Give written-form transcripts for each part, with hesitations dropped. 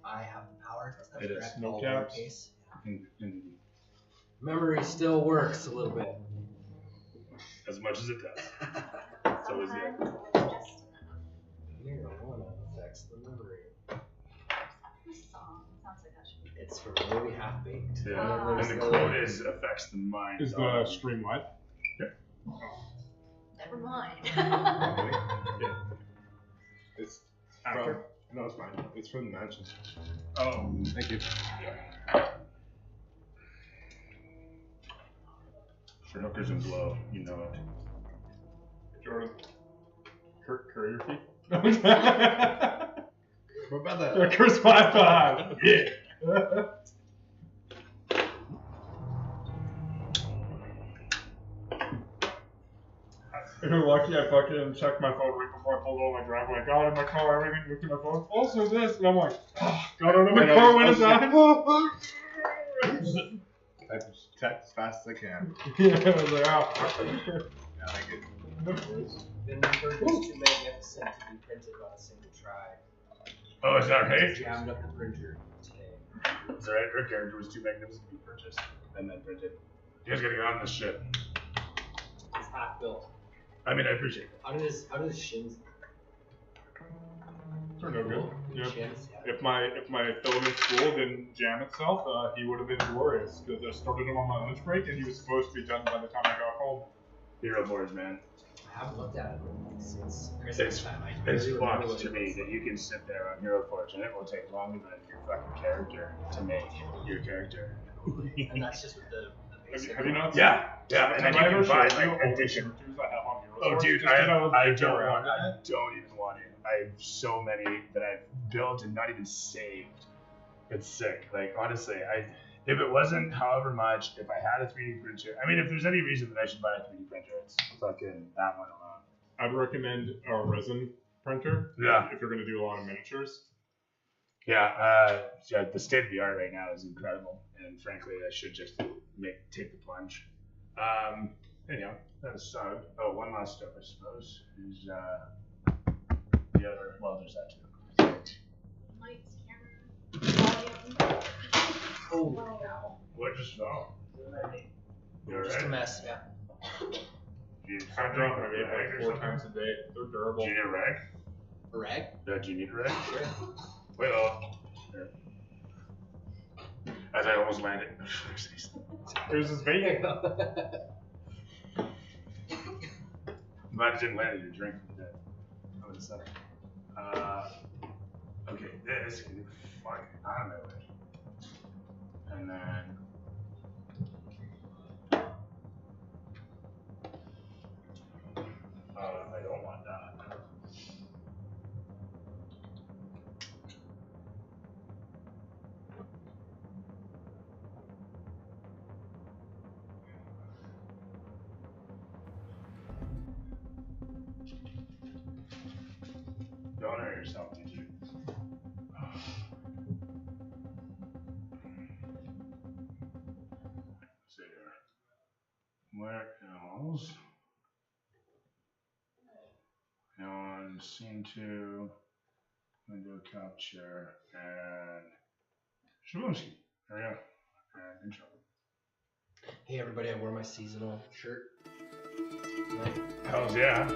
I have the power. That's It is. correct. No All caps. lowercase. And Memory still works a little bit. as much as it does. It's always good. Marijuana affects the memory. This song sounds like that should be. It's from Movie Half Baked. Yeah. And the quote is affects the mind. Is the stream live? Never mind. Yeah. It's after? No, it's fine. It's from the mansion. Oh, Thank you. for hookers and blow, you know it. Jordan. Courier fee? What about that? Curse 5-5. Yeah. If you're lucky, I fucking checked my phone right before I pulled over my driveway. Got in my car, everything, looked at my phone. Also this, and I'm like, got out of my car when it's on. Type as fast as I can. Yeah, I was like, oh. Yeah, I get The number is too magnificent to be printed on a single try. Oh, is that right? Jammed up the printer today. That's right. Her character was too magnificent to be purchased and then printed. You guys gotta get on this shit. It's half built. I mean, I appreciate it. How did his shins? Turned out good. Yep. Shins? Yeah. If my filament spool didn't jam itself, he would have been glorious. Because I started him on my lunch break, and he was supposed to be done by the time I got home. Hero boards, man. I haven't looked at it since Christmas It's time. it's fucked to me that you can sit there on Hero Forge and it will take longer than your fucking character to make your character. And that's just with the basic. Have you not? Yeah, yeah, and then you can buy like all the addition. characters I have on Hero Oh, Forge, dude, just 'cause was I joking don't around. want. I don't even want to. I have so many that I've built and not even saved. It's sick. Like honestly, if it wasn't however much, if I had a 3D printer, I mean, if there's any reason that I should buy a 3D printer, it's fucking that one alone. I'd recommend a resin printer. Yeah. If you're going to do a lot of miniatures. Yeah, the state of the art right now is incredible, and frankly, I should just take the plunge. Anyhow, that aside, one last step, I suppose, is the other. Well, there's that too. Lights, camera, volume. Holy cow. What just fell? You're Just a right. mess, yeah. I drop my vape like 4 times a day. They're durable. Do you need a rag? A rag? Do you need a rag? Sure. Wait, here. As I almost landed. It was his vape. I'm glad it didn't land in your drink. That would suck. Okay, this can be fucking out of my way. And then. I don't want that. Don't hurt yourself, did you? Let's see here. Where else? On scene 2, window capture, and Shabunsky. There we go. And intro. Hey everybody, I wore my seasonal shirt. Tonight. Hells yeah.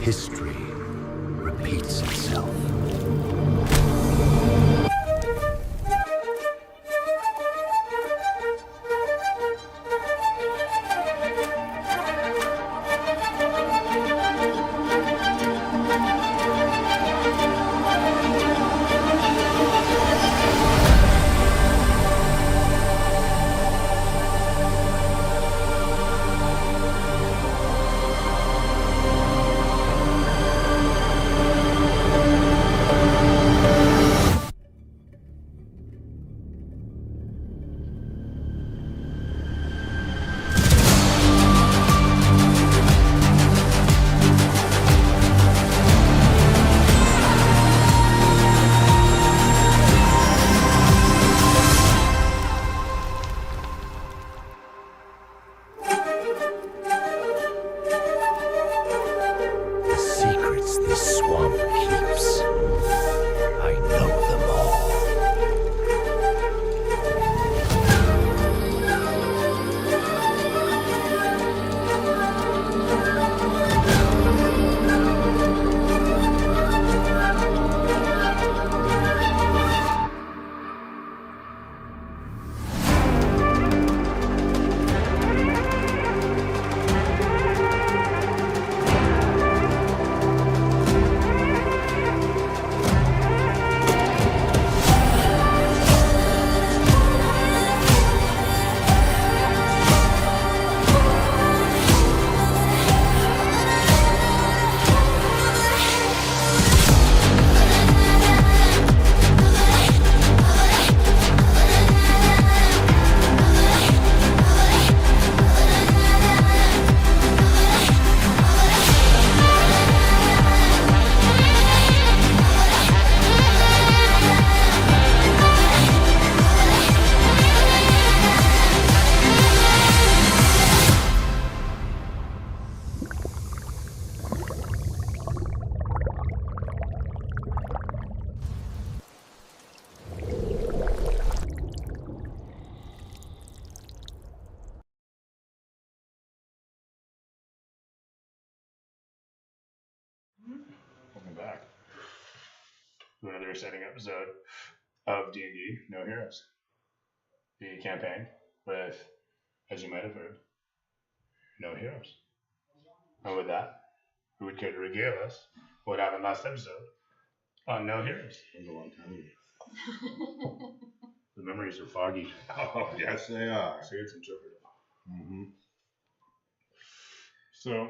history repeats itself. Another exciting episode of D&D No Heroes, the campaign with, as you might have heard, no heroes. And with that, who would care to regale us what happened last episode on No Heroes? It was a long time ago. The memories are foggy. Oh, yes, they are. So it's interpretive. Mm-hmm. So,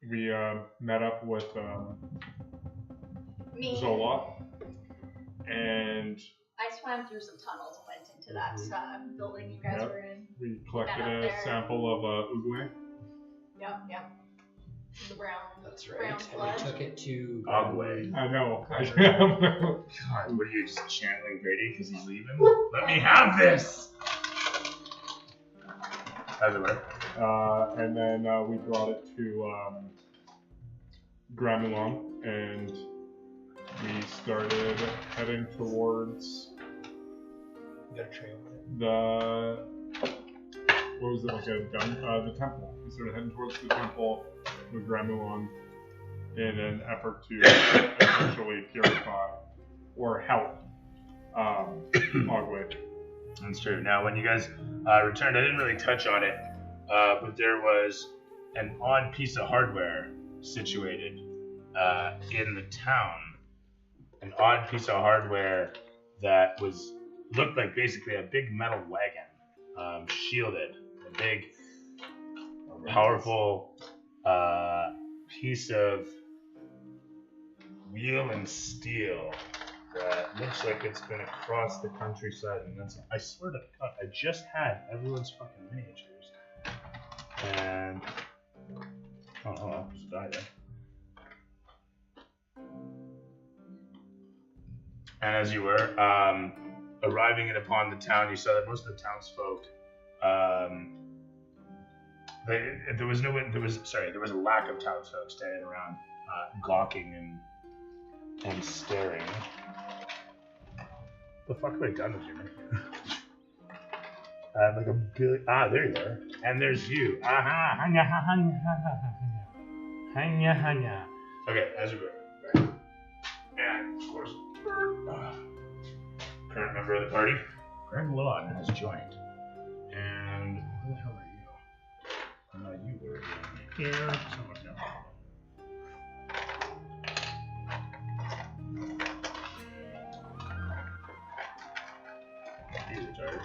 we met up with Me. Zola, and I swam through some tunnels and went into that building you guys Yep. were in. we collected Met up a there. sample of Uguay. Yep. The brown. That's Brown right. blood. And we took it to Ogway. I know. God, what are you just channeling Grady because he's leaving? Let me have this! How's it work? And then we brought it to Gramulon, and we started heading towards You got a trail on it. the what was it, like the temple. We started heading towards the temple with Gramulon in an effort to essentially purify or help Ogway. That's true. Now, when you guys returned, I didn't really touch on it, but there was an odd piece of hardware situated in the town. An odd piece of hardware that looked like basically a big metal wagon, shielded. A big, powerful piece of wheel and steel that looks like it's been across the countryside. And I swear to God, I just had everyone's fucking miniatures. And oh, there's a die there. And as you were arriving in upon the town, you saw that most of the townsfolk, there was a lack of townsfolk standing around, gawking and staring. The fuck have I done with you, man? Like a billion. There you are. And there's you. Hanya. Okay, as you go. And of course, current member of the party, Greg Lawton, has joined. And where the hell are you? You were here. Someone down. You retired.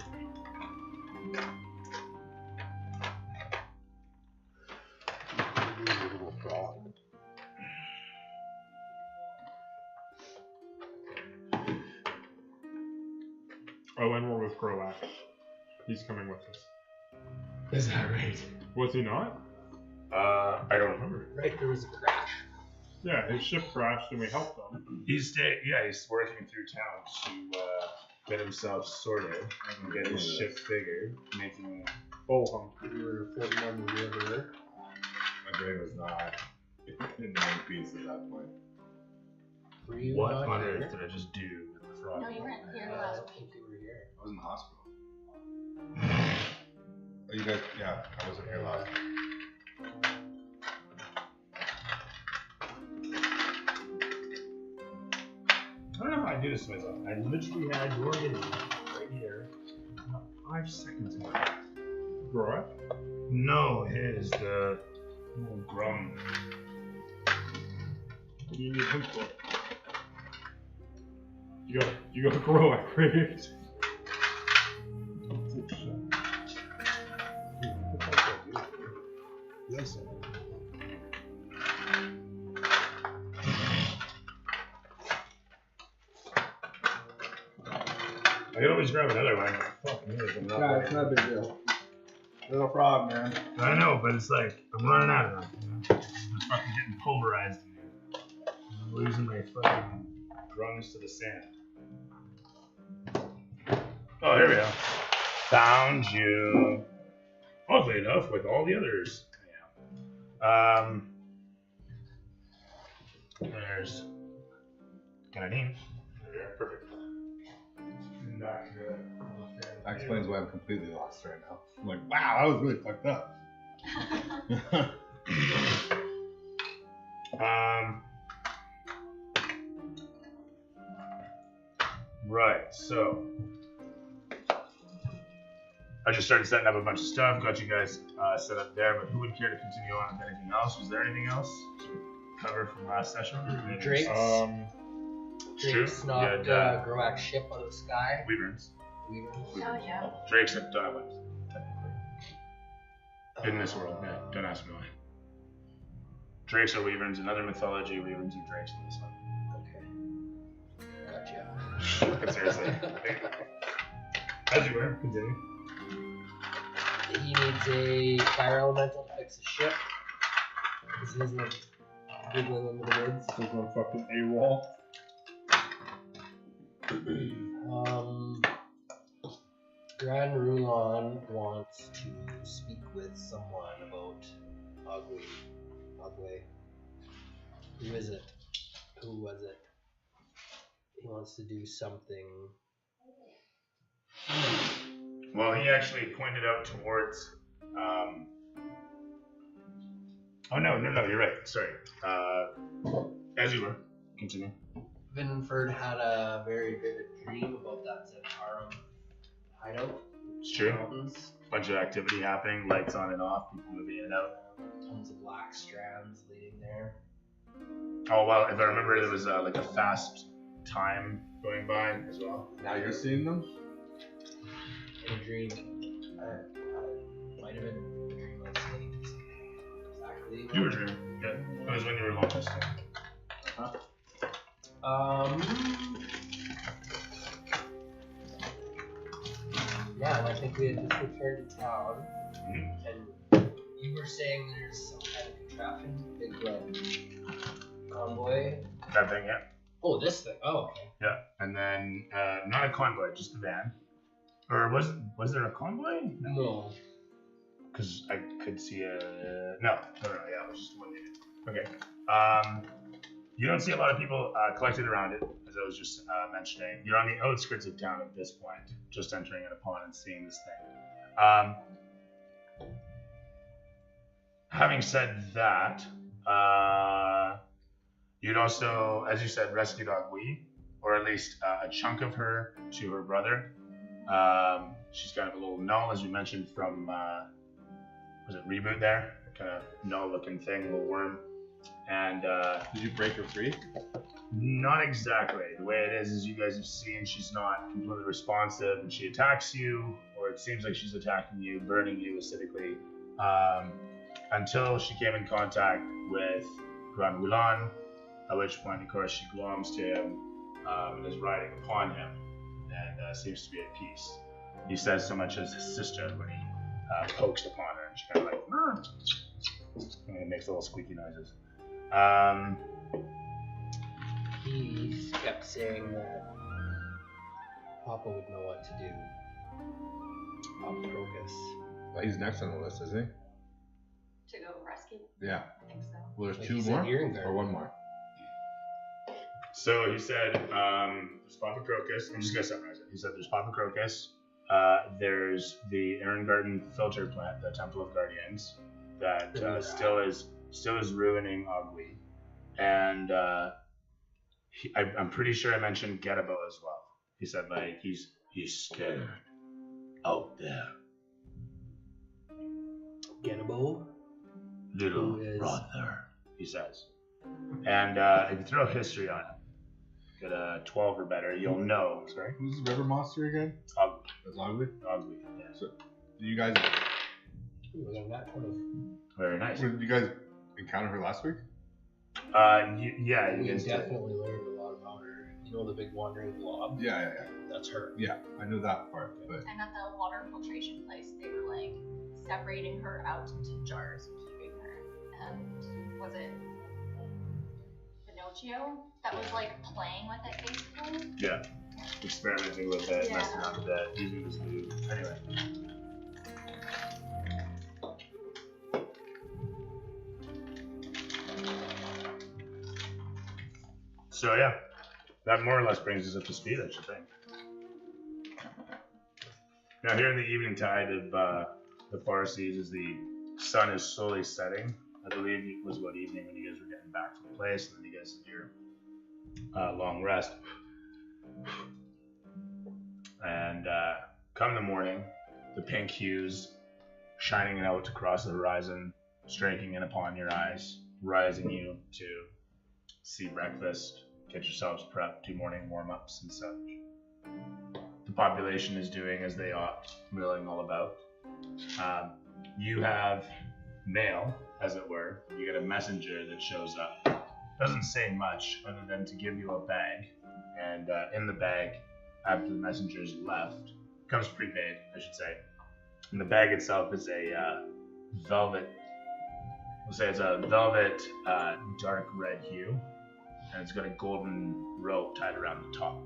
Little frog. Oh, and we're with Croak. He's coming with us. Is that right? Was he not? I don't remember. Right, there was a crash. Yeah, his ship crashed and we helped him. He's working through town to get himself sorted and get his ship figured, making Oh, We were floating on the river. My brain was not in one piece at that point. Were you what not on here? earth did I just do with the frog? No, you weren't here I last don't week. think you were here. I was in the hospital. Oh, you guys, yeah, I wasn't here last week. I don't know how I do this to myself. I literally had your video right here about 5 seconds ago. Croak? No, his the little grum. What do you need him for? You got Croak, right? Yes. I could always grab another one. Fuck me, I'm not Yeah, it's not a big deal. Little frog, man. I know, but it's like I'm running out of them. You know? I'm fucking getting pulverized in here. I'm losing my fucking drums to the sand. Oh, here we go. Found you. Oddly enough, with all the others. Yeah. There's Canadine. Yeah, perfect. Not good. That explains why I'm completely lost right now. I'm like, wow, that was really fucked up. Right, so I just started setting up a bunch of stuff, got you guys set up there, but who would care to continue on with anything else? Was there anything else to cover from last session? Drake's, True. Drake's knocked Yeah, Groak's ship out of the sky. Wyverns. Oh, yeah. Drake's at technically. In this world, yeah. Don't ask me why. Drakes are Wyverns, another mythology, Wyverns are Drakes in this one. Okay. Gotcha. Seriously. As you were, continue. He needs a fire elemental to fix his ship. Because he isn't giggling into the woods. There's no fucking AWOL. Grand Rulon wants to speak with someone about Ogwe. Who is it? Who was it? He wants to do something. Well, he actually pointed out towards. Oh no, you're right. Sorry. As you were, continue. Vinford had a very vivid dream about that Zentarum hideout. It's true. Mountains. Bunch of activity happening, lights on and off, people moving in and out. Tons of black strands leading there. Oh well, if I remember, there was like a fast time going by as well. Now you're seeing them? In a dream. Might have been a dream I was seeing. Exactly. You were dreaming. Yeah, that was when you were going this time. Yeah, and I think we had just returned to town, Mhm. and you were saying there's some kind of contraption, big convoy. That thing, yeah. Oh, this thing. Oh, okay. Yeah, and then not a convoy, just a van. Or was there a convoy? No. Because I could see a no, yeah, it was just one unit. Okay. You don't see a lot of people collected around it, as I was just mentioning. You're on the outskirts of town at this point, just entering it upon and seeing this thing. Having said that, You'd also, as you said, rescued Agui, or at least a chunk of her to her brother. She's kind of a little null, as you mentioned from, was it Reboot there? Kind of null-looking thing, little worm. And Did you break her free? not exactly. The way it is you guys have seen she's not completely responsive, and she attacks you, or it seems like she's attacking you, burning you acidically, until she came in contact with Grand Wulan, at which point, of course, she gloms to him and is riding upon him, and seems to be at peace. He says so much as his sister when he pokes upon her, and she kind of like, and makes little squeaky noises. He kept saying that Papa would know what to do. Papa Crocus. Well, he's next on the list, isn't To go rescue? Yeah. I think so. Well, there's Like two he said, more? Earring Or Guard. one more? So he said, there's Papa Crocus. I'm just going to summarize it. He said there's Papa Crocus. There's the Ehrengarten filter plant, the Temple of Guardians, that still is ruining Agui. And I'm pretty sure I mentioned Getabo as well. He said, like, he's scared out there. Getabo. Little Who is- brother, he says. And if you throw history on it, get a 12 or better, you'll know. Sorry? Who's the river monster again? Agui. That's ugly. Agui, yeah. So, did you guys Ooh, I got that kind of. Very nice. did you guys encounter her last week? Yeah, you We guys did. definitely learned a lot about her. You know the big wandering blob? Yeah. That's her. Yeah, I know that part, but And at the water filtration place, they were like separating her out into jars and keeping her. And was it Pinocchio that was like playing with it basically? Yeah. Experimenting with it, Yeah. messing around with it, using this move. Anyway. So yeah, that more or less brings us up to speed, I should think. Now here in the evening tide of the Farseas, as the sun is slowly setting, I believe it was what evening when you guys were getting back to the place, and then you guys had your long rest. And come the morning, the pink hues shining out across the horizon, striking in upon your eyes, rising you to see breakfast, get yourselves prepped, do morning warm-ups and such. The population is doing as they ought, milling all about. You have mail, as it were. You get a messenger that shows up. Doesn't say much other than to give you a bag, and in the bag, after the messenger's left, comes prepaid, I should say. And the bag itself is a velvet. We'll say it's a velvet, dark red hue, and it's got a golden rope tied around the top.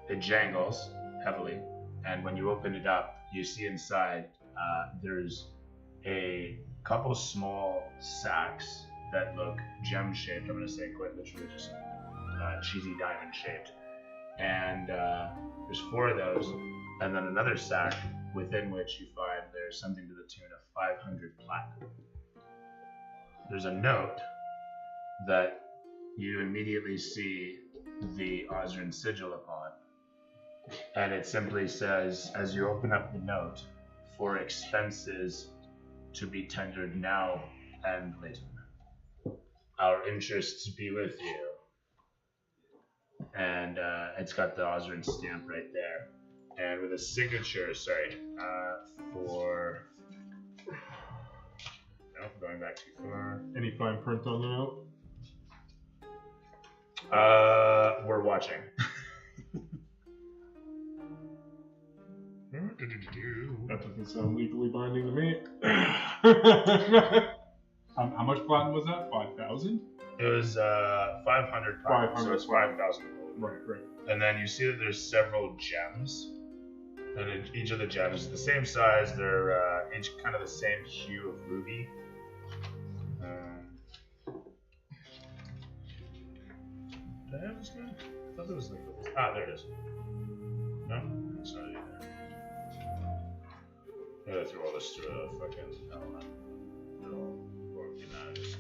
It jangles heavily, and when you open it up, you see inside there's a couple small sacks that look gem-shaped. I'm going to say quite literally just cheesy diamond-shaped. And there's 4 of those, and then another sack within which you find there's something to the tune of 500 platinum. There's a note that you immediately see the Osran sigil upon, and it simply says, as you open up the note, for expenses to be tendered now and later, our interests be with you. And it's got the Osran stamp right there, and with a signature, for no, going back too far. Any fine print on the note? We're watching. That doesn't sound legally binding to me. How much platinum was that? 5,000? It was 500 pounds, so 500. it's 5,000 gold. Right. And then you see that there's several gems, and each of the gems is the same size. They're each kind of the same hue of ruby. Did I have this guy? I thought there was like this. Ah, there it is. No, it's not either. I gotta throw all this through a fucking element. It'll organize.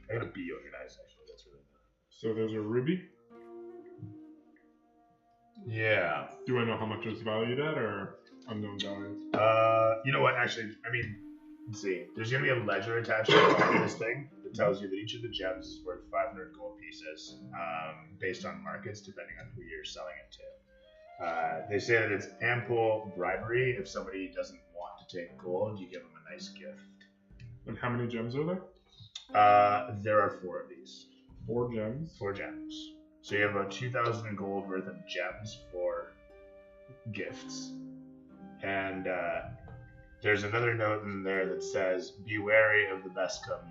I gotta be organized, actually. That's really good. So there's a ruby. Yeah. Do I know how much it's valued at, or unknown value? You know what? Actually, I mean, let's see. There's gonna be a ledger attached to this thing that tells you that each of the gems is worth 500 gold pieces, based on markets, depending on who you're selling it to. They say that it's ample bribery. If somebody doesn't want to take gold, you give them a nice gift. And how many gems are there? There are 4 of these. 4 gems. 4 gems. So you have about 2,000 gold worth of gems for gifts. And there's another note in there that says, be wary of the Beskum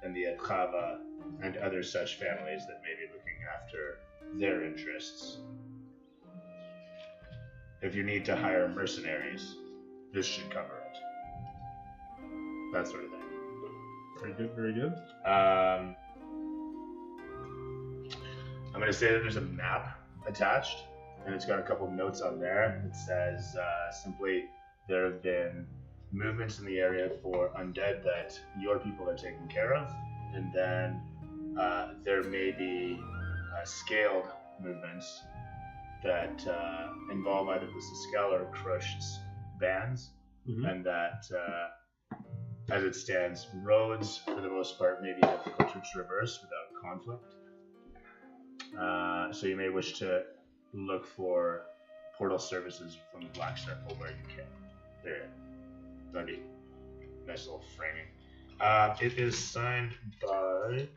and the Adkhava and other such families that may be looking after their interests. If you need to hire mercenaries, this should cover it. That sort of thing. Very good, very good. I'm going to say that there's a map attached, and it's got a couple of notes on there. It says simply, there have been movements in the area for undead that your people are taking care of, and then there may be scaled movements that involve either the Siskel or Crushed's bands, and that, as it stands, roads, for the most part, may be difficult to traverse without conflict. So you may wish to look for portal services from the Black Circle where you can. There. That'd be nice little framing. It is signed by...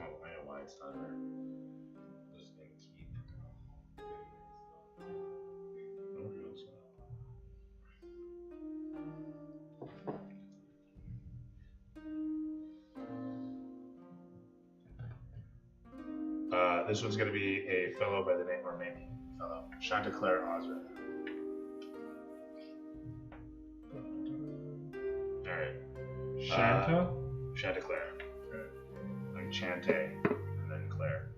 Oh, I know why it's not there. Just gonna keep... This one's going to be a fellow by the name, or maybe fellow, Chanteclair Osra. Alright. Shanta? Chanteclair. Like Chante, and then Claire.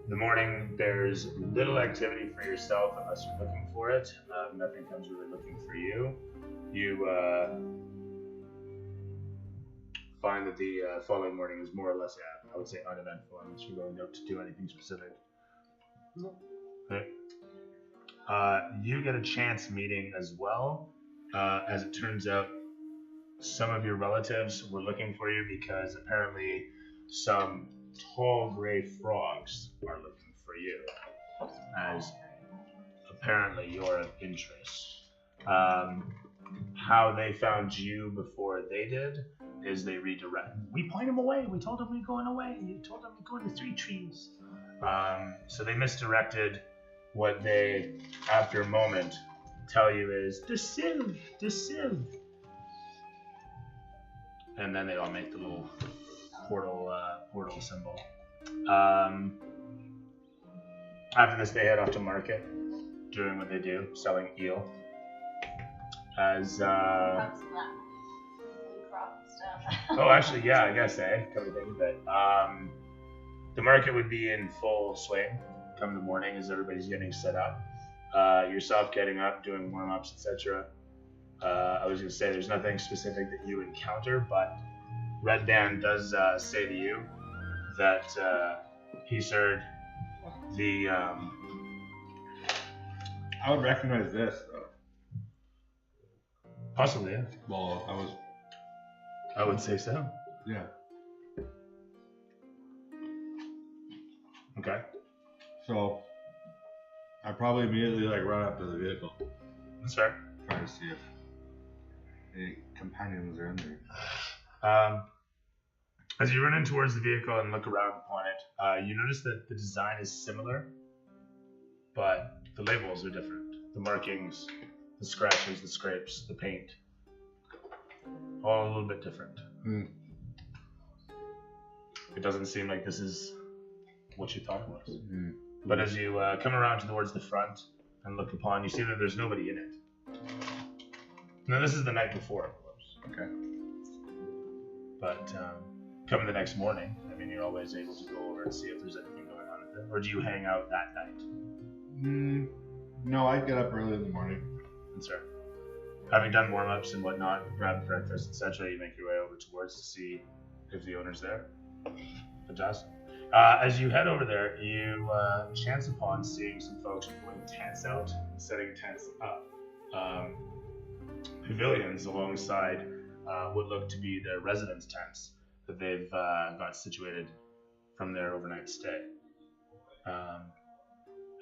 The morning bears little activity for yourself unless you're looking for it. Nothing comes really looking for you. You find that the following morning is more or less, I would say, uneventful unless you're going out to do anything specific. Okay. You get a chance meeting as well. As it turns out, some of your relatives were looking for you because apparently some tall gray frogs are looking for you, as apparently you're of interest. How they found you before they did is they redirect. We point them away. We told them we're going away. You told them we're going to 3 trees. So they misdirected. What they, after a moment, tell you is deceive. And then they all make the little portal symbol. After this, they head off to market, doing what they do, selling eel. As Comes from that blue crop stuff. oh, actually, yeah, I guess, come to think of it. The market would be in full swing come the morning as everybody's getting set up. Yourself getting up, doing warm-ups, etc. I was going to say there's nothing specific that you encounter, but Red Dan does say to you that he's heard the... I would recognize this, though. Possibly, yeah. Well, I would say so. yeah. Okay. So, I probably immediately run up to the vehicle, That's fair. try to see if any companions are in there. As you run in towards the vehicle and look around upon it, you notice that the design is similar, but the labels are different. The markings, the scratches, the scrapes, the paint, all a little bit different. It doesn't seem like this is what you thought it was. But as you come around towards the front and look upon, you see that there's nobody in it. Now, this is the night before, of course. Okay. But come the next morning, I mean, you're always able to go over and see if there's anything going on with it. Or do you hang out that night? No, I get up early in the morning. That's right. Having done warm-ups and whatnot, grab breakfast, etc., you make your way over towards to see if the owner's there. Fantastic. As you head over there, you chance upon seeing some folks pulling tents out, setting tents up. Pavilions alongside what look to be their residence tents that they've got situated from their overnight stay.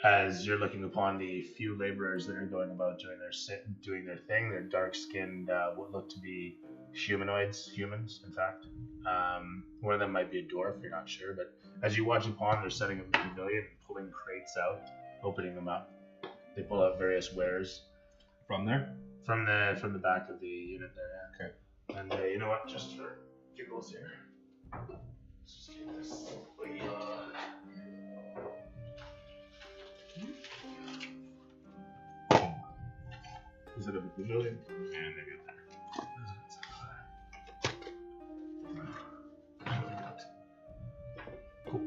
As you're looking upon the few laborers that are going about doing their thing, they're dark-skinned, what look to be humans, in fact. One of them might be a dwarf, you're not sure, but as you watch upon, they're setting up the pavilion and pulling crates out, opening them up. They pull out various wares. From there? From the back of the unit there, yeah. Okay. And you know what, just for giggles here, let's just get this wiggy on. Is it a pavilion? And they got that. Cool.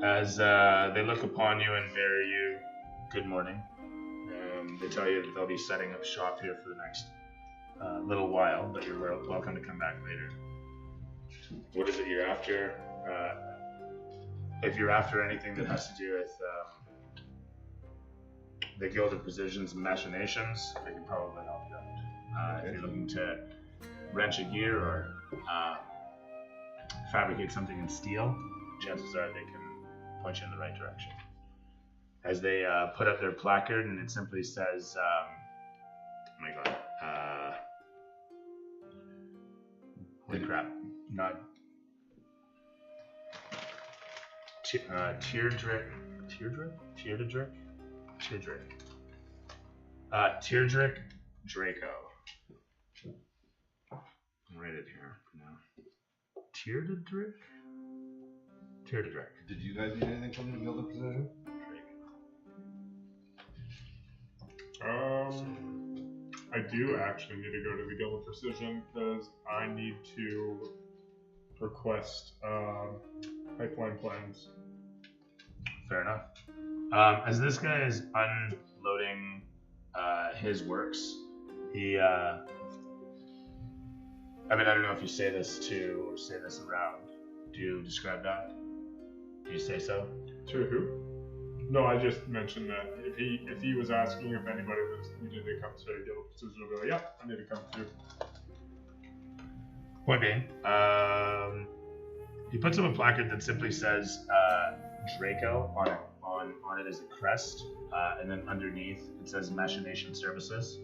As they look upon you and bear you good morning, they tell you that they'll be setting up shop here for the next little while, but you're welcome to come back later. What is it you're after? If you're after anything that has to do with the Guild of Precision's machinations, they can probably help you out. If you're looking to wrench a gear or fabricate something in steel, chances are they can point you in the right direction. As they put up their placard, and it simply says, oh my god, holy crap, not Teardrick Draco. I'll write it here now. Teardrick. Did you guys need anything from the Guild of Precision? I do actually need to go to the Guild of Precision because I need to request pipeline plans. Fair enough. As this guy is unloading his works, he, I don't know if you say this to or say this around. Do you describe that? Do you say so? To who? No, I just mentioned that if he was asking if anybody needed to come to the Guild of Precision, I'd be like, yeah, I need to come too. Point being, he puts up a placard that simply says Draco on it as a crest, and then underneath it says Machination Services.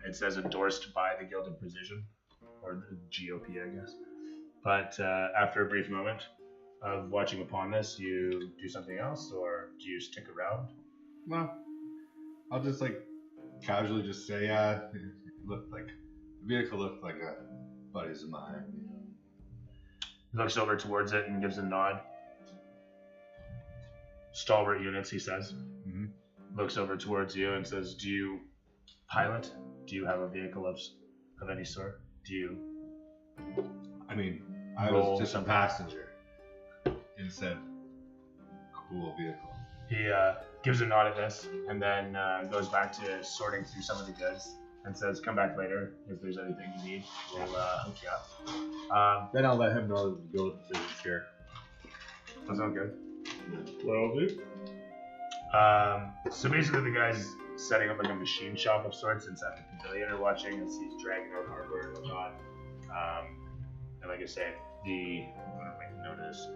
It says endorsed by the Guild of Precision, or the GOP, I guess. But after a brief moment of watching upon this, you do something else, or do you stick around? Well, I'll just casually just say, the vehicle looked like a buddies of mine. He looks over towards it and gives a nod. Stalwart units, he says. Mm-hmm. Looks over towards you and says, do you pilot? Do you have a vehicle of any sort? Do you? I was just a passenger in said cool vehicle. He gives a nod at this and then goes back to sorting through some of the goods and says, come back later if there's anything you need. We'll hook you up. Then I'll let him know that the Guild of Precision's here. That sounds good. Well, dude. So basically the guy's setting up a machine shop of sorts inside the pavilion or watching as he's dragging out hardware and whatnot. And like I say, I'm going to make a note of this.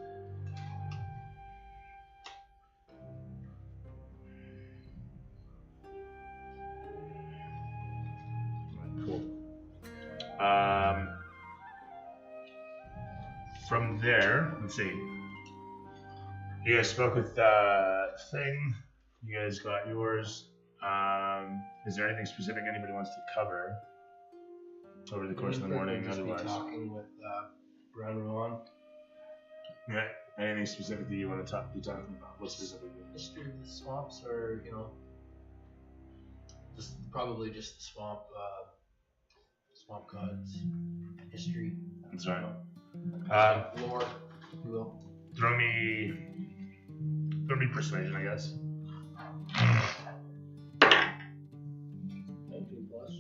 Cool. From there, let's see. You guys spoke with Thing. You guys got yours. Is there anything specific anybody wants to cover over the course of the morning? Just Otherwise, be talking with Brown Ruan. yeah. Anything specific that you want to be talking about? What specifically? History of the swamps, or just probably just the swamp swamp gods, history, That's right. lore, if you will. Throw me persuasion, I guess. 19 plus.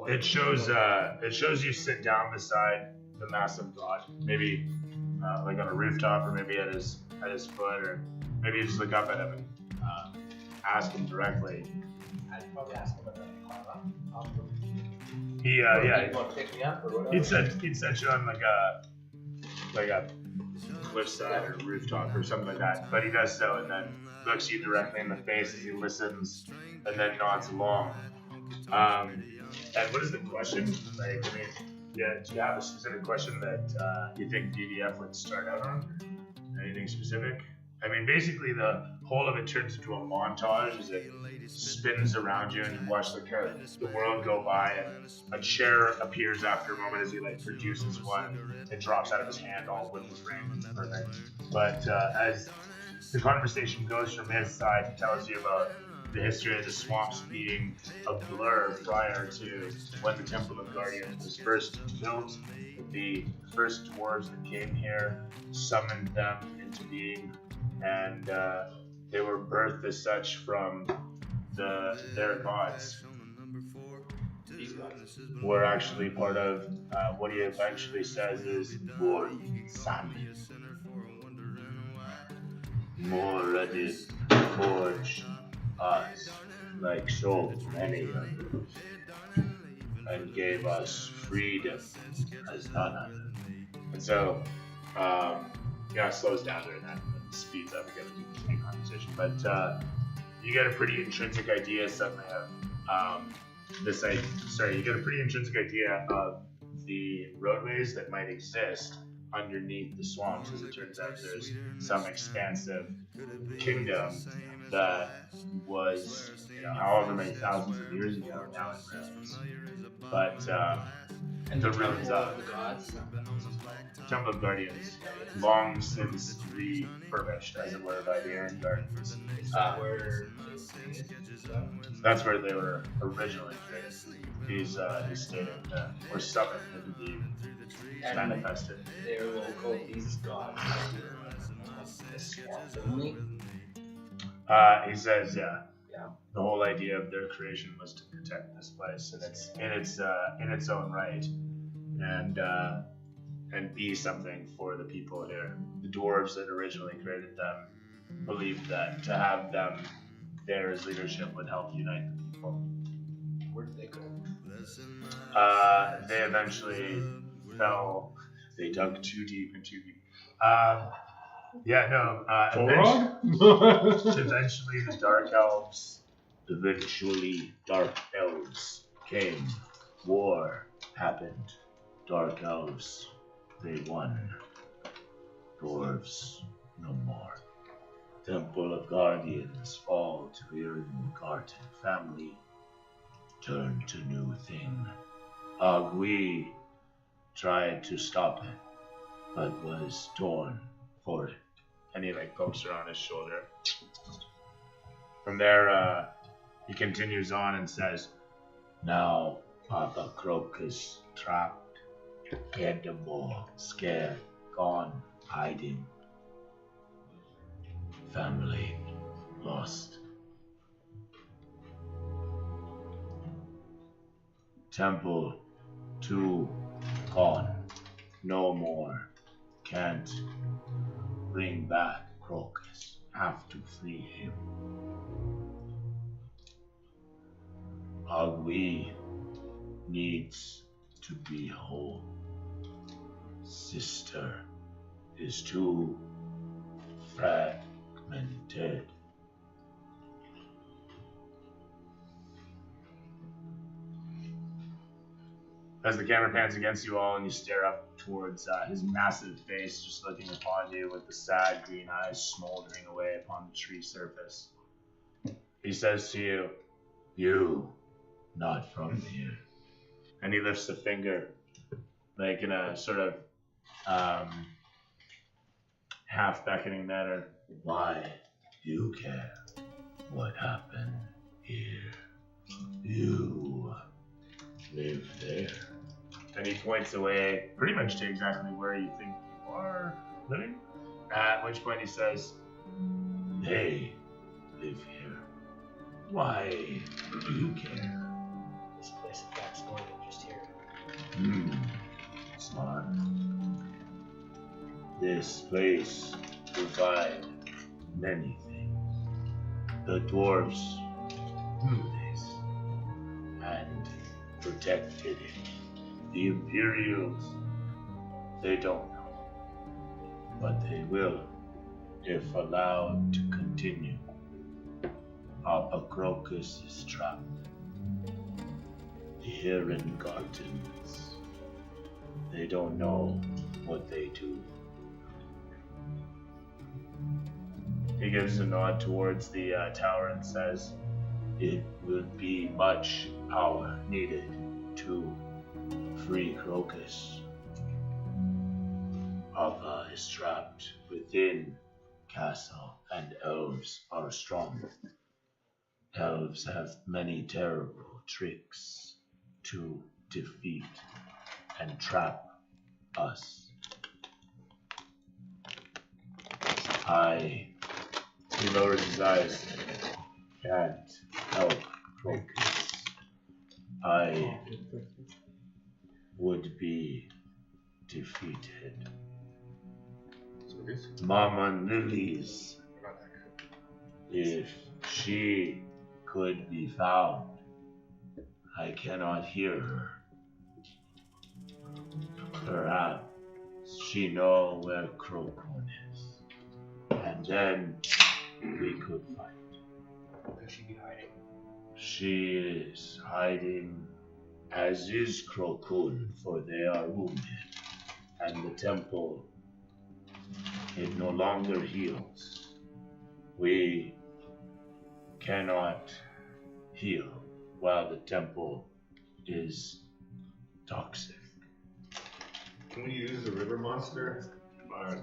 It shows you sit down beside the massive god, maybe like on a rooftop, or maybe at his foot, or maybe you just look up at him and ask him directly. I'd probably ask him about that. He You want to pick me up or whatever? he'd set you on like a cliffside or rooftop or something like that. But he does so and then looks you directly in the face as he listens and then nods along. And what is the question? Like, I mean, yeah, do you have a specific question that you think DDF would start out on? Anything specific? I mean, basically the whole of it turns into a montage as it spins around you and you watch the world go by, and a chair appears after a moment as he like produces one. It drops out of his hand, all whipple framed, perfect. But as the conversation goes from his side, he tells you about the history of the swamps being a blur prior to when the Temple of Guardians was first built. The first dwarves that came here summoned them into being, and they were birthed as such from their gods. These guys. Were actually part of what he eventually says is more Sami. More ready forged us like so many others, and gave us freedom as none other. And so, it slows down during that and speeds up again into the same conversation. But you get a pretty intrinsic idea suddenly of you get a pretty intrinsic idea of the roadways that might exist underneath the swamps. As it turns out, there's some expansive kingdom that was, however many thousands of years ago now in ruins. But And the the ruins temple of of the gods. Temple of Guardians, long since refurbished, as it were, by the Iron Guardians. Is that where That's where they were originally created. These stated were summoned into being manifested. they're local, these gods. The swamp only? He says, yeah. Yeah. The whole idea of their creation was to protect this place, and it's in its own right, and be something for the people here. The dwarves that originally created them believed that to have them there as leadership would help unite the people. Where did they go? They eventually fell. They dug too deep and too deep. Eventually the dark elves came. War happened. Dark elves, they won. Dwarves, no more. Temple of Guardians fall to Irden-Garten family. Turn to new thing. Agui tried to stop it, but was torn for it. And he pokes her on his shoulder. From there, he continues on and says, now Papa Croak is trapped. Get the ball, scared, gone, hiding. Family lost. Temple 2 gone. No more. Can't bring back Crocus. Have to free him. Agui needs to be whole. Sister is too fragmented. As the camera pans against you all and you stare up towards his massive face just looking upon you with the sad green eyes smoldering away upon the tree surface, he says to you, you, not from here. And he lifts a finger, like in a sort of half beckoning manner. Why you care what happened here? You live there. And he points away pretty much to exactly where you think you are living. At which point he says, They live here. Why do you care? This place attracts more than just here. Smart. This place provides many things. The dwarves knew this and protected it. The Imperials, they don't know, but they will if allowed to continue. Papa Crocus is trapped. The Heron Gardens, they don't know what they do. he gives a nod towards the tower and says, It would be much power needed to free Crocus. Papa is trapped within castle, and elves are strong. Elves have many terrible tricks to defeat and trap us. He lowers his eyes. Can't help Crocus. I would be defeated. Mama Lily's, if she could be found, I cannot hear her. Perhaps she know where Crocus is, and then we could fight. Where could she be hiding? She is hiding, as is Crocus, for they are wounded, and the temple, it no longer heals. We cannot heal while the temple is toxic. Can we use the river monster on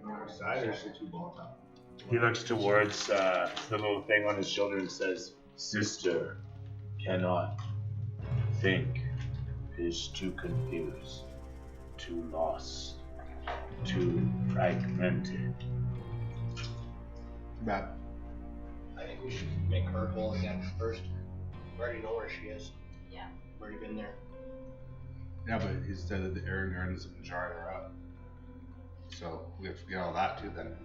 our side, or is it too volatile? He looks towards the little thing on his shoulder and says, Sister cannot think, is too confused, too lost, too fragmented. Bad. I think we should make her whole again first. We already know where she is. Yeah. We've already been there. Yeah, but he said that the Aaron Gardens have been jarring her up. So we have to get all that too then.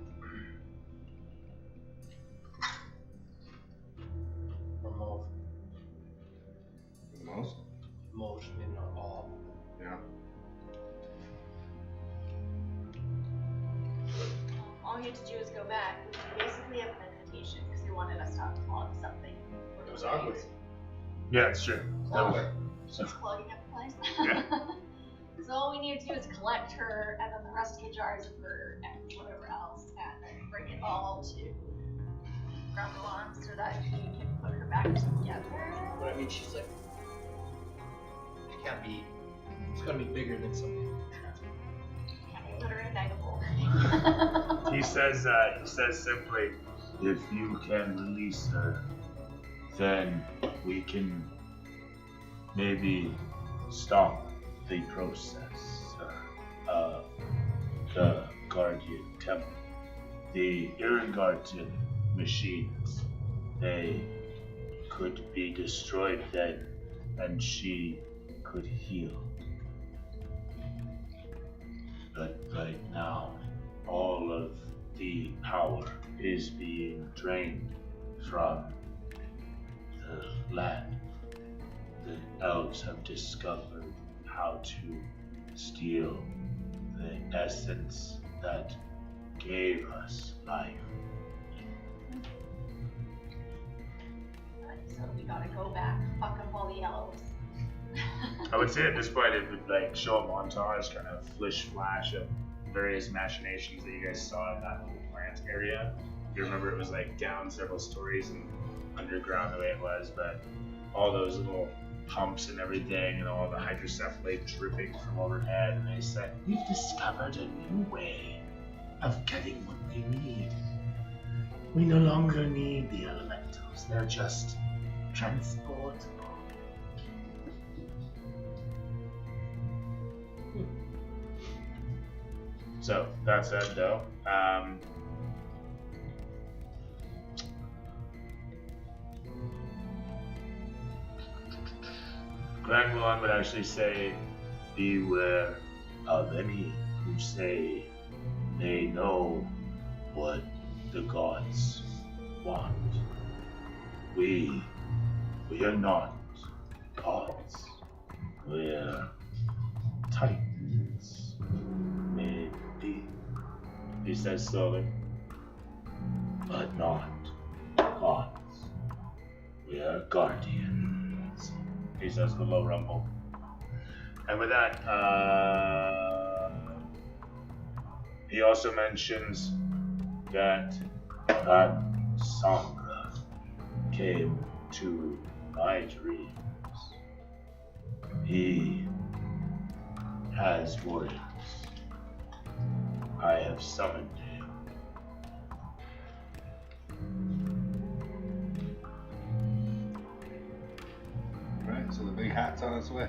Or most. Most? Most, maybe not all. Yeah. All you had to do is go back. We basically have an invitation because they wanted us to clog something. It was ugly. yeah, it's true. She's clogging up the place. Yeah. So all we need to do is collect her and then the rest of the jars of her and whatever else and then bring it all to Grandma so that he can put her back together. But I mean, she's like, she can't be, it's gonna be bigger than something. Can't put her in a bag of holding. He says simply, If you can release her, then we can maybe stop the process of the Guardian Temple. The Irrigarten machines, they could be destroyed then, and she could heal. But right now, all of the power is being drained from the land. The elves have discovered how to steal the essence that gave us life. So we gotta go back, fuck up all the elves. I would say at this point it would like show a montage, kind of flash of various machinations that you guys saw in that little plant area. If you remember, it was like down several stories and underground the way it was, but all those little pumps and everything and all the hydrocephalate dripping from overhead, and they said, We've discovered a new way of getting what we need. We no longer need the elementals, they're just transportable. So that said, though, Grand Mulan would actually say, beware of any who say they know what the gods want. We are not gods. We're titans. Maybe, he says slowly, but not gods. We are guardians, he says with a low rumble. And with that, he also mentions that Sangra came to my dreams. He has words. I have summoned him. Right, so the big hat's on its way.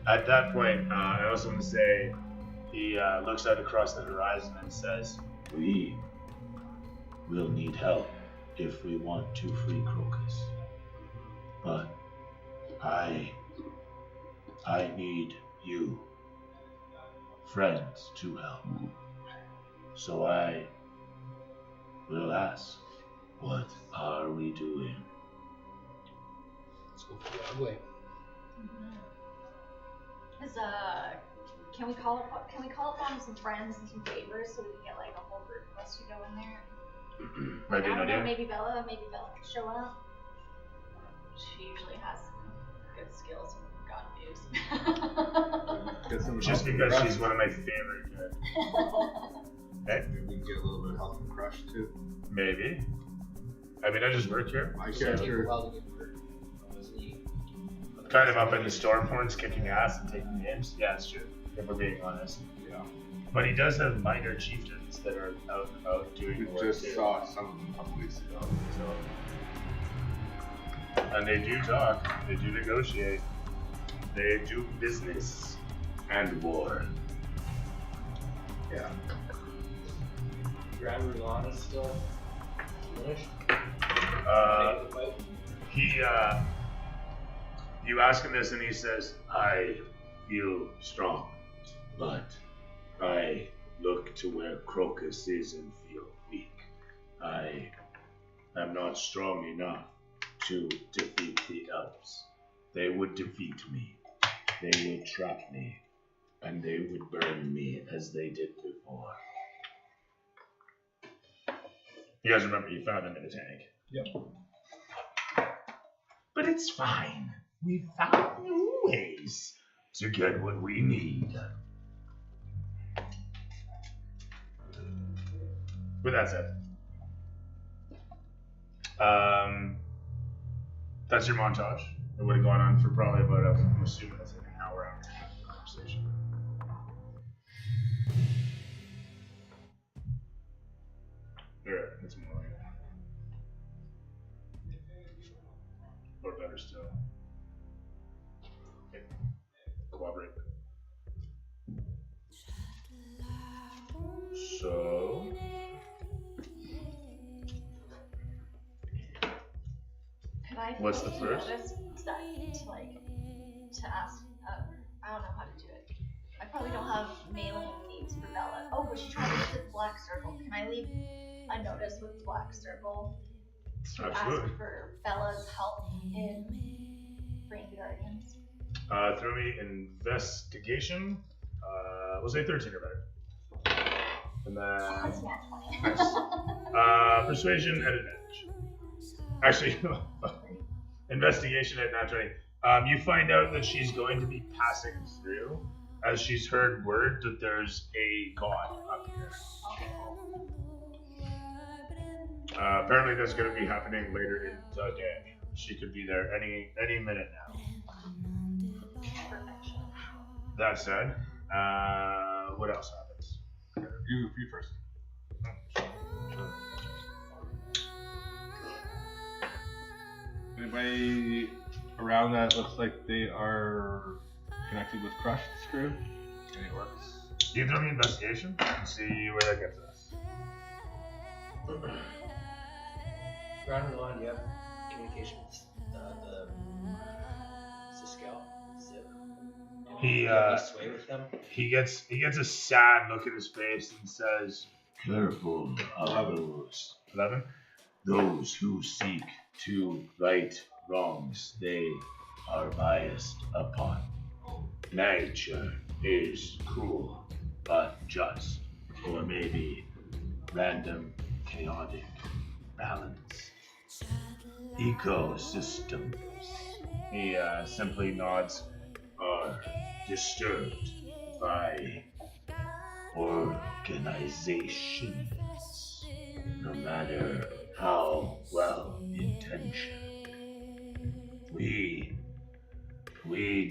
At that point, I also want to say, he looks out across the horizon and says, we will need help if we want to free Crocus. But I need you, friends, to help. So I will ask, what are we doing? Let's go for the other way. Can we call upon some friends and some favors so we can get like a whole group of us to go in there? Might be I an don't know, idea. maybe Bella could show up. She usually has some good skills and God news. Just because she's one of my favorite characters. Okay? Maybe we can get a little bit of help from Crush too. Maybe. I mean, I just work here. My It's gonna take a character, while to get word. Honestly. Kind of up in the storm horns, kicking ass and taking names. Yeah, it's true. If we're being honest. yeah. But he does have minor chieftains that are out doing We the work just too. saw some of them a couple weeks ago. So. And they do talk. They do negotiate. They do business and war. Yeah. Grand Mulan is still finished. You ask him this and he says, I feel strong, but I look to where Crocus is and feel weak. I am not strong enough to defeat the elves. They would defeat me. They would trap me. And they would burn me as they did before. You guys remember you found him in a tank? Yep. But it's fine. We found ways to get what we need. With that said, that's your montage. It would have gone on for probably about, I'm assuming that's like an hour after the conversation. Yeah, it's more like that. Or better still. Okay. Cooperate. So. Could I What's the take first? notice that to ask? I don't know how to do it. I probably don't have mailing needs for Bella. Oh, but she tried to use the black circle. Can I leave a notice with the black circle to Absolutely. ask for Bella's help in bringing the guardians? Throw me investigation. We'll say 13 or better. And Oh, it's then nat 20. persuasion at advantage. Actually, investigation at nat 20. You find out that she's going to be passing through as she's heard word that there's a god up here. Okay, cool. Apparently that's going to be happening later in the day. She could be there any minute now. Perfection. That said, what else happens? You first. Anybody around that looks like they are connected with Crush's crew? Any works? You throw me investigation and see where that gets us. Round one, do you have communication with the Siskel? Zip? He Do you have any sway with them? he gets a sad look in his face and says, Careful of those. 11? Those who seek to right wrongs they are biased upon. Nature is cruel, but just, or maybe random, chaotic balance. Ecosystems, He simply nods. are disturbed by organizations, no matter how well intentioned. We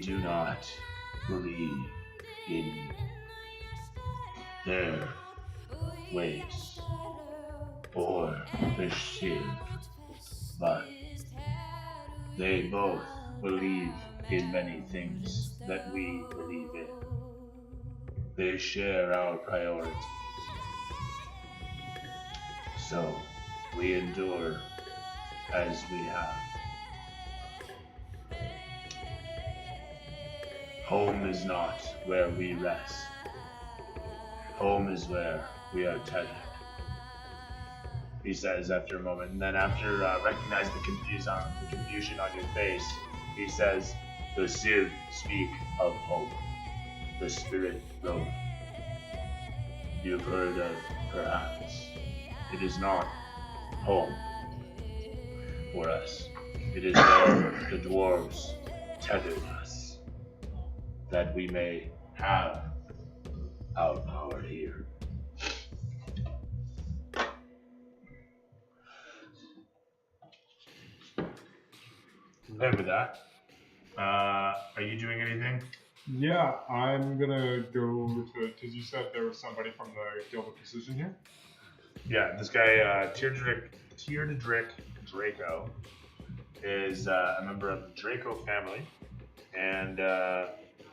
do not believe in their ways or the shield, but they both believe in many things that we believe in. They share our priorities. So we endure as we have. Home is not where we rest. Home is where we are tethered. He says after a moment, and then after recognizing the confusion on your face, he says, The Civ speak of hope. The Spirit road. You've heard of, perhaps. It is not home for us. It is where the dwarves tethered us, that we may have our power here. remember that. Are you doing anything? Yeah, I'm gonna go to, because you said there was somebody from the Guild of Precision here. Yeah, this guy, Teardrick Draco, is a member of the Draco family, and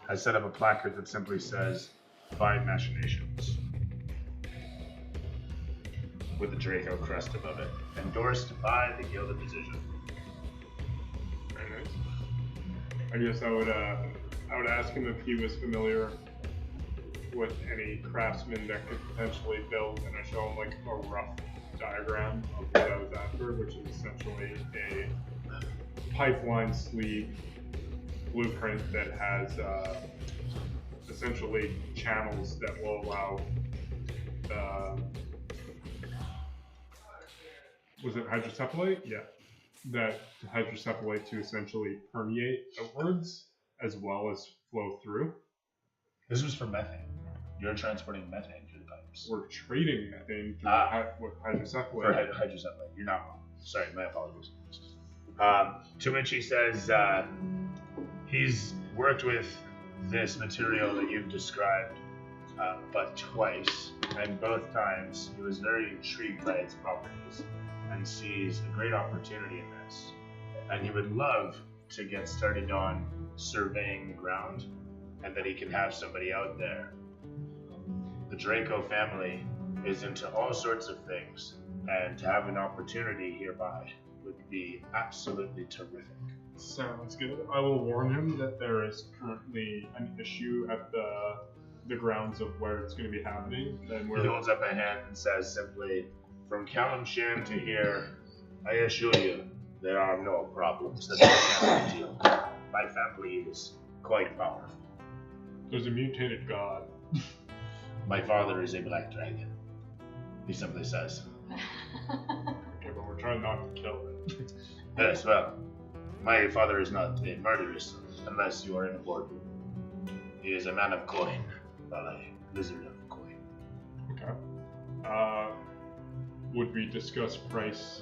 has set up a placard that simply says, "By Machinations," with the Draco crest above it. Endorsed by the Guild of Precision. Very nice. I guess I would ask him if he was familiar with any craftsman that could potentially build, and I show him like a rough diagram of what I was after, which is essentially a pipeline sleeve blueprint that has essentially channels that will allow was it hydrocephalate? Yeah. That hydrocephalate to essentially permeate outwards as well as flow through. This was for methane. You're transporting methane through the pipes. We're trading methane through with hydrocephalate. For hydrocephalate. You're not wrong. Sorry, my apologies. To which he says he's worked with this material that you've described but twice, and both times he was very intrigued by its properties and sees a great opportunity in this. And he would love to get started on surveying the ground, and that he can have somebody out there. The Draco family is into all sorts of things, and to have an opportunity hereby would be absolutely terrific. Sounds good. I will warn him that there is currently an issue at the grounds of where it's going to be happening. And He holds up a hand and says simply, "From Kalimshan to here, I assure you, there are no problems that I cannot deal with. My family is quite powerful. There's a mutated god. My father is a black dragon," he simply says. Okay, but we're trying not to kill it. Yes, well, my father is not a murderess unless you are in a boardroom. He is a man of coin, well, a wizard of coin. Okay. Would we discuss price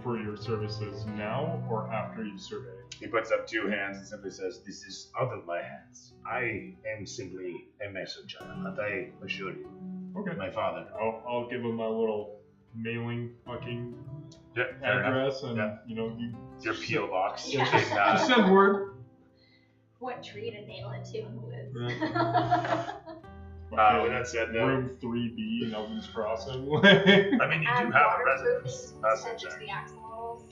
for your services now or after you survey? He puts up two hands and simply says, "This is out of my hands. I am simply a messenger, but I assure you, Okay. my father." I'll give him a little mailing fucking Yep, fair enough. address and Yeah. you know Your P.O. box. Yeah. in, just send word. what tree to nail it to in the woods. With that said, though, Room 3B in Elvin's Crossing. I mean, you do And have a waterproofing residence. to That's extend a it to check. the axolotls.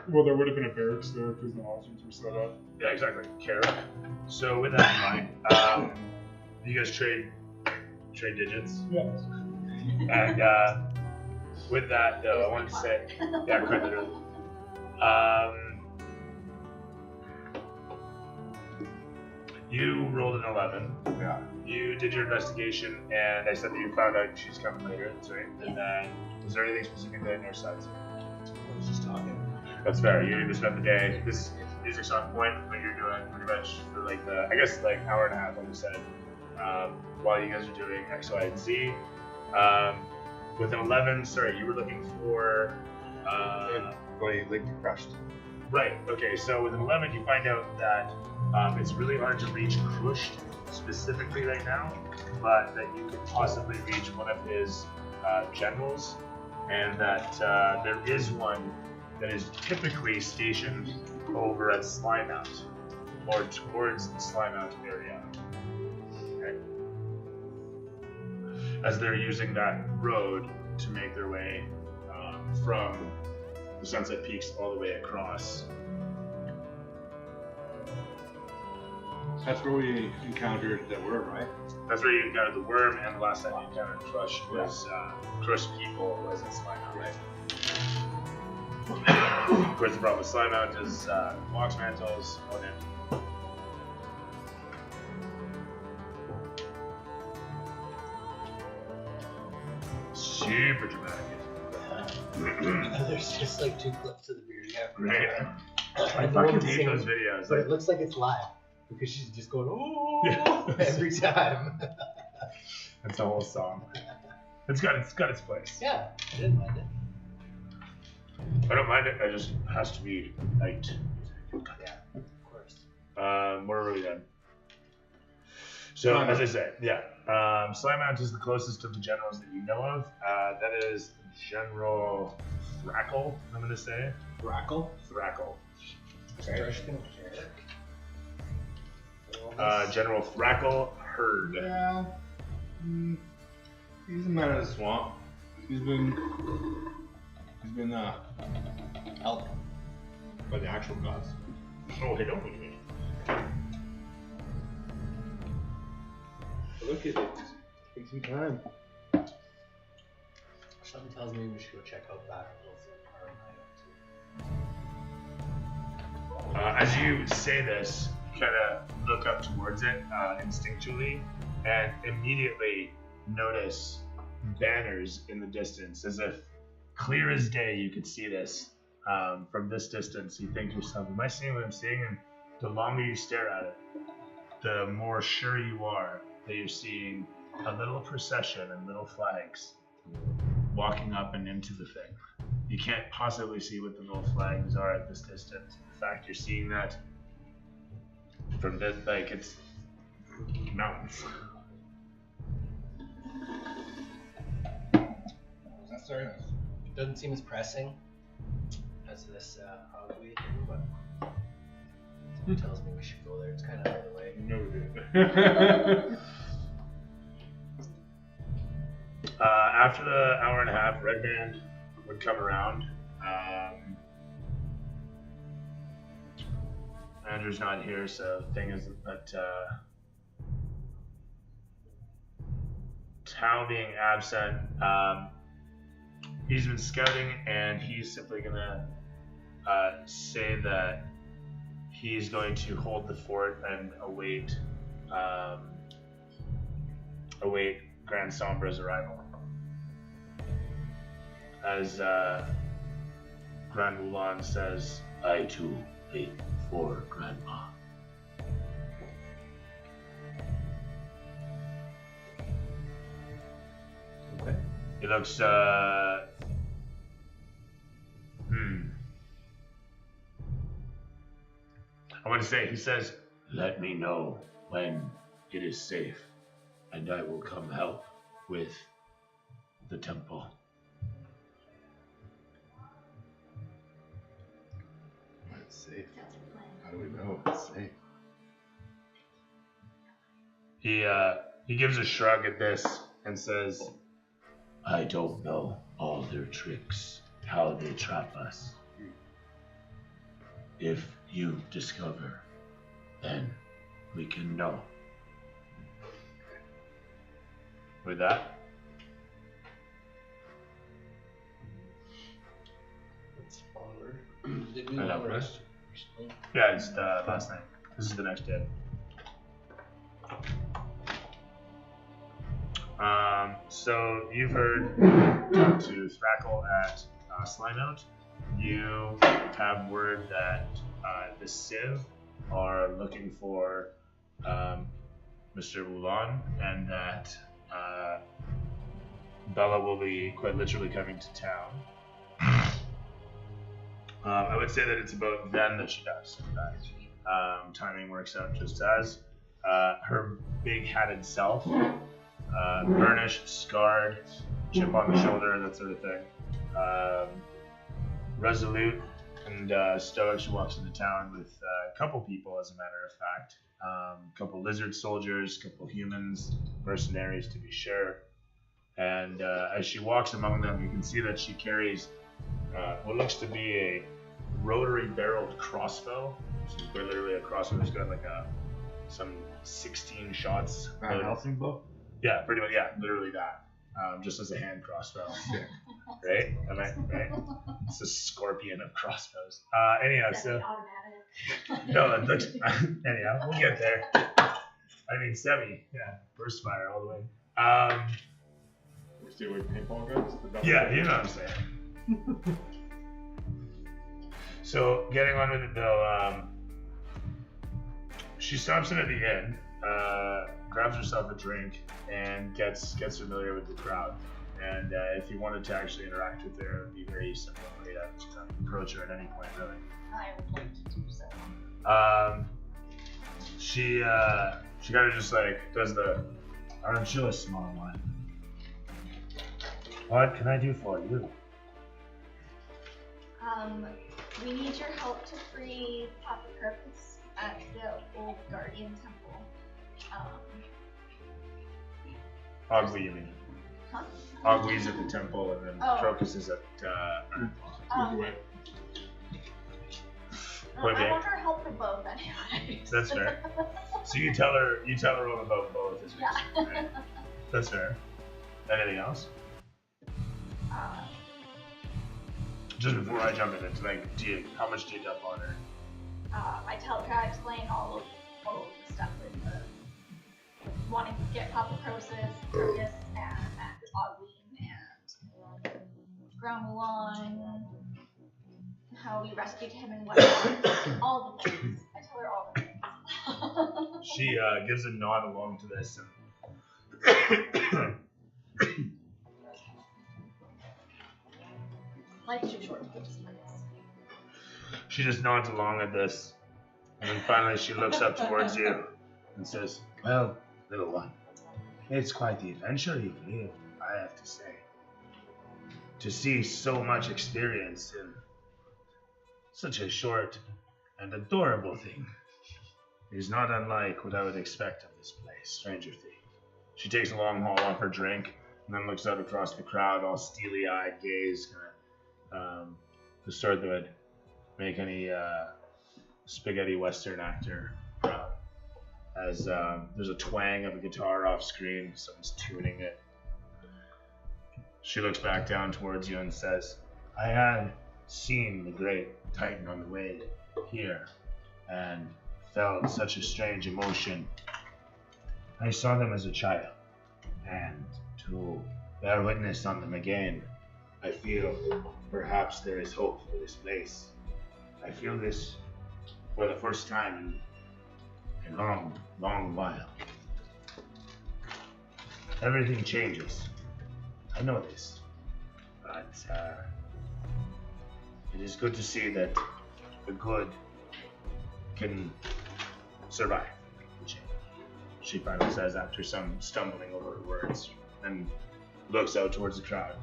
Well, there would have been a barracks there because the monsters were set up. Yeah, exactly. Carrot. So with that in mind, you guys trade digits. Yeah. And with that, though, I wanted to say, yeah, quite literally. You rolled an 11. Yeah. You did your investigation, and I said that you found out she's coming later. That's right. And then, was there anything specific on your side? I was just talking. That's fair. You need to spend the day. This music's on point, but you're doing pretty much for like the, I guess like hour and a half, like you said, while you guys are doing X, Y, and Z. With an 11, sorry, you were looking for. Like crushed. Right. Okay. So with an 11, you find out that it's really hard to reach Crushed specifically right now, but that you could possibly reach one of his generals, and that there is one that is typically stationed over at Slimount, or towards the Slimount area. Okay. As they're using that road to make their way from the Sunset Peaks all the way across. That's where we encountered that worm, right? That's where you encountered the worm, and the last time you encountered Crushed was Crushed people was at Slimount, right? Of course, the problem with Slimount is box mantles, one in. Super dramatic. There's just like 2 clips of the beard. Right. I The fucking woman's hate singing, those videos. but it looks like it's live because she's just going oh Yeah. every time. That's a whole song. It's got its place. Yeah, I didn't mind it. I don't mind it. It just has to be liked. Yeah, of course. Where were we then? So, as I say, yeah. Slimount is the closest to the generals that you know of. That is General Thrackle, I'm going to say. Thrackle? Thrackle. Strashkin General Thrackle Herd. Yeah. He's a man of the swamp. He's been helped by the actual gods. Oh, hey, don't look at me. Look at it. Take some time. Something tells me we should go check out that As you say this, you kind of look up towards it instinctually, and immediately notice banners in the distance, as if clear as day you could see this from this distance. You think to yourself, am I seeing what I'm seeing? And the longer you stare at it, the more sure you are that you're seeing a little procession and little flags walking up and into the thing. You can't possibly see what the little flags are at this distance. In fact, you're seeing that from this, like, it's mountains. That's very nice. It doesn't seem as pressing as this Hogweed thing, but it tells me we should go there. It's kind of out of the way. No, we didn't. After the hour and a half, Red Band would come around. Andrew's not here, so the thing is that Tao being absent, he's been scouting, and he's simply gonna say that he's going to hold the fort and await Grand Sombra's arrival. As Grand Mulan says, I too wait for Grandma. Okay. he looks, I want to say, he says, Let me know when it is safe, and I will come help with the temple. When it's safe. That's your plan. How do we know it's safe? He gives a shrug at this and says, I don't know all their tricks, how they trap us. If you discover, then we can know. with that. It's onward. Did we And long up rest? Yeah, it's the last night. This is the next day. So you've heard talk to Thrackle at Slimeout. You have word that the Civ are looking for Mr. Wulan, and that Bella will be quite literally coming to town. I would say that it's about then that she does. In fact, timing works out just as her big-hatted self, burnished, scarred, chip on the shoulder, that sort of thing. Resolute and stoic, she walks into town with a couple people, as a matter of fact. A couple lizard soldiers, a couple humans, mercenaries to be sure. And as she walks among them, you can see that she carries what looks to be a rotary barreled crossbow. So quite literally a crossbow that's got like some 16 shots. Van Helsing bow? Yeah, pretty much. Yeah, literally that. Just as a hand crossbow. Sick. Right? Right? It's a scorpion of crossbows. Anyhow, so Semi-automatic. no, it looks. Anyhow, we'll get there. I mean, semi. Yeah, burst fire all the way. We stay away from paintball guns? Yeah, you know what I'm saying. So, getting on with it though, she stops in at the inn, grabs herself a drink, and gets familiar with the crowd. And if you wanted to actually interact with her, it would be very simple for you to approach her at any point, really. I would like to do so. She kind of just like does the, aren't you a small one? What can I do for you? We need your help to free Papa Crocus at the old Guardian Temple. Ogwe, you mean? Huh? Ogwe's at the temple, and then Oh. Crocus is at Wait. Point I being. want her help for both anyways. That's fair. So you tell her all about both as Yeah. right? That's fair. Anything else? Just before I jump into like, how much do you dump on her? I explain all of the stuff with the wanting to get Papa Crocus, and Ogween, and Ground Mulan, how we rescued him and whatnot. All the things. I tell her all the things. She gives a nod along to this. And Life's too short to give secrets. she just nods along at this. And then finally she looks up towards you and says, Well, little one, it's quite the adventure you've lived, I have to say. to see so much experience in such a short and adorable thing is not unlike what I would expect of this place, stranger thing. She takes a long haul off her drink and then looks out across the crowd, all steely-eyed gaze, the sort that would make any spaghetti western actor proud. As there's a twang of a guitar off screen, someone's tuning it. She looks back down towards you and says, I had seen the great Titan on the way here and felt such a strange emotion. I saw them as a child, and to bear witness on them again, I feel perhaps there is hope for this place. I feel this for the first time in a long, long while. Everything changes. I know this, but it is good to see that the good can survive the change. She finally says after some stumbling over her words, and looks out towards the crowd.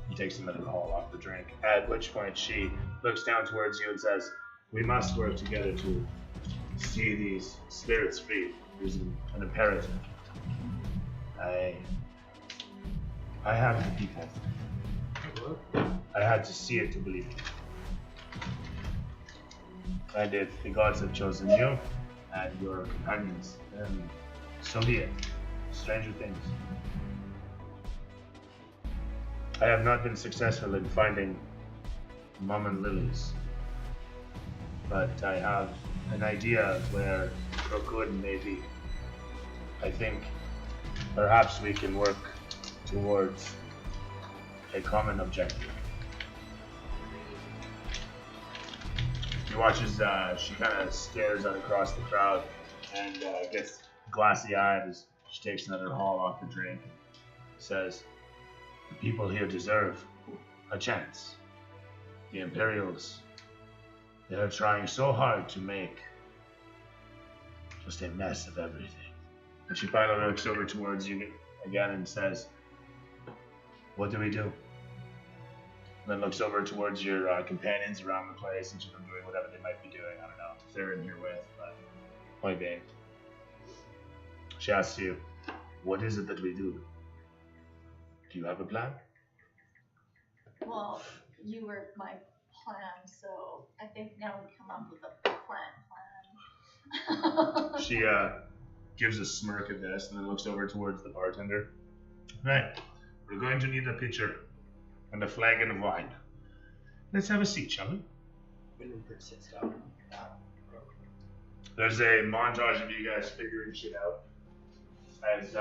He takes another haul off the drink, at which point she looks down towards you and says, we must work together to see these spirits free is an imperative. I have the people. I had to see it to believe it. And if the gods have chosen you and your companions, then so be it. Stranger things. I have not been successful in finding Mum and Lily's, but I have an idea of where Crokwood may be. I think perhaps we can work towards a common objective. He watches, she kind of stares out across the crowd and gets glassy-eyed as she takes another haul off the drink and says, "The people here deserve a chance. The Imperials, they are trying so hard to make just a mess of everything." And she finally looks over towards you again and says, "What do we do?" And then looks over towards your companions around the place, each of them doing whatever they might be doing. I don't know if they're in here with, but point being. She asks you, "What is it that we do? Do you have a plan?" Well, you were my plan, so I think now we come up with a plan. She gives a smirk at this and then looks over towards the bartender. "Right, we're going to need a pitcher and a flagon of wine. Let's have a seat, shall we?" Winifred sits down. There's a montage of you guys figuring shit out as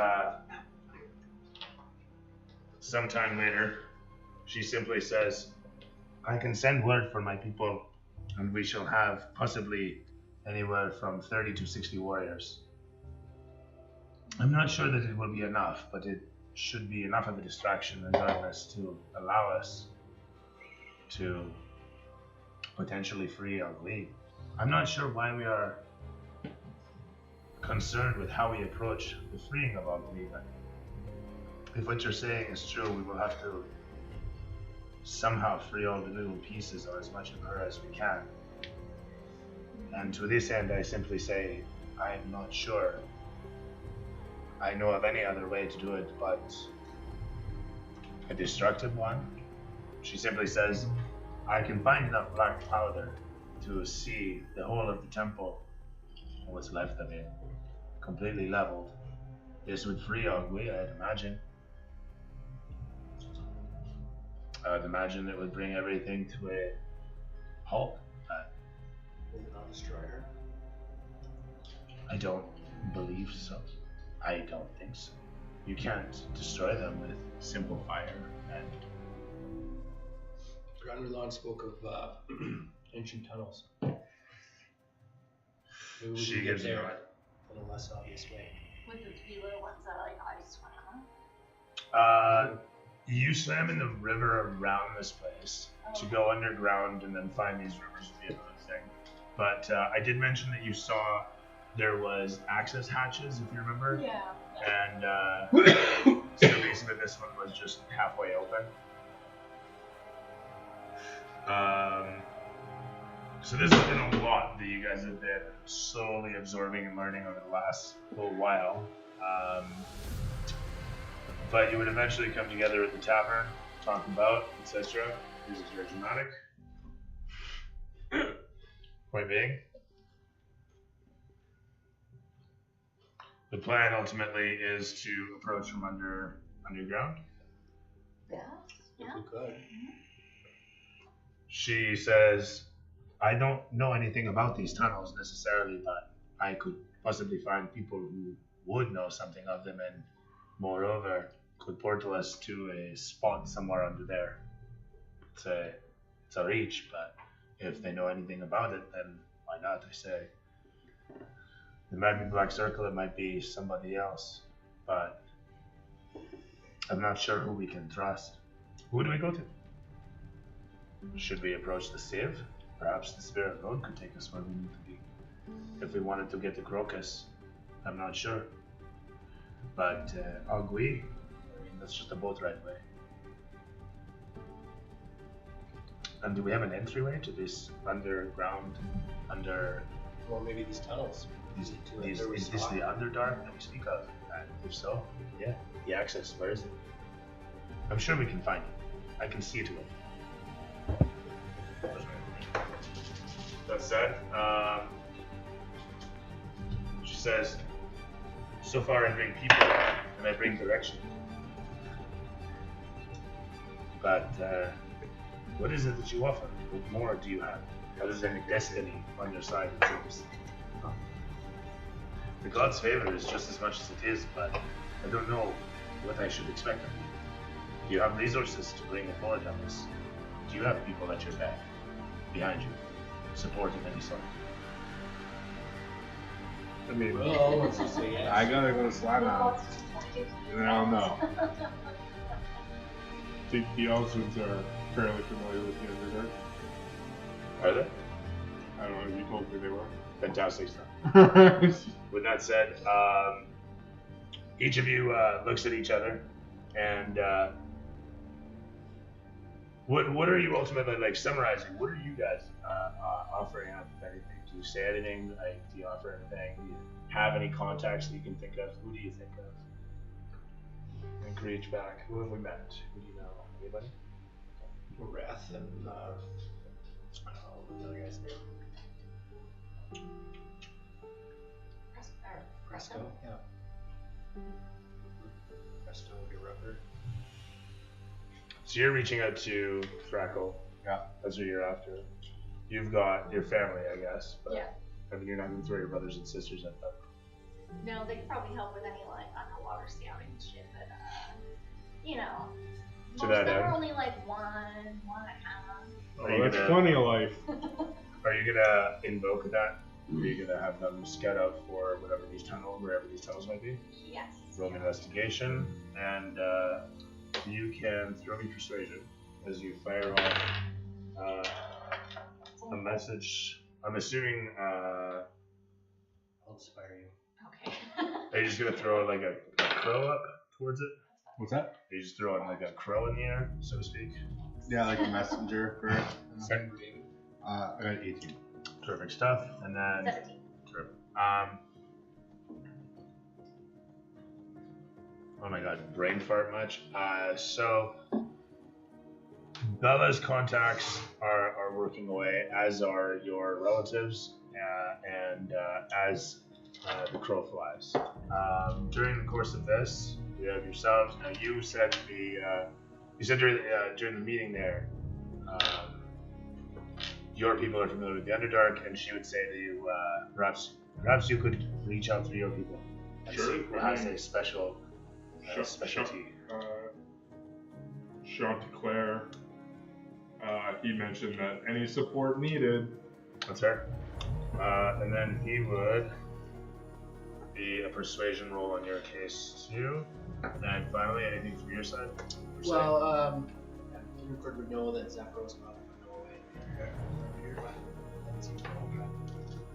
sometime later she simply says, "I can send word for my people and we shall have possibly anywhere from 30 to 60 warriors. I'm not sure that it will be enough, but it should be enough of a distraction regardless to allow us to potentially free our league. I'm not sure why we are concerned with how we approach the freeing of our league. If what you're saying is true, we will have to somehow free all the little pieces or as much of her as we can. And to this end, I simply say, I'm not sure I know of any other way to do it but a destructive one." She simply says, "I can find enough black powder to see the whole of the temple, or what's left of it, completely leveled. This would free Ogwe, I'd imagine. I'd imagine it would bring everything to a halt. Will it not destroy her? I don't believe so. I don't think so. You can't destroy them with simple fire, and Granulon spoke of ancient tunnels. Maybe we she can gives get you there a in a less obvious way. With the three little ones that like I swam. You swam in the river around this place to go underground and then find these rivers would be another thing. But I did mention that you saw there was access hatches, if you remember. Yeah. And so basically this one was just halfway open. So this has been a lot that you guys have been slowly absorbing and learning over the last little while. But you would eventually come together at the tavern, talk about, etc. This is your dramatic. Point being, the plan ultimately is to approach from underground. Yeah. If we could. She says, "I don't know anything about these tunnels necessarily, but I could possibly find people who would know something of them, and moreover, could portal us to a spot somewhere under there. It's a reach, but if they know anything about it, then why not, I say. It might be Black Circle, it might be somebody else, but I'm not sure who we can trust. Who do we go to? Should we approach the Civ? Perhaps the Spirit Road could take us where we need to be. If we wanted to get to Crocus, I'm not sure. But Ogwe, that's just a boat ride away. And do we have an entryway to this underground, Or maybe these tunnels. Is To it. There was this talk. the Underdark that we speak of? If so, yeah. The access, where is it? I'm sure we can find it. I can see to it. That said, she says, so far I bring people and I bring direction. But what is it that you offer? What more do you have? Other than destiny on your side, it seems. The God's favor is just as much as it is, but I don't know what I should expect of you. Do you have resources to bring forward on this? Do you have people at your back, behind you, support of any sort? I mean, Well, let's just say yes. I gotta go to Slime And I don't know. I think the Elves are fairly familiar with the Underdark. Are they? I don't know if you told me they were. Fantastic stuff. With that said, each of you looks at each other, and what are you ultimately like summarizing? What are you guys offering up? If anything, do you say anything? Like, do you offer anything? Do you have any contacts that you can think of? Who do you think of? And reach back. Who have we met? Who do you know? Anybody? Wrath and what's the other guy's name? Presto. Yeah. Presto would be rubber. So you're reaching out to Thrackle. Yeah. That's what you're after. You've got your family, I guess. But Yeah. I mean, you're not going to throw your brothers and sisters at them. No, they could probably help with any like underwater scouting and shit, but you know, To most that of them end. are only like 1.5. Are you that's gonna- plenty of life. Are you gonna invoke that? Are you gonna have them scout out for whatever these tunnels, wherever these tunnels might be? Yes. Roll an investigation, and you can throw me persuasion as you fire off a message. I'm assuming. I'll inspire you. Okay. Are you just gonna throw like a crow up towards it? What's that? Are you just throwing like a crow in the air, so to speak? Yeah, like a messenger for it. Okay. I got 18. Terrific stuff. And then 17. terrific. Oh my god, brain fart much. So Bella's contacts are working away, as are your relatives, and as the crow flies. During the course of this, you have yourselves. Now you said during the meeting there, your people are familiar with the Underdark, and she would say to you, perhaps you could reach out to your people and Sure. see who has a special specialty. Chanticleer, he mentioned that any support needed. That's fair. And then he would be a persuasion roll on your case too. And finally, anything from your side? Per se? Well, Rupert would know that Zephyros probably would go away.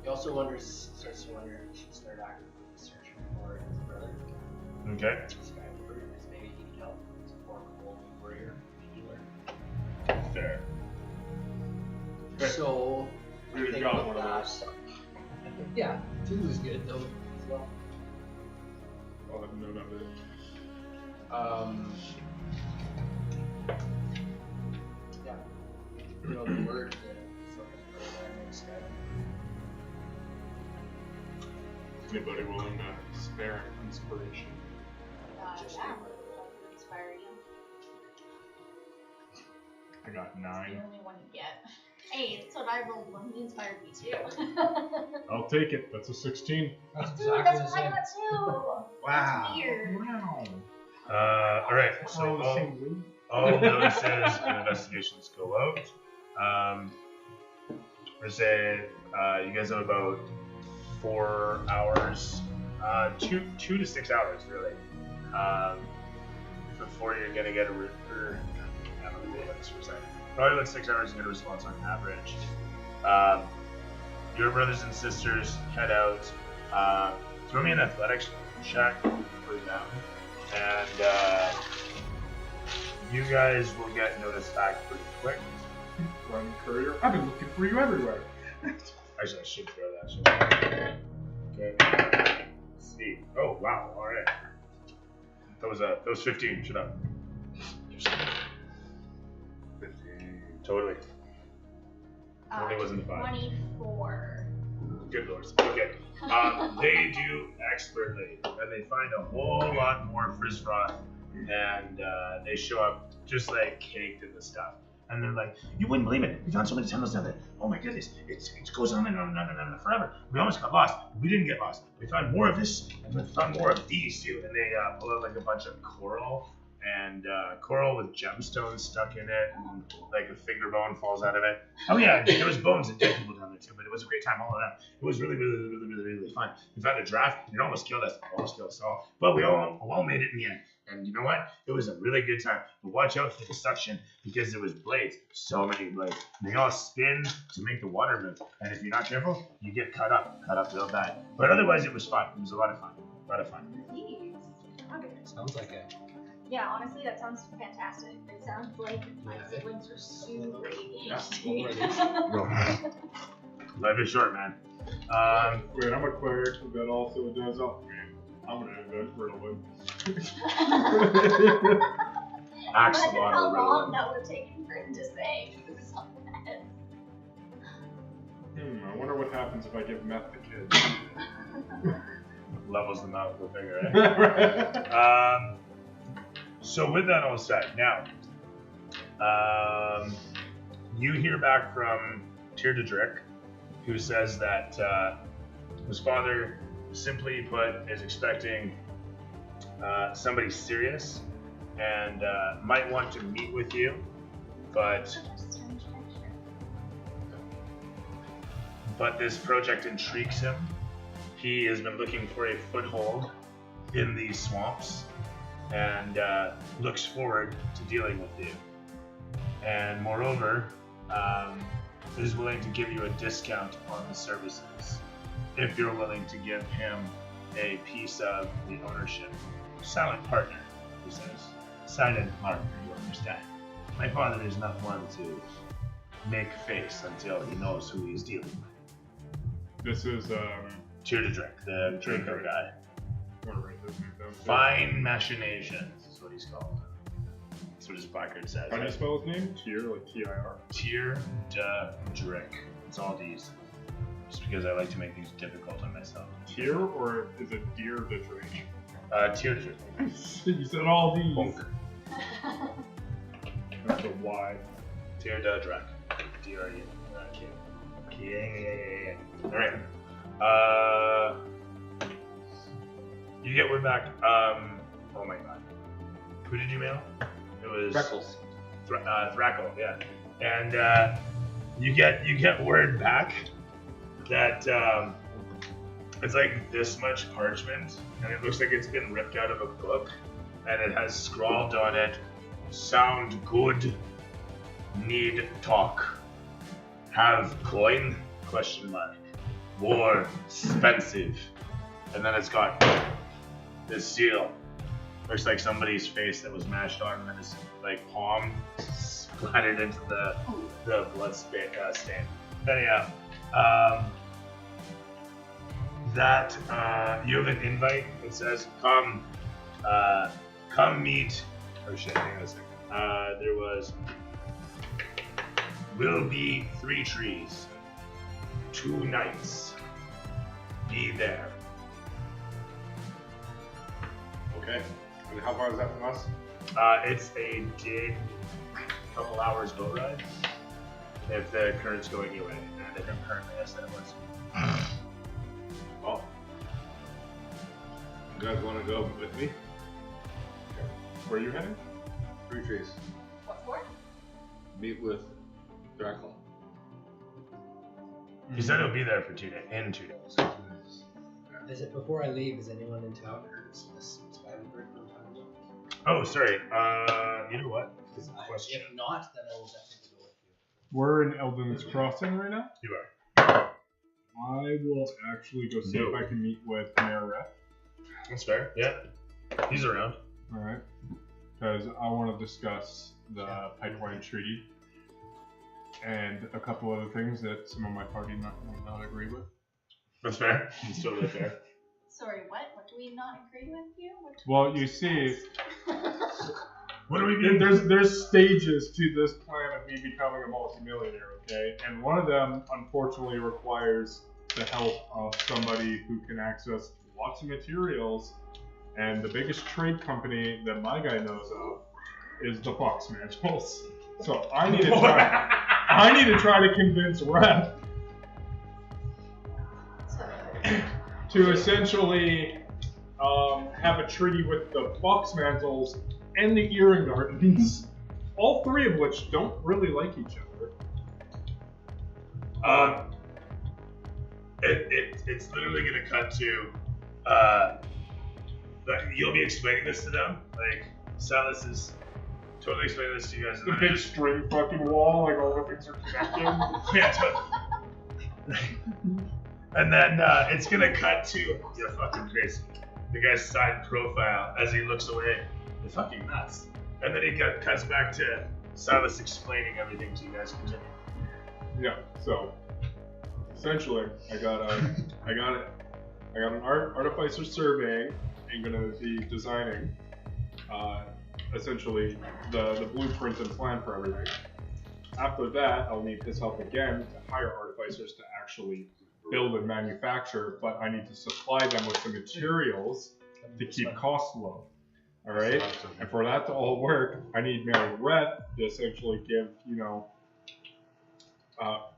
He also starts to wonder if he should start actively searching for his brother. Okay. Skyward, as maybe he can help support a holy warrior, healer. Fair. Okay. So, We would've think got about one of that. those. Yeah, Tulu's good though as well. I'll have a note of it. Yeah. You know the word that he's looking for that next step. Anybody willing to spare inspiration? Just Yeah. give Inspire you. I got It's 9. the only one you get. Hey, that's what I rolled when he inspired me too. I'll take it. That's a 16. That's Dude, exactly that's the what I same. got too. Wow. That's weird. Wow. All right. So all notices and investigations go out. We're saying you guys have about 4 hours, 2 to 6 hours really, before you're gonna get probably about 6 hours to get a response on average. Your brothers and sisters head out. Throw me an athletics check for them, and you guys will get notice back pretty quick. Run courier. I've been looking for you everywhere. I Actually, I should throw that. Okay. Sweet. Oh wow. All right. That was 15. Shut up. 15. Totally. Totally wasn't a 5. 24. Good lords. Okay. They do expertly, and they find a whole lot more frizz-froth, and they show up just like caked in the stuff. And they're like, you wouldn't believe it. We found so many tunnels down there. Oh my goodness. It goes on and on and on and on forever. We almost got lost. We didn't get lost. We found more of this, and we found more of these too. And they pull out like a bunch of coral, and coral with gemstones stuck in it, and like a finger bone falls out of it. Oh yeah, there was bones and dead people down there too, but it was a great time all around. It was really, really, really, really, really fun. We found a draft, and it almost killed us. Almost killed us all. But we all made it in the end. And you know what? It was a really good time. But watch out for the suction, because there was blades. So many blades. And they all spin to make the water move. And if you're not careful, you get cut up real bad. But otherwise, it was fun. It was a lot of fun. Jeez. Okay. Sounds like it. Yeah, honestly, that sounds fantastic. It sounds like my siblings are super ADHD. Life is short, man. Wait, I'm a cleric that also does up. I'm gonna invent Ritalin. Imagine Axolotl how long Ritalin. that would have taken for him to say who's on that. I wonder what happens if I give meth to kids. Levels them out with the finger, right? So with that all said, now, you hear back from Tyrdadrick, who says that his father, simply put, is expecting somebody serious and might want to meet with you, but this project intrigues him. He has been looking for a foothold in these swamps and looks forward to dealing with you. And moreover, is willing to give you a discount on the services if you're willing to give him a piece of the ownership. Silent partner, he says. Silent partner, you understand. My father is not one to make face until he knows who he's dealing with. This is Tyrdadrick, the Draco guy. I'm gonna write this name down. Fine machinations is what he's called. That's what his placard says. How do you spell his name? Tyr, like T-I-R. Tyrdadrick. It's all D's. Just because I like to make things difficult on myself. Tyr, or is it Deer the Drake? Tyrdadrick. You said all these. Bonk. That's a Y. Tyrdadrick. D-R-E. Okay. Alright. You get word back. Oh my god. Who did you mail? It was Freckles. Thrackle, yeah. And you get word back that it's like this much parchment, and it looks like it's been ripped out of a book, and it has scrawled on it, "Sound good, need talk, have coin, ? War expensive." And then it's got this seal. Looks like somebody's face that was mashed on, and then his like palm splattered into the blood stain. Anyhow, that you have an invite that says come meet. Oh shit! Hang on a second. There will be 3 trees, 2 nights. Be there. Okay. And how far is that from us? It's a dig, couple hours boat ride. If the current's going your way, and if I'm currently, yes, that was. Well, you guys want to go with me? Where are you heading? 3 trees. What for? Meet with Draco. He said he'll be there for 2 days. In 2 days. Is it before I leave? Is anyone in town heard this? I haven't heard from town. Oh, sorry. You know what? Good If question. not, then I will definitely go with you. We're in Eldon's Crossing right now. You are. I will actually go see No. if I can meet with Mayor Rep. That's fair. Yeah. He's around. Alright. Because I want to discuss the pipeline treaty. and a couple other things that some of my party might not agree with. That's fair. It's totally fair. Sorry, what? What do we not agree with you? Well, you see, What do we do? there's stages to this plan of me becoming a multimillionaire, okay? And one of them, unfortunately, requires the help of somebody who can access lots of materials. And the biggest trade company that my guy knows of is the Fox Mantles. So I need to try to convince Rep to essentially have a treaty with the Fox Mantles and the Earring Gardens, all three of which don't really like each other. It's literally gonna cut to you'll be explaining this to them. Like Silas is totally explaining this to you guys. The big string fucking wall, like all the things are connected. Yeah, totally. And then it's gonna cut to you're fucking crazy. The guy's side profile as he looks away. You're fucking nuts. And then he cuts back to Silas explaining everything to you guys. Continue. Yeah, so essentially, I got an artificer surveying. I'm gonna be designing essentially the blueprint and plan for everything. After that, I'll need his help again to hire artificers to actually build and manufacture, but I need to supply them with the materials to keep costs low. All right, and for that to all work, I need Mary Rhett to essentially give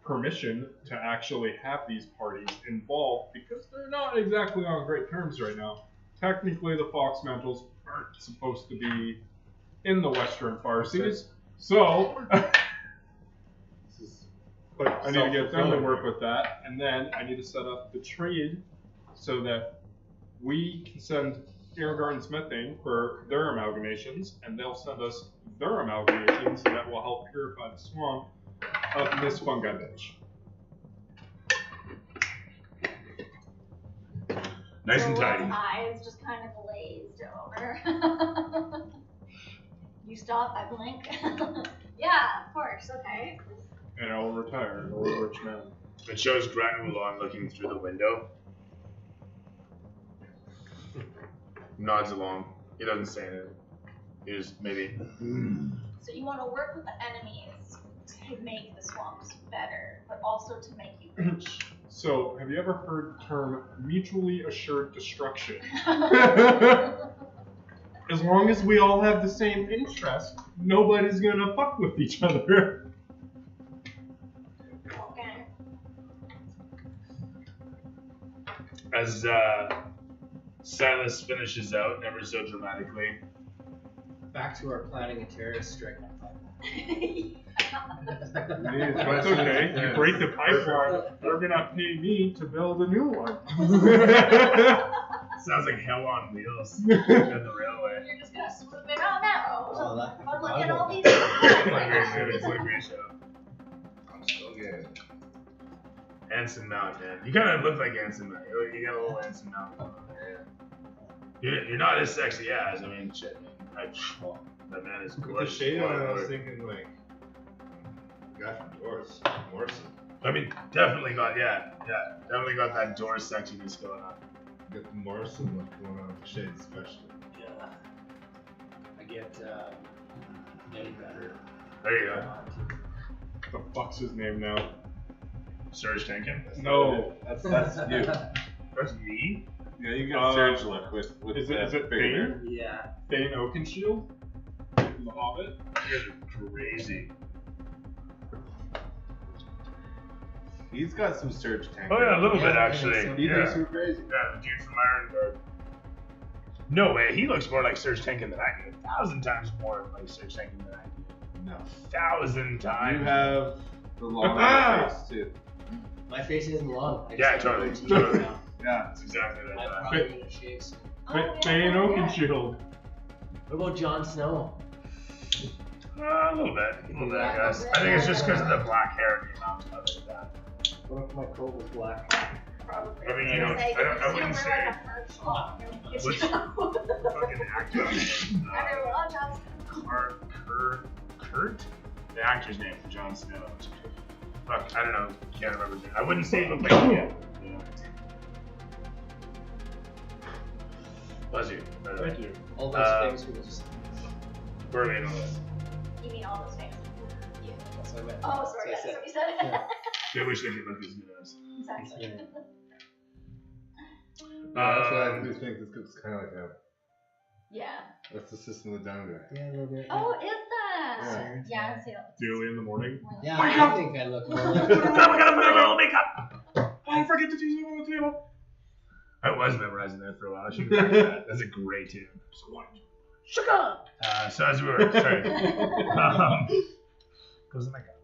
permission to actually have these parties involved because they're not exactly on great terms right now. Technically, the Fox Mantles aren't supposed to be in the Western Farseas, so but I need to get them to work with that, and then I need to set up the trade so that we can send Irrigarden's methane for their amalgamations, and they'll send us their amalgamations that will help purify the swamp of this fungi bitch. Nice and tidy. His eyes just kind of glazed over. You stop, I blink. Yeah, of course, okay. And I will retire, an old rich man. It shows Granulon looking through the window. Nods along. He doesn't say anything. He just maybe. So you want to work with the enemies to make the swamps better, but also to make you rich. So, have you ever heard the term mutually assured destruction? As long as we all have the same interest, nobody's gonna fuck with each other. Okay. As Silas finishes out, ever so dramatically. Back to our planning a terrorist strike. That's okay. You break the pipeline, they're gonna pay me to build a new one. Sounds like hell on wheels in the railway. You're just gonna swoop it on out. Oh, that- But look at all these. It's like a great show. I'm still getting it. Anson Mount, man. You kind of look like Anson Mount. You got a little Anson Mount going on there. You're not as sexy as, I mean, shit, man. That man is With the gorgeous. shade on, I was thinking like, guy from Doors, Morrison. I mean, definitely got that door sexiness going on. Get the Morrison look going on with the shade, especially. Yeah. I get way better. There you go. The fuck's his name now? Serge Tankin. No. That's you. That's me? Yeah, you got Surge look with Is that it big hair. Thane? Yeah. Thane Oakenshield? From The Hobbit? You guys are crazy. He's got some Surge tank. Oh yeah, a little bit Yeah, actually. I think so. He thinks Yeah. we're crazy. Yeah, the dude from Iron Guard. No way, he looks more like Serge Tankin than I do. 1,000 times more like Serge Tankin than I do. No. 1,000 times. You have the long face too. My face isn't long. I just Yeah, have totally, a goatee totally. now. Yeah. That's exactly I that. probably need to shave soon. Thane Oakenshield. What about Jon Snow? A little bit, I guess. I think it's just because of the black hair and the amount of it. That. What if my coat was black? Probably. I mean, you know, I wouldn't say Like a first law. What's- fucking actor. Everyone, Jon Snow. Kurt. the actor's name for Jon Snow. Fuck, I don't know. Can't remember his name. I wouldn't say it looked like him yet. You know. Bless you. Thank you. All those things we just. We're in on this. You mean all those things? Yeah. That's what I meant. Oh, sorry, That's that's what what you said. Yeah. They wish they could look as good as. Exactly. Actually, I do think it's kind of like a. Yeah. That's the system of the downgrade. Yeah, a little bit. Oh, is that? Yeah. Yeah, I see that. Dooley in the morning. Yeah, Wake I up! think I look more like. We gotta put a little makeup! Don't forget to choose on the table. I was memorizing that for a while. I should have that. That's a great tune. So one. Sugar! So as we were, sorry. Goes the makeup.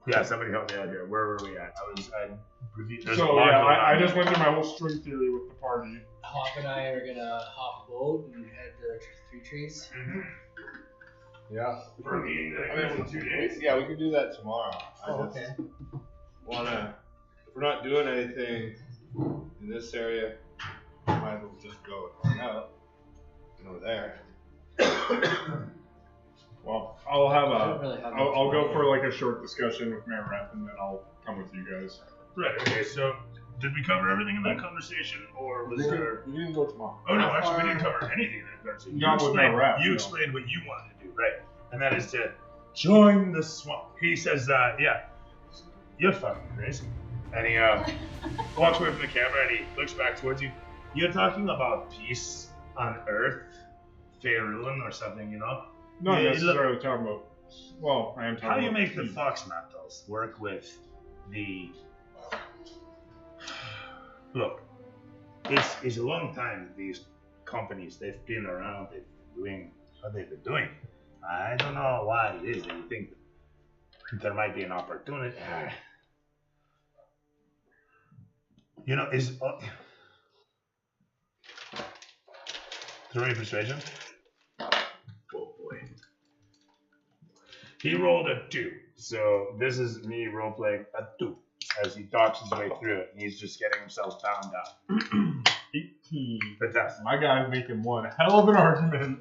Yeah, somebody help me out here. Where were we at? There's a So lot yeah, going on I here. just went through my whole string theory with the party. Hop and I are gonna hop a boat and head to the Three Trees. Mhm. Yeah. For a meeting that I mean, goes in 2 days. yeah, we can do that tomorrow. Oh, I just okay. wanna. If we're not doing anything in this area, we might as well just go and hang out. Over there. Well, I'll have I don't really have much I'll go more. for like a short discussion with Mayor Rep, and then I'll come with you guys. Right, okay, so did we cover everything in that conversation, or was there... We can go tomorrow. Oh no, actually we didn't cover anything in that conversation. Not with no rap, You no. explained what you wanted to do, right? And that is to join the swamp. He says, yeah, you're fucking crazy. And he walks away from the camera and he looks back towards you. You're talking about peace on Earth, Faerun or something, you know? Not Yeah, necessarily talking about. Well, I am talking How you about make the peace. fox mantles work with the... Look, it's a long time these companies, they've been around, they've been doing what they've been doing. I don't know why it is that you think there might be an opportunity. You know, is... Throw your persuasion. Oh boy. He rolled a 2, so this is me role-playing a 2 as he talks his way through it, and he's just getting himself bound up. 18. Fantastic. My guy's making one hell of an argument.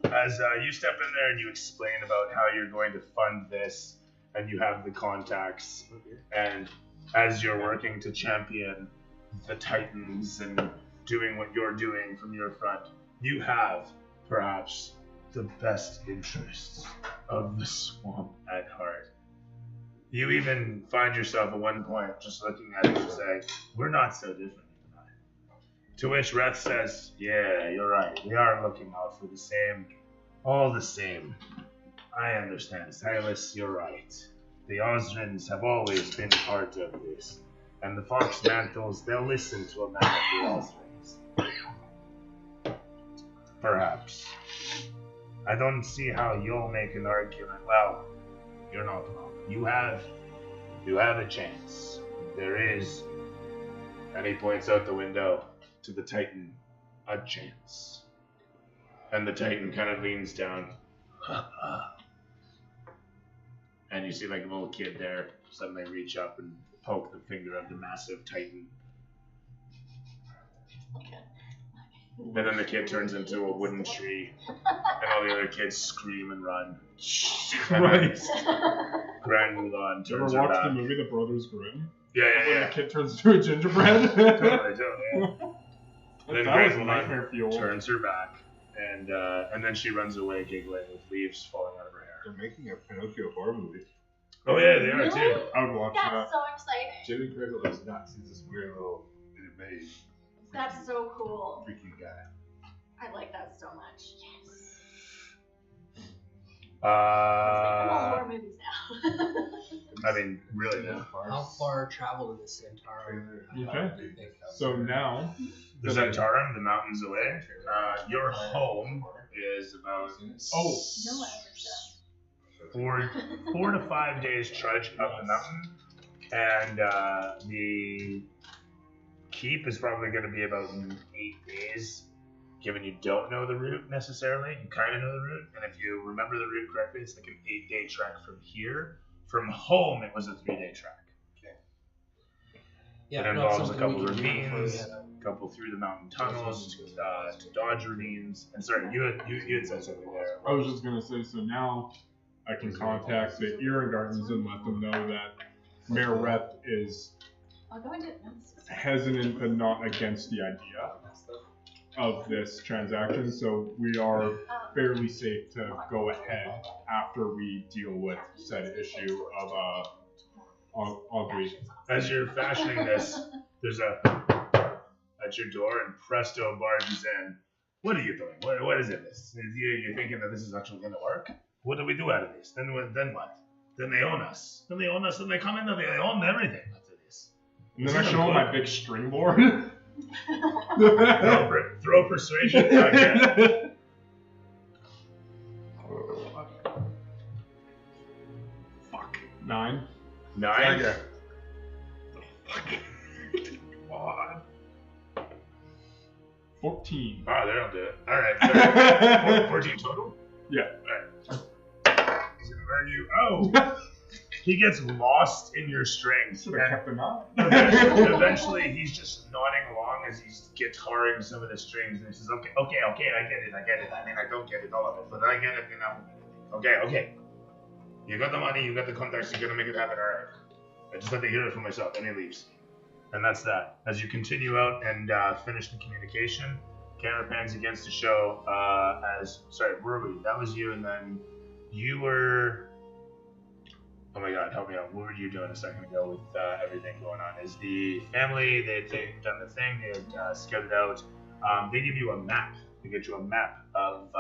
As you step in there and you explain about how you're going to fund this, and you have the contacts, and as you're working to champion the Titans and doing what you're doing from your front, you have perhaps the best interests of the swamp at heart. You even find yourself at one point just looking at it and saying, we're not so different, you and I. To which Reth says, yeah, you're right. We are looking out for the same, all the same. I understand. Silas, you're right. The Osrins have always been part of this. And the Fox Mantles, they'll listen to a man of the Osrins. Perhaps. I don't see how you'll make an argument. Well, you're not wrong. You have a chance. There is, and he points out the window to the Titan, a chance. And the Titan kind of leans down. And you see like a little kid there suddenly reach up and poke the finger of the massive Titan. And then the kid turns into a wooden tree, and all the other kids scream and run. Christ. Grandulon You ever turns watched the around. movie The Brothers Grimm? Yeah, When yeah, the kid turns into a gingerbread? Totally, yeah. Then That was Grandulon nightmare fuel. turns her back, and then she runs away giggling with leaves falling out of her hair. They're making a Pinocchio horror movie. Oh yeah, they are Really? too. I would watch that. That's so exciting. Jimmy Crickle is nuts. He's this weird little maze. That's so cool. Freaky guy. I like that so much. Yes. Let's make them all horror movies now. I mean, really now. How far travel in this Centaur? Okay. Do you think? So now, The Zentarum, the mountains away. Your home is about No, I 4 to 5 days trudge up the mountain, and the keep is probably going to be about 8 days. Given you don't know the route necessarily, you kind of know the route, and if you remember the route correctly, it's like an 8-day trek from here. From home, it was a 3-day trek. Yeah, it not involves a something we couple could do before we ravines, had a- a couple through the mountain tunnels to dodge ravines. And sorry, you had said something there. I was just gonna say, so now I can contact the Erin Gardens and let them know that Mayor Rep is I'll go into it. hesitant but not against the idea of this transaction, so we are fairly safe to go ahead after we deal with said issue of ugly. As you're fashioning this, there's a at your door, and presto barges in. What are you doing? What is it? This? You're thinking that this is actually going to work? What do we do out of this? Then what? Then they own us. Then they own us, and they come in and they own everything after this. And then I show them my big string board. Throw persuasion again. Fuck. 9. 9. Okay. Come on. 14. Oh, they don't do it. All right. So 14 total. Yeah. All right. He's gonna burn you. Oh. He gets lost in your strings. Should have kept him out. Eventually, he's just nodding along as he's guitaring some of the strings, and he says, "Okay, I get it. I mean, I don't get it all of it, but I get it, you know. Okay. You got the money, you got the contacts, you're gonna make it happen, all right. I just have to hear it for myself." And he leaves, and that's that. As you continue out and finish the communication, camera pans against the show. Ruby, that was you, and then you were. Oh my God, help me out. What were you doing a second ago with everything going on? Is the family, they've done the thing, they had scouted out. They give you a map. They get you a map of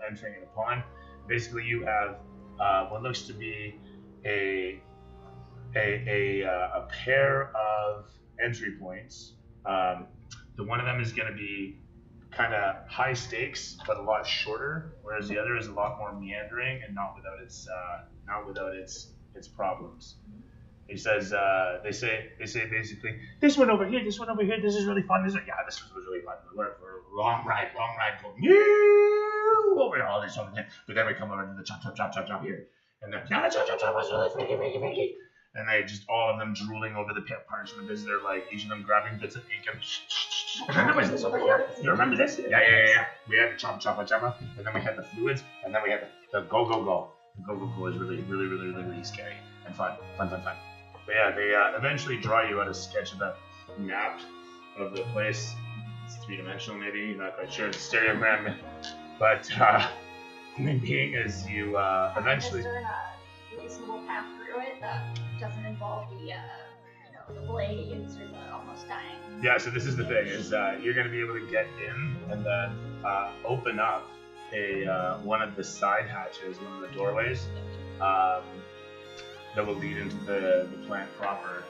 entering in a pond. Basically, you have what looks to be a pair of entry points. The one of them is going to be kind of high stakes, but a lot shorter, whereas the other is a lot more meandering and not without its problems. He says, they say basically, this one over here, this is really fun. This was really fun. We're a long ride going over all this over there. But then we come over to the chop here. And the chop was really freaky. And they just, all of them drooling over the parchment as they're like, each of them grabbing bits of ink and remember this over here? You remember this? Yeah. We had the chop, and then we had the fluids, and then we had the go. The go is really scary and fun. But yeah, they eventually draw you out a sketch of that map of the place. It's 3-dimensional, maybe. You're not quite sure. It's a stereogram, but point being is you eventually. Is there a reasonable path through it that doesn't involve the blades or the almost dying? Yeah. So this is the thing: is you're going to be able to get in and then open up one of the side hatches, one of the doorways that will lead into the plant proper.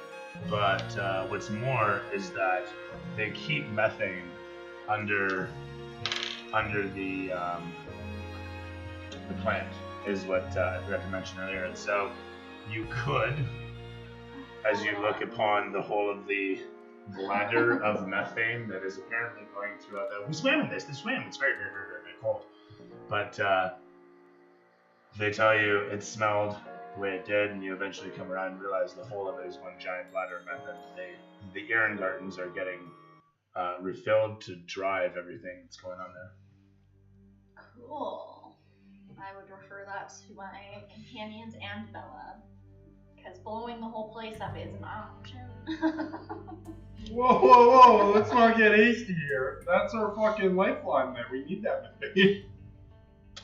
But what's more is that they keep methane under the plant, is what I forgot to mention earlier. And so you could, as you look upon the whole of the bladder of methane that is apparently going throughout we swam in this. It's very cold. But they tell you it smelled the way it did, and you eventually come around and realize the whole of it is one giant bladder of methane. The Erin Gardens are getting refilled to drive everything that's going on there. Cool. I would refer that to my companions and Bella, because blowing the whole place up is an option. Whoa, let's not get hasty here. That's our fucking lifeline there. We need that methane.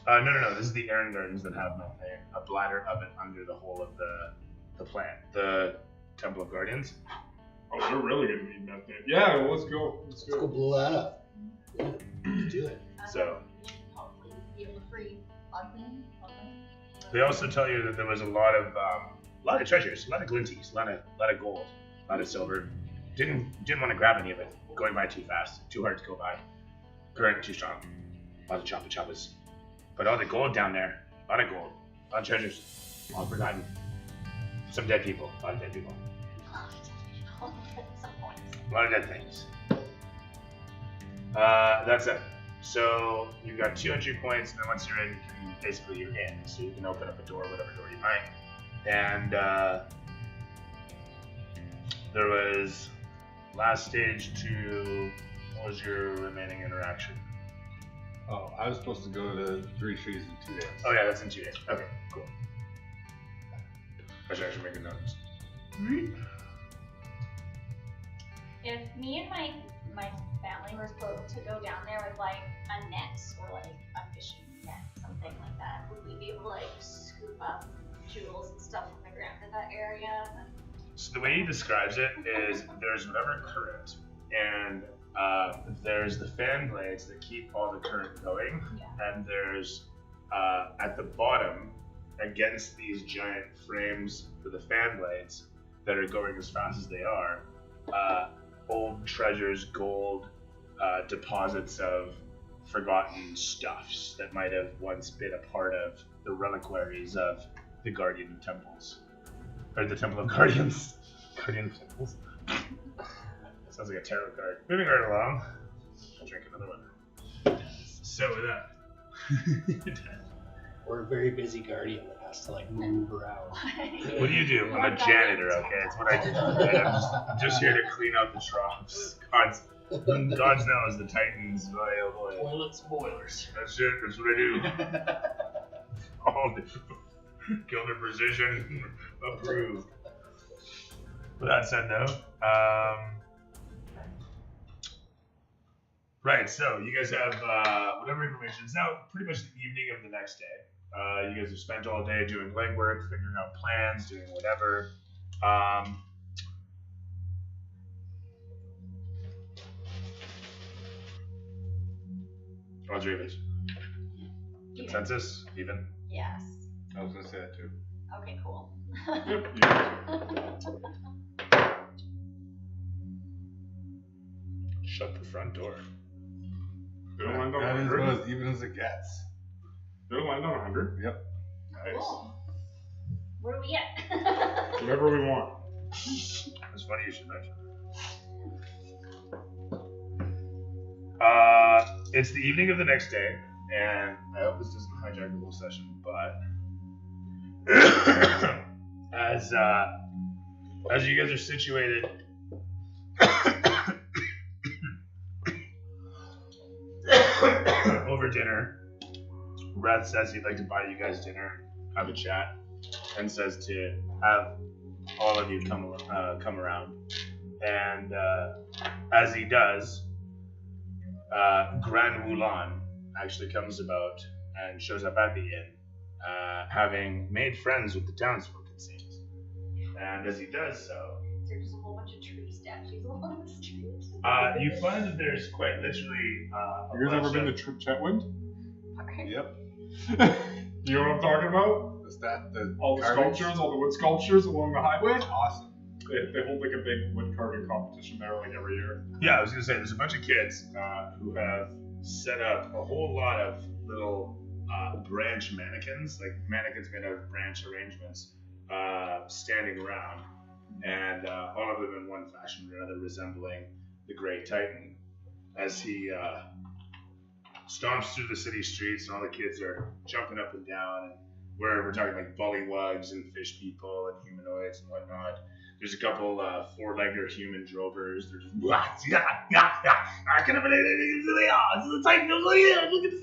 No. This is the Erin Gardens that have methane. A bladder of it under the whole of the plant. The Temple of Guardians. Oh, they're really gonna need methane. Yeah, let's go. Let's go blow that up. Yeah, let's do it. So. Hopefully be able to free Ogden. They also tell you that there was a lot of treasures, a lot of glinties, a lot of gold, a lot of silver. Didn't want to grab any of it. Going by too fast, too hard to go by. Current too strong. A lot of choppas. But all the gold down there, a lot of gold, a lot of treasures, all forgotten. Some dead people, a lot of dead people. A lot of dead things. That's it. So you've got 2 entry points, and then once you're in, you're in. So you can open up a door, whatever door you like. And there was last stage to what was your remaining interaction? Oh, I was supposed to go to 3 trees in 2 days. Oh yeah, that's in 2 days. Okay, cool. I should actually make a note. If me and my family were supposed to go down there with like a net or like a fishing net, something like that, would we be able to like scoop up jewels and stuff from the ground in that area? So the way he describes it is there's whatever current, and there's the fan blades that keep all the current going, and there's at the bottom, against these giant frames for the fan blades that are going as fast as they are, old treasures, gold, deposits of forgotten stuffs that might have once been a part of the reliquaries of the Guardian of Temples. Or the Temple of Guardians. Guardian of Temples? Sounds like a tarot card. Moving right along. I'll drink another one. So with that. We're a very busy guardian that has to like move around. What do you do? I'm a janitor, okay? It's what I do. Right? I'm just here to clean out the troughs. God knows the Titans, boy, oh boy. Toilets, boilers. That's it, that's what I do. All the Gilder Precision approved. With that said, though, right, so you guys have whatever information. It's now pretty much the evening of the next day. You guys have spent all day doing legwork, figuring out plans, doing whatever. Odds or evens? Consensus? Even? Yes. I was gonna say that too. Okay, cool. Shut the front door. They'll land on That is 100. about as even as it gets. They'll land on 100. Yep. Nice. Cool. Where do we get? Whatever we want. That's funny you should mention. It's the evening of the next day, and I hope this doesn't hijack the whole session, but as you guys are situated over dinner, Reth says he'd like to buy you guys dinner and have a chat, and says to have all of you come around. And as he does, Grand Wulan actually comes about and shows up at the inn, having made friends with the townsfolk, it seems. And as he does so, Is there just a whole bunch of tree statues along the street? you find that there's quite literally You guys ever been to Chetwynd? Yep. You know what I'm talking about? All the sculptures, all the wood sculptures along the highway? Awesome. They hold like a big wood carving competition there like every year. Yeah, I was gonna say there's a bunch of kids who have set up a whole lot of little branch mannequins, like mannequins made out of branch arrangements, standing around, and all of them in one fashion or another resembling the Great Titan. As he stomps through the city streets, and all the kids are jumping up and down, and we're talking like bullywugs and fish people and humanoids and whatnot. There's a couple four-legged human drovers. They're just I can't believe it. It's the Titan. Look at this.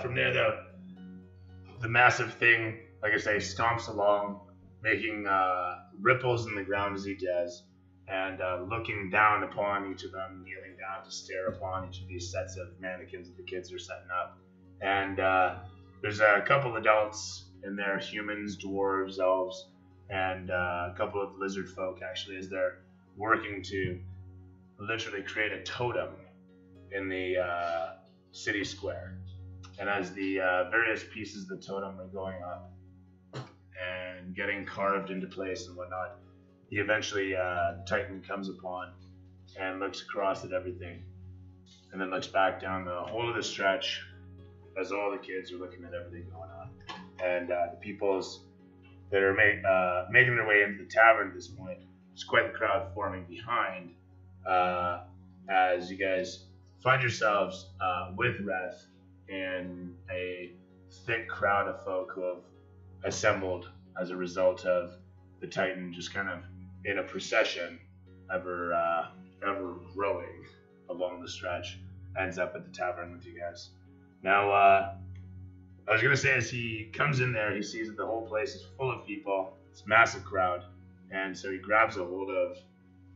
From there, the massive thing, like I say, stomps along, making ripples in the ground as he does, and looking down upon each of them, kneeling down to stare upon each of these sets of mannequins that the kids are setting up. And there's a couple adults in there, humans, dwarves, elves, and a couple of lizard folk, actually, as they're working to literally create a totem in the city square. And as the various pieces of the totem are going up and getting carved into place and whatnot, he eventually, Titan comes upon and looks across at everything, and then looks back down the whole of the stretch as all the kids are looking at everything going on. And the peoples that are making their way into the tavern at this point, there's quite the crowd forming behind as you guys find yourselves with Reth in a thick crowd of folk who have assembled as a result of the Titan just kind of in a procession ever growing along the stretch, ends up at the tavern with you guys. Now, I was gonna say, as he comes in there, he sees that the whole place is full of people. It's a massive crowd, and so he grabs a hold of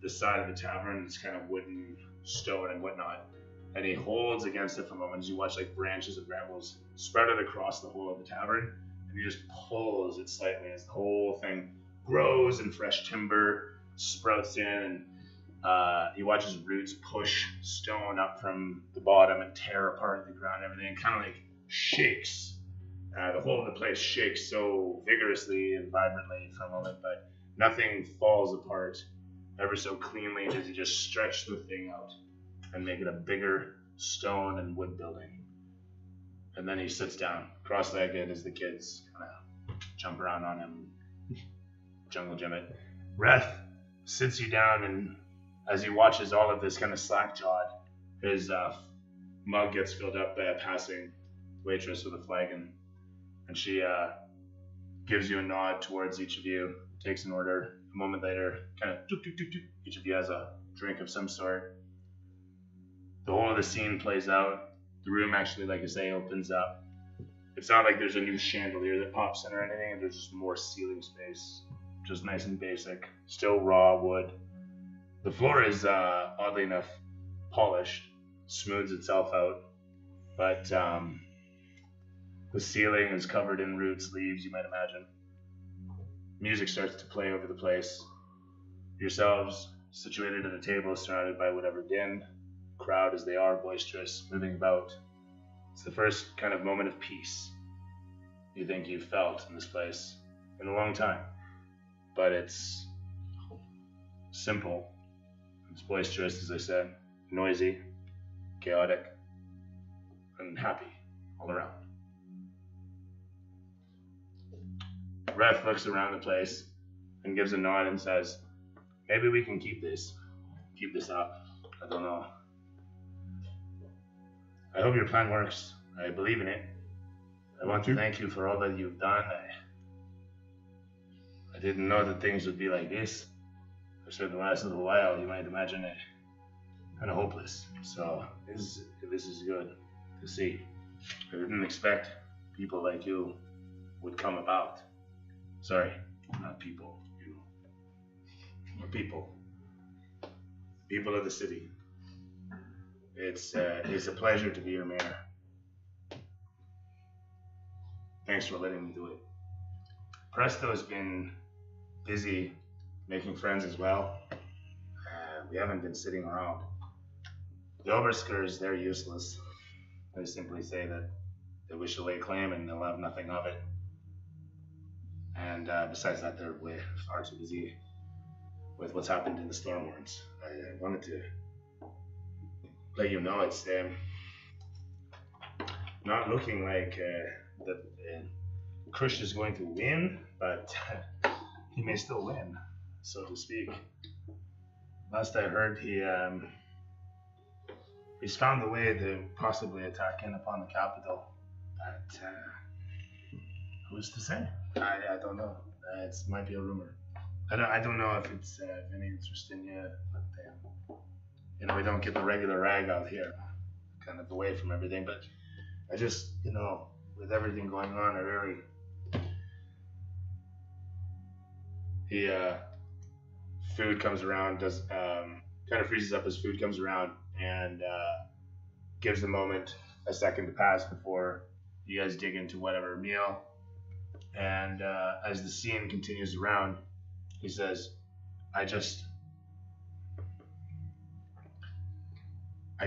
the side of the tavern. It's kind of wooden, stone, and whatnot, and he holds against it for a moment as you watch like branches of brambles spread out across the whole of the tavern, and he just pulls it slightly as the whole thing grows and fresh timber sprouts in, and he watches roots push stone up from the bottom and tear apart the ground and everything. It kind of like shakes. The whole of the place shakes so vigorously and vibrantly for a moment, but nothing falls apart ever so cleanly as you just stretch the thing out and make it a bigger stone and wood building. And then he sits down, cross-legged, as the kids kind of jump around on him, jungle gym it. Reth sits you down, and as he watches all of this kind of slack-jawed, his mug gets filled up by a passing waitress with a flagon, and she gives you a nod towards each of you, takes an order. A moment later, kind of each of you has a drink of some sort. The whole of the scene plays out. The room actually, like I say, opens up. It's not like there's a new chandelier that pops in or anything. There's just more ceiling space, just nice and basic. Still raw wood. The floor is, oddly enough, polished, smooths itself out, but the ceiling is covered in roots, leaves, you might imagine. Music starts to play over the place. Yourselves, situated at a table, surrounded by whatever din, crowd as they are, boisterous, moving about. It's the first kind of moment of peace you think you've felt in this place in a long time. But it's simple. It's boisterous, as I said, noisy, chaotic, and happy all around. Reth looks around the place and gives a nod and says, maybe we can keep this up. I don't know. I hope your plan works. I believe in it. I want to thank you for all that you've done. I didn't know that things would be like this. For the last little while, you might imagine it kind of hopeless. So this is good to see. I didn't expect people like you would come about. Sorry, not people, you. Or people. People of the city. It's a pleasure to be your mayor. Thanks for letting me do it. Presto's been busy making friends as well. We haven't been sitting around. The Oberskers, they're useless. They simply say that they wish to lay claim and they'll have nothing of it. And besides that, they're way far too busy with what's happened in the Stormhorns. I wanted to let you know it's not looking like that Krush is going to win, but he may still win, so to speak. Last I heard, he's found a way to possibly attack in upon the capital, but who's to say? I don't know. It might be a rumor. I don't know if it's of any interest in you, but we don't get the regular rag out here, kind of away from everything. But I just, with everything going on, I really. Food comes around, does kind of freezes up as food comes around, and gives the moment a second to pass before you guys dig into whatever meal. And as the scene continues around, he says, I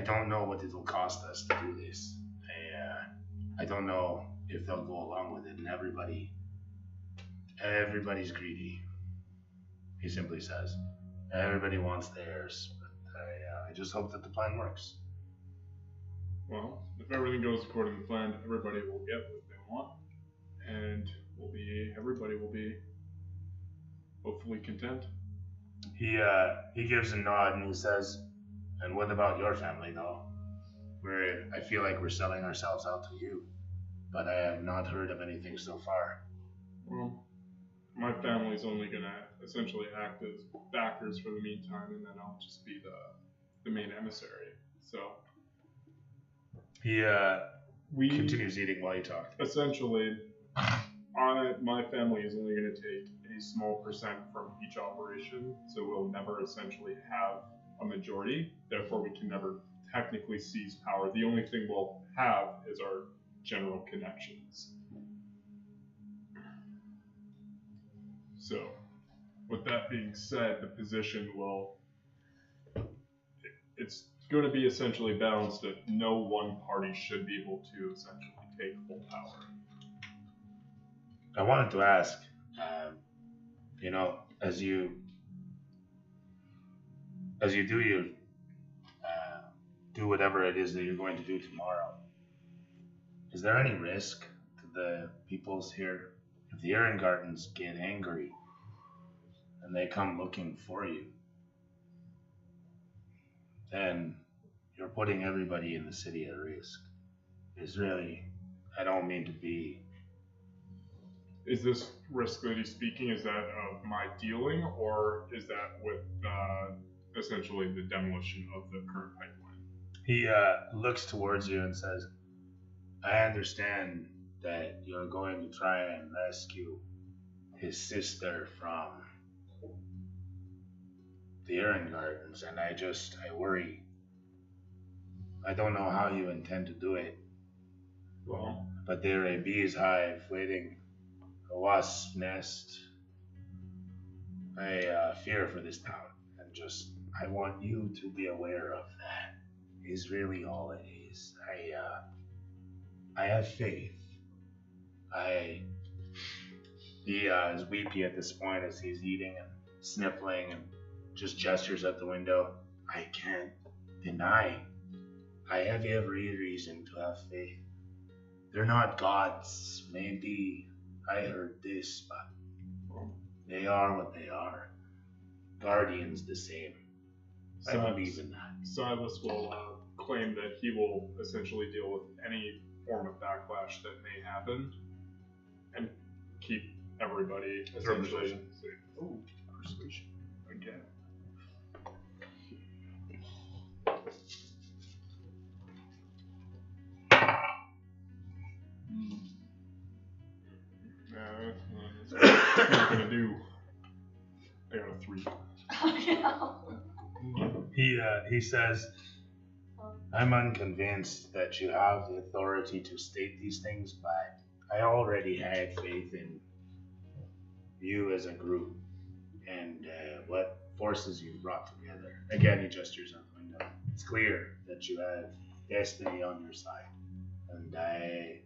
don't know what it'll cost us to do this. I don't know if they'll go along with it, and everybody's greedy. He simply says, everybody wants theirs, but I just hope that the plan works. Well, if everything goes according to plan, everybody will get what they want, and everybody will be hopefully content. He gives a nod and he says, and what about your family though? I feel like we're selling ourselves out to you, but I have not heard of anything so far. Well, my family's only gonna essentially act as backers for the meantime, and then I'll just be the main emissary. So He we continues eating while you talk. essentially on it. My family is only gonna take a small percent from each operation, so we'll never essentially have a majority. Therefore, we can never technically seize power. The only thing we'll have is our general connections. So, with that being said, the position it's going to be essentially balanced that no one party should be able to essentially take full power. I wanted to ask, as you do whatever it is that you're going to do tomorrow, is there any risk to the peoples here? If the Erengardens get angry and they come looking for you, then you're putting everybody in the city at risk. I don't mean to be... Is this risk that he's speaking, is that of my dealing, or is that with essentially the demolition of the current pipeline? He looks towards you and says, I understand that you're going to try and rescue his sister from the Erengardens, and I worry. I don't know how you intend to do it. Well, But they're a bee's hive waiting, a wasp's nest. I fear for this town, and I want you to be aware of that. Is really all it is. I have faith. He is weepy at this point as he's eating and sniffling and just gestures at the window. I can't deny. I have every reason to have faith. They're not gods. Maybe I heard this, but they are what they are. Guardians the same. I believe in that. Silas will claim that he will essentially deal with any form of backlash that may happen and keep everybody essentially safe. Oh, persuasion again. That's not gonna do. I got a 3. Oh no. He says, I'm unconvinced that you have the authority to state these things, but I already had faith in you as a group and what forces you brought together. Again, he gestures out the window. It's clear that you have destiny on your side, and I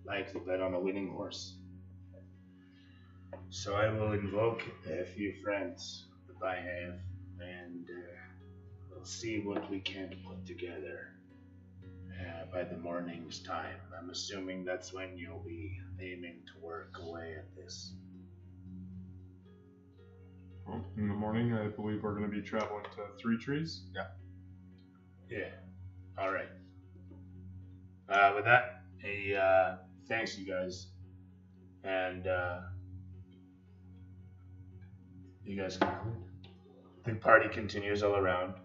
like to bet on a winning horse. So I will invoke a few friends that I have, and we'll see what we can put together by the morning's time. I'm assuming that's when you'll be aiming to work away at this. Well, in the morning, I believe we're going to be traveling to 3 Trees. Yeah. All right. With that, he thanks you guys, and you guys conclude. The party continues all around.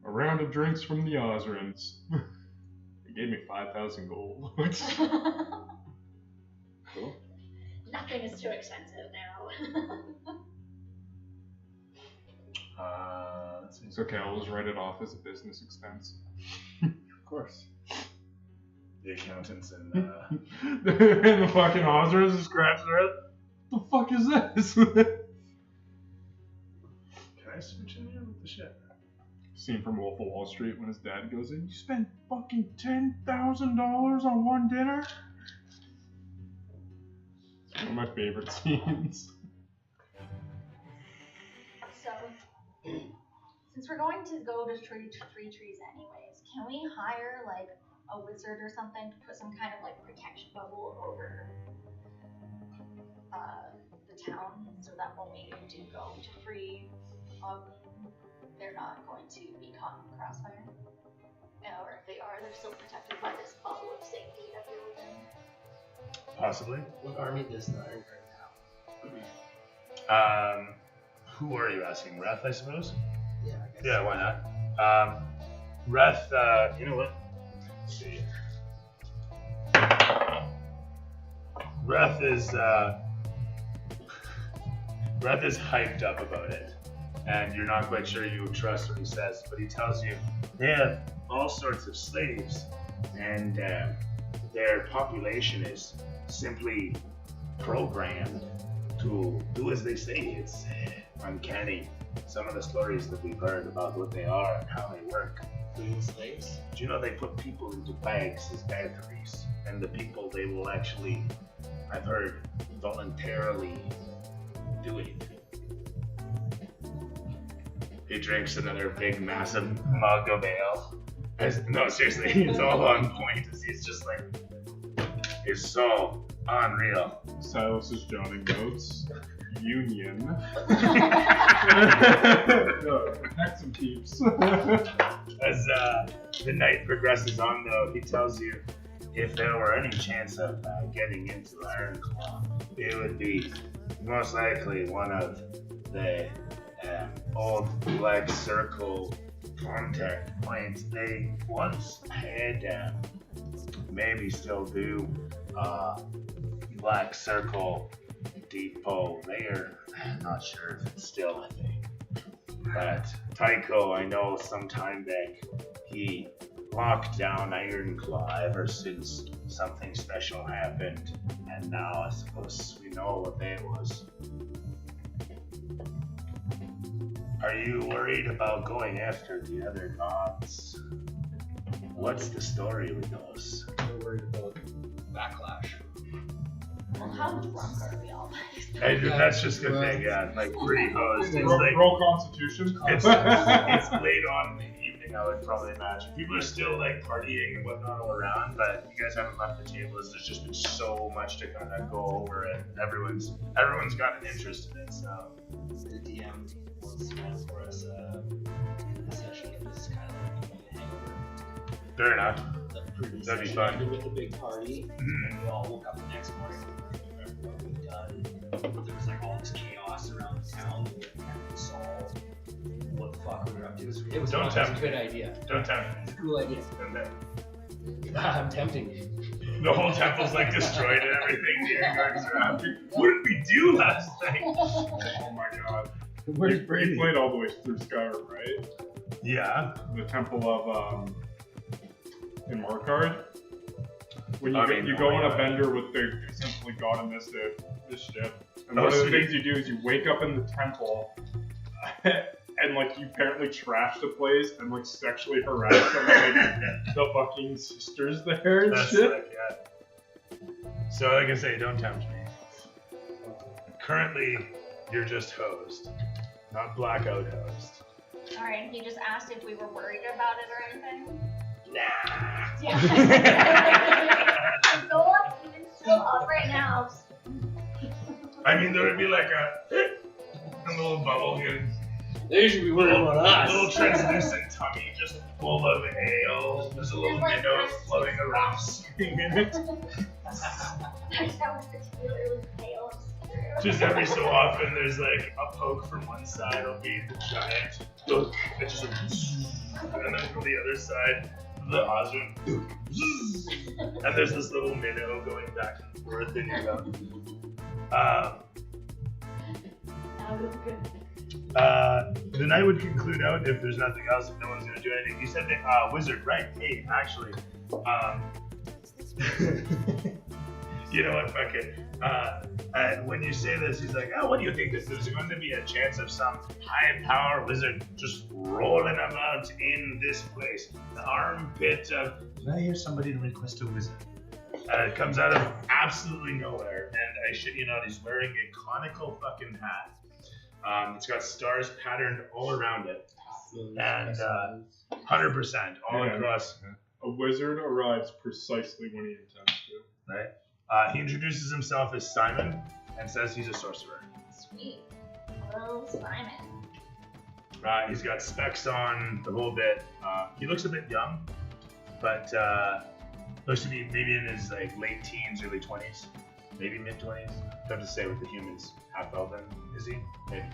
A round of drinks from the Osrins. They gave me 5,000 gold. Cool. Nothing is too expensive now. Let's see. It's okay, I'll just write it off as a business expense. Of course. The accountants and And the fucking Osrins scratch their head. The fuck is this? Can I switch in here with the shit? Scene from Wolf of Wall Street when his dad goes in. You spent fucking $10,000 on one dinner? It's one of my favorite scenes. So, since we're going to go to Three Trees anyways, can we hire like a wizard or something to put some kind of like protection bubble over the town so that when we do go to free, they're not going to be caught in the crossfire? Or if they are, they're still protected by this bubble of safety that we're within. Possibly. What army does the Iron Guard have? Who are you asking? Wrath, I suppose? Yeah, I guess. Yeah, why not? Wrath, you know what? Let's see. Wrath is hyped up about it, and you're not quite sure you trust what he says, but he tells you they have all sorts of slaves, and their population is simply programmed to do as they say. It's uncanny. Some of the stories that we've heard about what they are and how they work. Queen slaves? Do you know they put people into bags as batteries, and the people they will actually, I've heard, voluntarily do it. He drinks another big, massive mug of ale. No, seriously, it's all on point. He's just like, it's so unreal. Silas is jotting notes. Union. Protect some peeps. As the night progresses on, though, he tells you if there were any chance of getting into Ironclaw, it would be most likely one of the old Black Circle contact points. They once had, maybe still do, Black Circle depot there. I'm not sure if it's still a thing. But Tycho, I know sometime back, he locked down Ironclaw ever since something special happened. And now I suppose we know what that was. Are you worried about going after the other gods? What's the story with those? I'm worried about backlash. Well, how drunk are we all? That's just the thing, yeah. Like, pretty hosed. It's like, Roll Constitution. it's late on in the evening, I would probably imagine. People are still like partying and whatnot all around, but you guys haven't left the table. There's just been so much to kind of go over, and everyone's got an interest in it. So The DM wants to run for us a session. This is kind of like a hangover. fair enough. That'd be fun. Ended with a big party, and we all woke up the next morning and remember what we'd done. There was like all this chaos around the town. We had to solve what the fuck we were up to. It was Don't a tempt good idea. Don't tempt me. It's a cool idea. And then I'm tempting you. the whole temple's like destroyed and everything. The gardens are after. What did we do last night? Oh my god. Where's You Brady? played all the way through Skyrim, right? Yeah. The Temple of in Markard. When you, I mean, you go on a bender with the essentially god and this shit. And Oh, one of the sweet. things you do is you wake up in the temple and like you apparently trash the place and like sexually harass some of like, the fucking sisters there and That's shit. like, yeah. So like I say, don't tempt me. Currently, you're just hosed, not blackout hosed. Alright, he just asked if we were worried about it or anything. Nah. Yeah. Go up, even still up right now. I mean, there would be like a little bubble here. They should be worried about A little us. translucent tummy just full of ale. There's a little There's like minnow this- floating around swimming in it. That sounds particularly pale and scary. Just every so often, there's like a poke from one side, it'll be the giant, it just and then from the other side, the Osrin, and there's this little minnow going back and forth in your mouth. That was good. The night would conclude out if there's nothing else, if no one's gonna do anything. You said that, wizard, right? Hey, actually, you know what? Fuck it. When you say this, he's like, oh, what do you think? There's going to be a chance of some high-power wizard just rolling about in this place. The armpit of... Did I hear somebody request a wizard? It comes out of absolutely nowhere, and I shit you not, he's wearing a conical fucking hat. It's got stars patterned all around it, and 100% all Yeah. across. A wizard arrives precisely when he intends to. Right? He introduces himself as Simon and says he's a sorcerer. Sweet. Hello, Simon. He's got specs on the whole bit. He looks a bit young, but looks to be maybe in his like late teens, early 20s. maybe mid-20s. Tough to say with the humans. Half elven, is he? Maybe.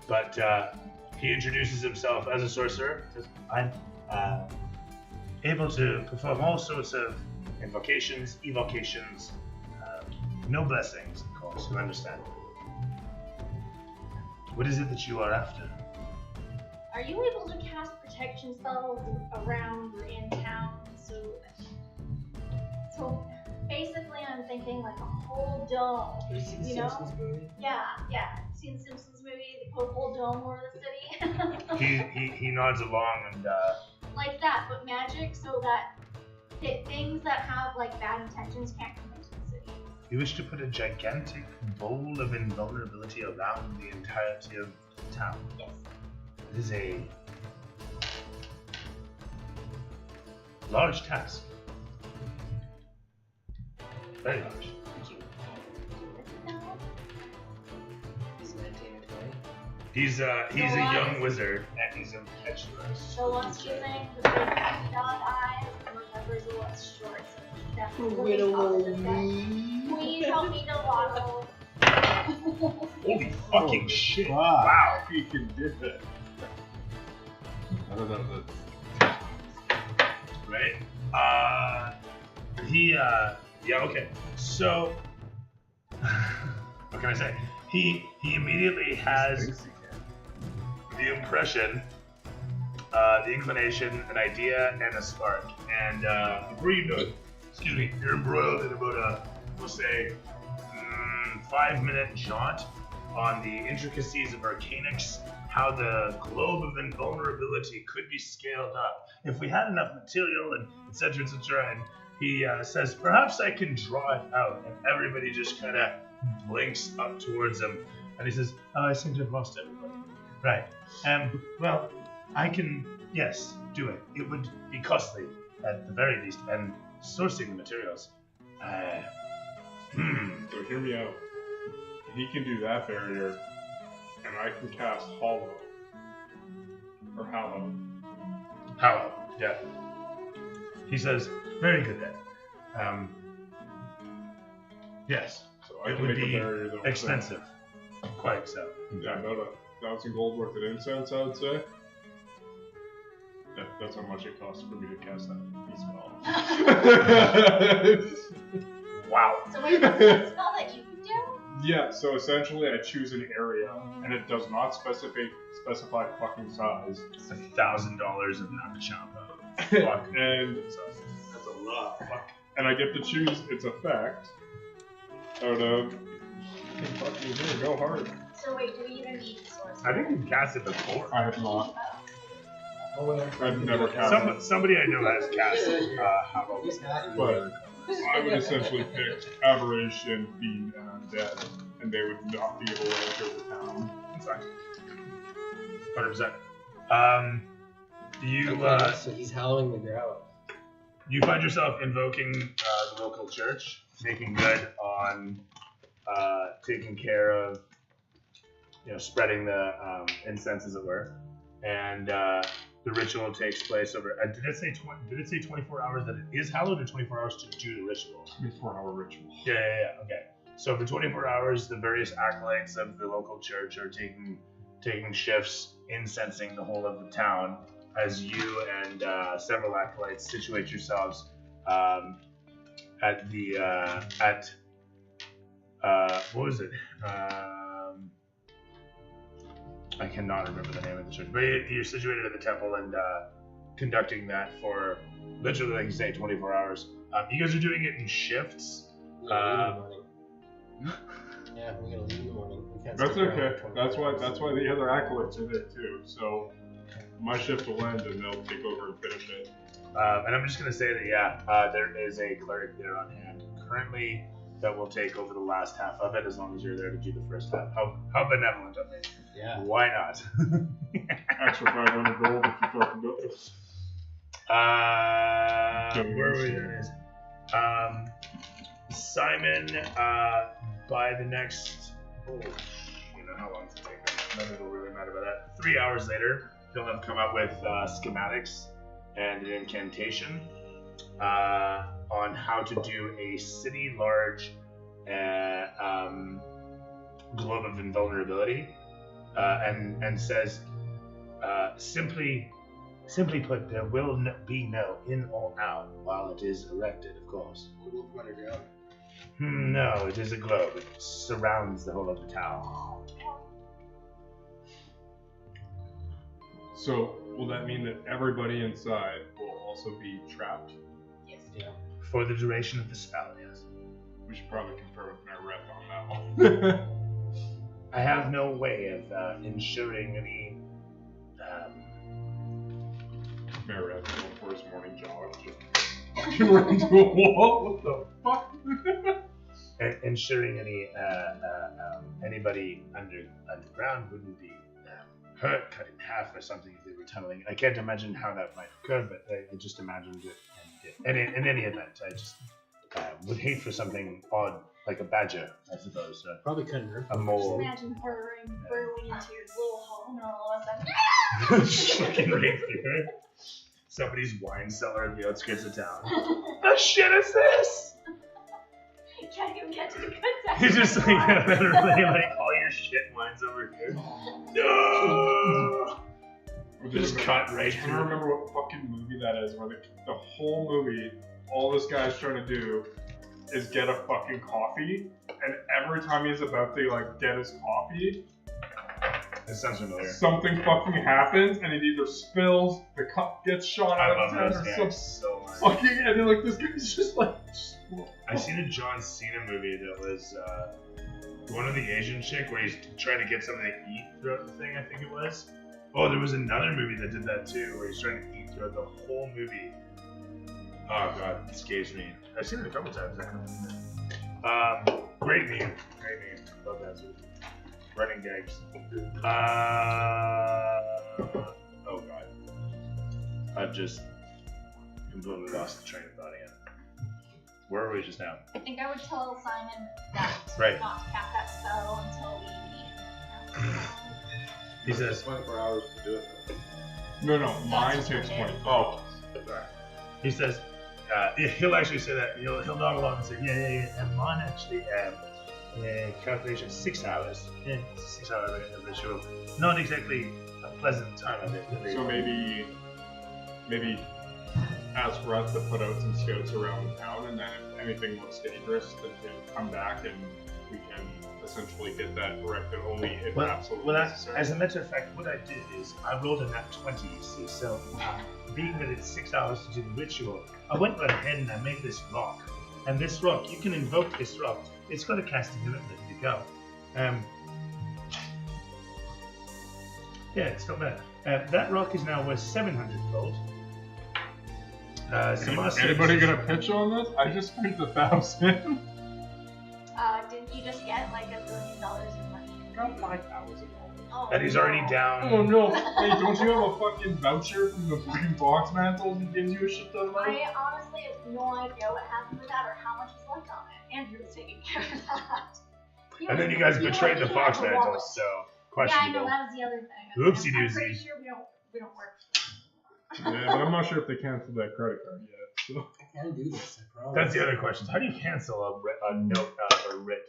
But he introduces himself as a sorcerer. Says, I'm able to perform all sorts of invocations, evocations, no blessings, of course, you understand. What is it that you are after? Are you able to cast protection spells around or in town? So basically, I'm thinking like a whole dome. Have you seen the You know? Simpsons movie? Yeah. Seen the Simpsons movie? They put a whole dome over the city. He nods along and Like that, but magic, so that things that have like bad intentions can't come into the city. you wish to put a gigantic bowl of invulnerability around the entirety of the town. Yes. It is a large task. Very large. Thank you. He's 19 or 20. He's a young wizard and he's impetuous. So once using the big dog eyes, remembers what's short. So definitely Please help me to waddle. Holy fucking shit! Wow. Wow. He can do it. I don't know. Right? Yeah, okay. So, what can I say? He immediately has the impression, the inclination, an idea, and a spark. And before you know it, you're embroiled in about a, we'll say, 5-minute jaunt on the intricacies of arcanics, how the globe of invulnerability could be scaled up if we had enough material, and etc. etc. And he says, perhaps I can draw it out, and everybody just kind of blinks up towards him, and he says, oh, I seem to have lost everybody. Right. Well, I can, yes, do it. It would be costly, at the very least, and sourcing the materials. So hear me out. He can do that barrier, and I can cast Hollow. Or Hallow. Hallow, yeah. He says, very good then. Yes, So I it can would make a be barrier that expensive. Quite so. Yeah, about 1,000 gold worth of incense, I would say. That's how much it costs for me to cast that spell. Wow. So wait, what's that spell that you can do? Yeah, so essentially I choose an area, and it does not specify fucking size. It's $1,000 of Nakachapa. Fuck. And That's a lot. Fuck. and I get to choose its effect out of fucking here, go hard. So wait, do we even need the source? I think you've cast it before. I have not. Oh, well, I've never cast Somebody I know has cast it. Hallow. He's not But I would essentially pick Aberration, Fiend, and Undead, and they would not be able to enter the town. That's fine. 100%. You so he's hallowing the ground. you find yourself invoking the local church, making good on taking care of, spreading the incense, as it were, and the ritual takes place over. Did it say 24 hours that it is hallowed, or 24 hours to do the ritual? 24-hour ritual. Yeah. Okay. So for 24 hours, the various acolytes of the local church are taking shifts, incensing the whole of the town, as you and several acolytes situate yourselves at the what was it? I cannot remember the name of the church, but you're situated at the temple and conducting that for literally, like you say, 24 hours. You guys are doing it in shifts. We gotta leave in the morning. Yeah, we gotta leave in the morning. We can't That's stick around okay. for 24 That's why the other acolytes are there too. So my shift will end and they'll take over and finish it. And I'm just gonna say that there is a cleric there on hand currently that will take over the last half of it, as long as you're there to do the first half. How benevolent of me. Yeah. Why not? Extra 500 gold if you fucking go. Where are we at? Simon, by the next, how long does it take? None of it will really matter about that. 3 hours later, he'll have come up with schematics and an incantation on how to do a city large globe of invulnerability, and says, simply put, there will be no in or out while it is erected, of course. What will run it down? No, it is a globe. It surrounds the whole of the town. So, will that mean that everybody inside will also be trapped? Yes. For the duration of the spell, yes. We should probably confer with Mayor Rep on that one. I have no way of ensuring any Mayor Rep going for his morning jog, just fucking run into a wall. What the fuck? ensuring any anybody underground wouldn't be hurt, cut in half or something if they were tunneling. I can't imagine how that might occur, but I just imagined it. And in any event, I just would hate for something odd, like a badger, I suppose. Probably couldn't hurt. A Just mole. imagine burrowing into your little hole and all of a sudden. Fucking right through it. Somebody's wine cellar at the outskirts of town. The shit is this? You can't even get to the good side. You're just like, literally, like, all your shit wines over here. No! Just cut right I through. can't remember what fucking movie that is, where the whole movie, all this guy's trying to do is get a fucking coffee, and every time he's about to like get his coffee, That sounds familiar. something fucking happens, and it either spills, the cup gets shot I out love of his hand, those or guys some so much. fucking, and then like this guy's just like. I've seen a John Cena movie that was one of the Asian chick where he's trying to get something to eat throughout the thing, I think it was. Oh, there was another movie that did that too, where he's trying to eat throughout the whole movie. Oh god, it escapes me. I've seen it a couple times now. Great meme. Love that movie. Running gags. Oh god. I've just completely lost the train of thought again. Where are we just now? I think I would tell Simon that Right. not to cast that spell until we beat. He says, 24 hours to do it. No, mine That's takes okay. 20. oh, sorry. He says, he'll actually say that. He'll nod along and say, yeah. And mine actually, calculation 6 hours. Yeah, it's a 6 hour ritual. Not exactly a pleasant time of it. Really. So maybe ask Russ to put out some scouts around the town, and then if anything looks dangerous, then he'll come back and we can essentially get that directed only if absolutely necessary. As a matter of fact, what I did is I rolled a nat 20, you see. So, being that it's 6 hours to do the ritual, I went right ahead and I made this rock. And this rock, you can invoke this rock. It's got a casting limit to go. Yeah, it's not bad. That rock is now worth 700 gold. Anybody gonna pitch on this? I just spent 1,000. Didn't you just get like $1 billion in money? Got 5,000. Oh, And he's already down. Oh no! Hey, don't you have a fucking voucher from the fucking box mantle that gives you a shit ton of money? I honestly have no idea what happened with that or how much is left on it. Andrew was taking care of that. And then you guys betrayed the fox mantle, so Yeah, I know, questionable. that was the other thing. Oopsie I'm doopsie. pretty sure we don't work. Yeah, but I'm not sure if they canceled that credit card yet. So. I can do this, I promise. That's the other question. How do you cancel a note or writ?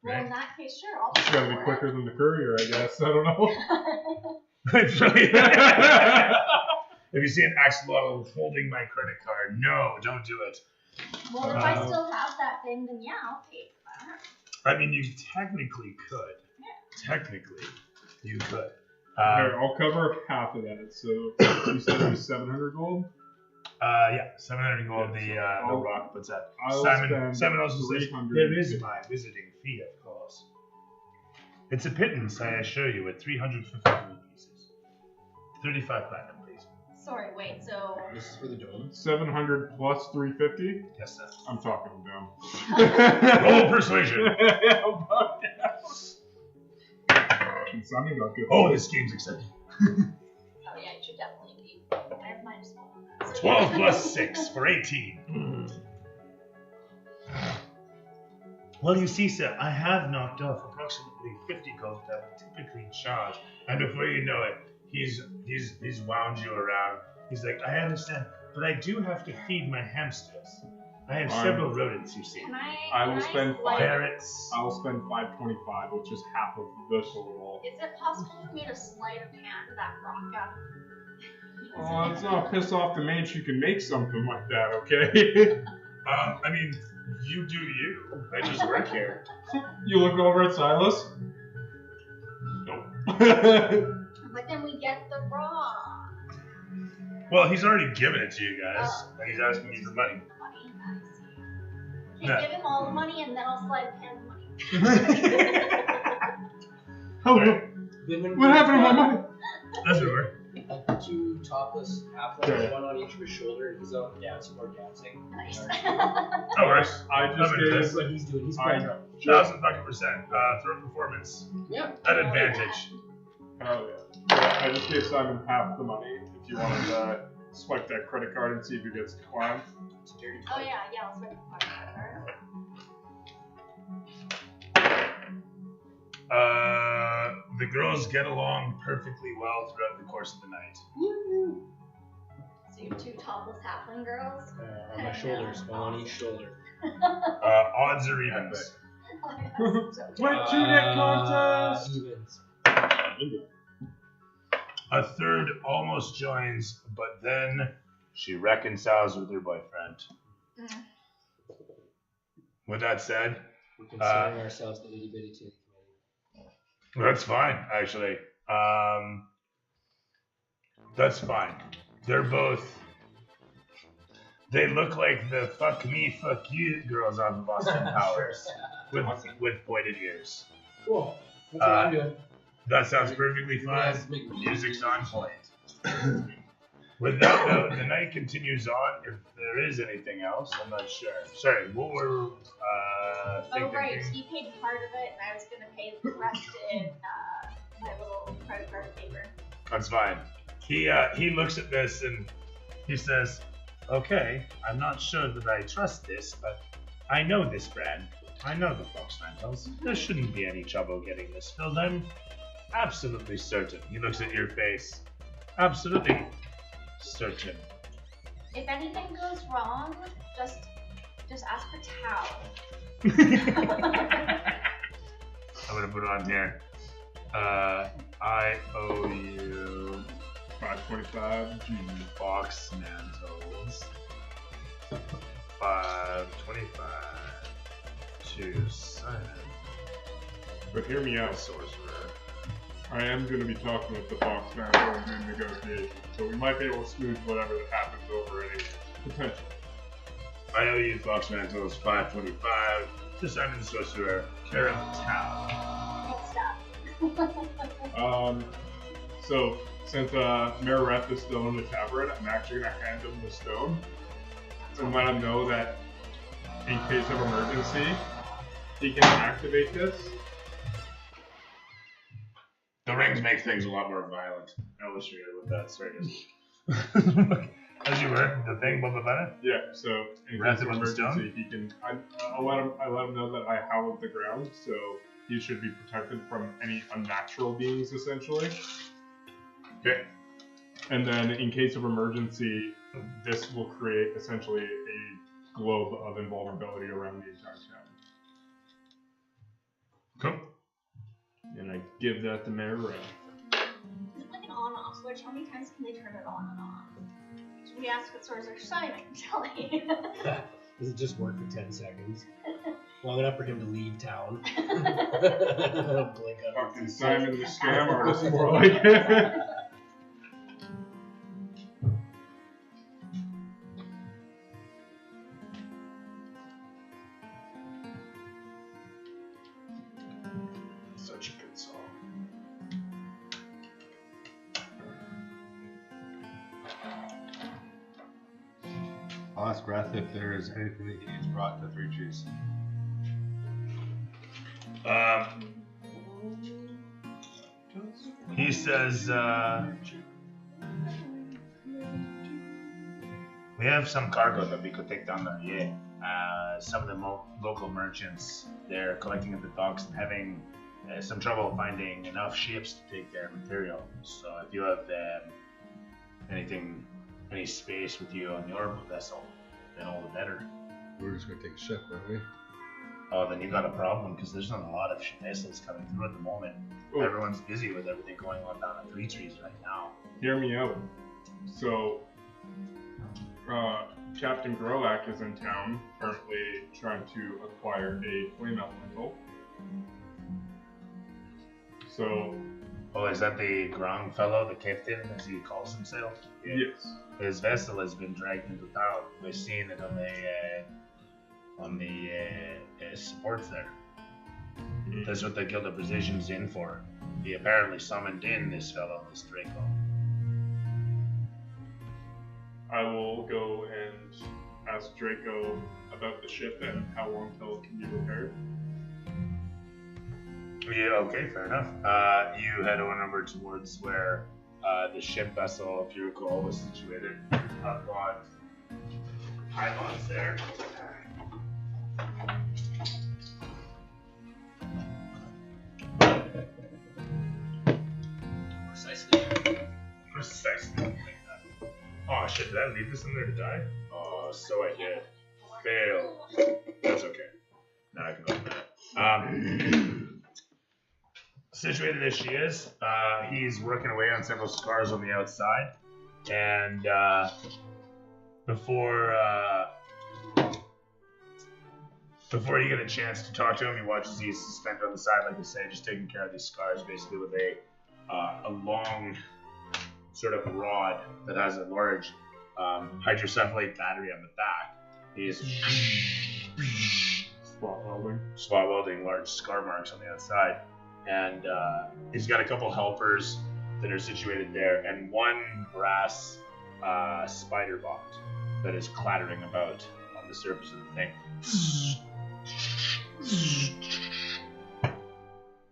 Well, in Right? that case, sure, I'll It's gotta be quicker than the courier, I guess. I don't know. It's really. If you see an axolotl holding my credit card, no, don't do it. Well, if I still have that thing, then yeah, I'll pay for that. I mean, you technically could. Technically, you could. Here, I'll cover half of that. So you said it was 700 gold. Yeah, 700 gold. Yeah, The so rock puts that. I'll Simon spend also says 300. there is my visiting fee, of course. It's a pittance, I assure you, at 350 gold pieces. 35 platinum, please. Sorry, wait, so. This is for the Jones. 700 plus 350. Yes, sir. I'm talking them down. Roll persuasion. Simon got good. Oh, this game's exciting. Oh, yeah, it should definitely be. I have minus 1 on that. 12 plus 6 for 18. Well, you see, sir, I have knocked off approximately 50 gold that I would typically charge, and before you know it, he's wound you around. He's like, I understand, but I do have to feed my hamsters. I have several rodents, you see. I will spend like, Parrots. I will spend 525, which is half of the total. Is it possible for me to sleight of hand that rock out? Oh, let's not piss off the mage. You can make something like that, okay? I mean, you do you. I just work here. You look over at Silas. Nope. But then we get the rock. Well, he's already given it to you guys, and he's asking you for money. Money, I see. Can Yeah. give him all the money and then I'll slide him the money. Oh, Then what happened to my money? That's over. Two topless halflings, Okay. one on each of his shoulder, and he's out dancing or dancing. Nice. No worries. I just Love it, That's gave. what he's doing. He's I- playing up. 1,000%. Throw performance. Yeah. At advantage. Oh yeah. I just gave Simon half the money. If you wanted to swipe that credit card and see if it gets declined. It's a dirty Oh fight. yeah, let's make the party. The girls get along perfectly well throughout the course of the night. So you have two topless halfling girls? On my shoulders, one on each shoulder. Odds or evens? Went to that contest. Evens. A third almost joins, but then she reconciles with her boyfriend. Mm. With that said, We're considering ourselves the itty bitty team. that's fine, actually. That's fine. They're both. They look like the fuck me, fuck you girls on Boston Powers with pointed ears. Cool. That's what I'm doing. That sounds perfectly You fine. guys make me- Music's on point. With that note, the night continues on. If there is anything else, I'm not sure. Sorry, what were Oh thinking? right, he paid part of it and I was gonna pay the rest in my little credit card paper. That's fine. He looks at this and he says, "Okay, I'm not sure that I trust this, but I know this brand. I know the Fox Mantles. There shouldn't be any trouble getting this filled. I'm absolutely certain." He looks at your face. Absolutely certain. If anything goes wrong, just ask for towel. I'm gonna put it on here. I owe you 525 G. Fox Mantles. 525 to Simon, But hear me out. sorcerer. I am going to be talking with the Fox Master in negotiations, so we might be able to smooth whatever that happens over any potential. I owe you Fox Mantles 525 to Simon the Sorcerer, care of town. Stop. So since Merareth is still in the tavern, I'm actually going to hand him the stone and let him know that in case of emergency, he can activate this. The rings make things a lot more violent. I illustrated with that, sorry guys. As you were, the thing, blah blah blah. Yeah, so in Wrap case of him with the emergency, he can. I let him know that I hallowed the ground, so he should be protected from any unnatural beings, essentially. Okay. And then, in case of emergency, this will create essentially a globe of invulnerability around the entire town. Cool. And I give that to Mayor Ray. Is it like an on-off switch? How many times can they turn it on and off? Should we ask what Sorcerer Simon can tell you? Does it just work for 10 seconds? Long enough for him to leave town. Blink up. Fucking Simon the Scam Artist, more like it. Such a good song. I'll ask Wrath if there's anything that he needs brought to Three Trees. He says, we have some cargo that we could take down there. Yeah. Some of the local merchants, they're collecting at the docks and having some trouble finding enough ships to take their material. So if you have any space with you on your vessel, then all the better. We're just gonna take a ship, aren't we? Oh, then you got a problem because there's not a lot of vessels coming through at the moment. Oh. Everyone's busy with everything going on down at Three Trees right now. Hear me out. So, Captain Growak is in town, currently trying to acquire a flame elemental. So, Oh, is that the Grong fellow, the captain, as he calls himself? yes. His vessel has been dragged into town. We've seen it on the supports there. That's what the Guild of Precision's in for. He apparently summoned in this fellow, this Draco. I will go and ask Draco about the ship and how long till it can be repaired. Yeah, okay, fair enough. You head on over towards where the ship vessel, if you recall, was situated. I've got pylons there. Precisely. Oh shit, did I leave this in there to die? Oh, so I did. Fail. That's okay. Now I can open that. Situated as she is, he's working away on several scars on the outside, and before you get a chance to talk to him, you watch as he's suspended on the side, like I say, just taking care of these scars, basically with a long sort of rod that has a large hydrocephalate battery on the back. He's spot welding large scar marks on the outside. And he's got a couple helpers that are situated there, and one brass spider bot that is clattering about on the surface of the thing.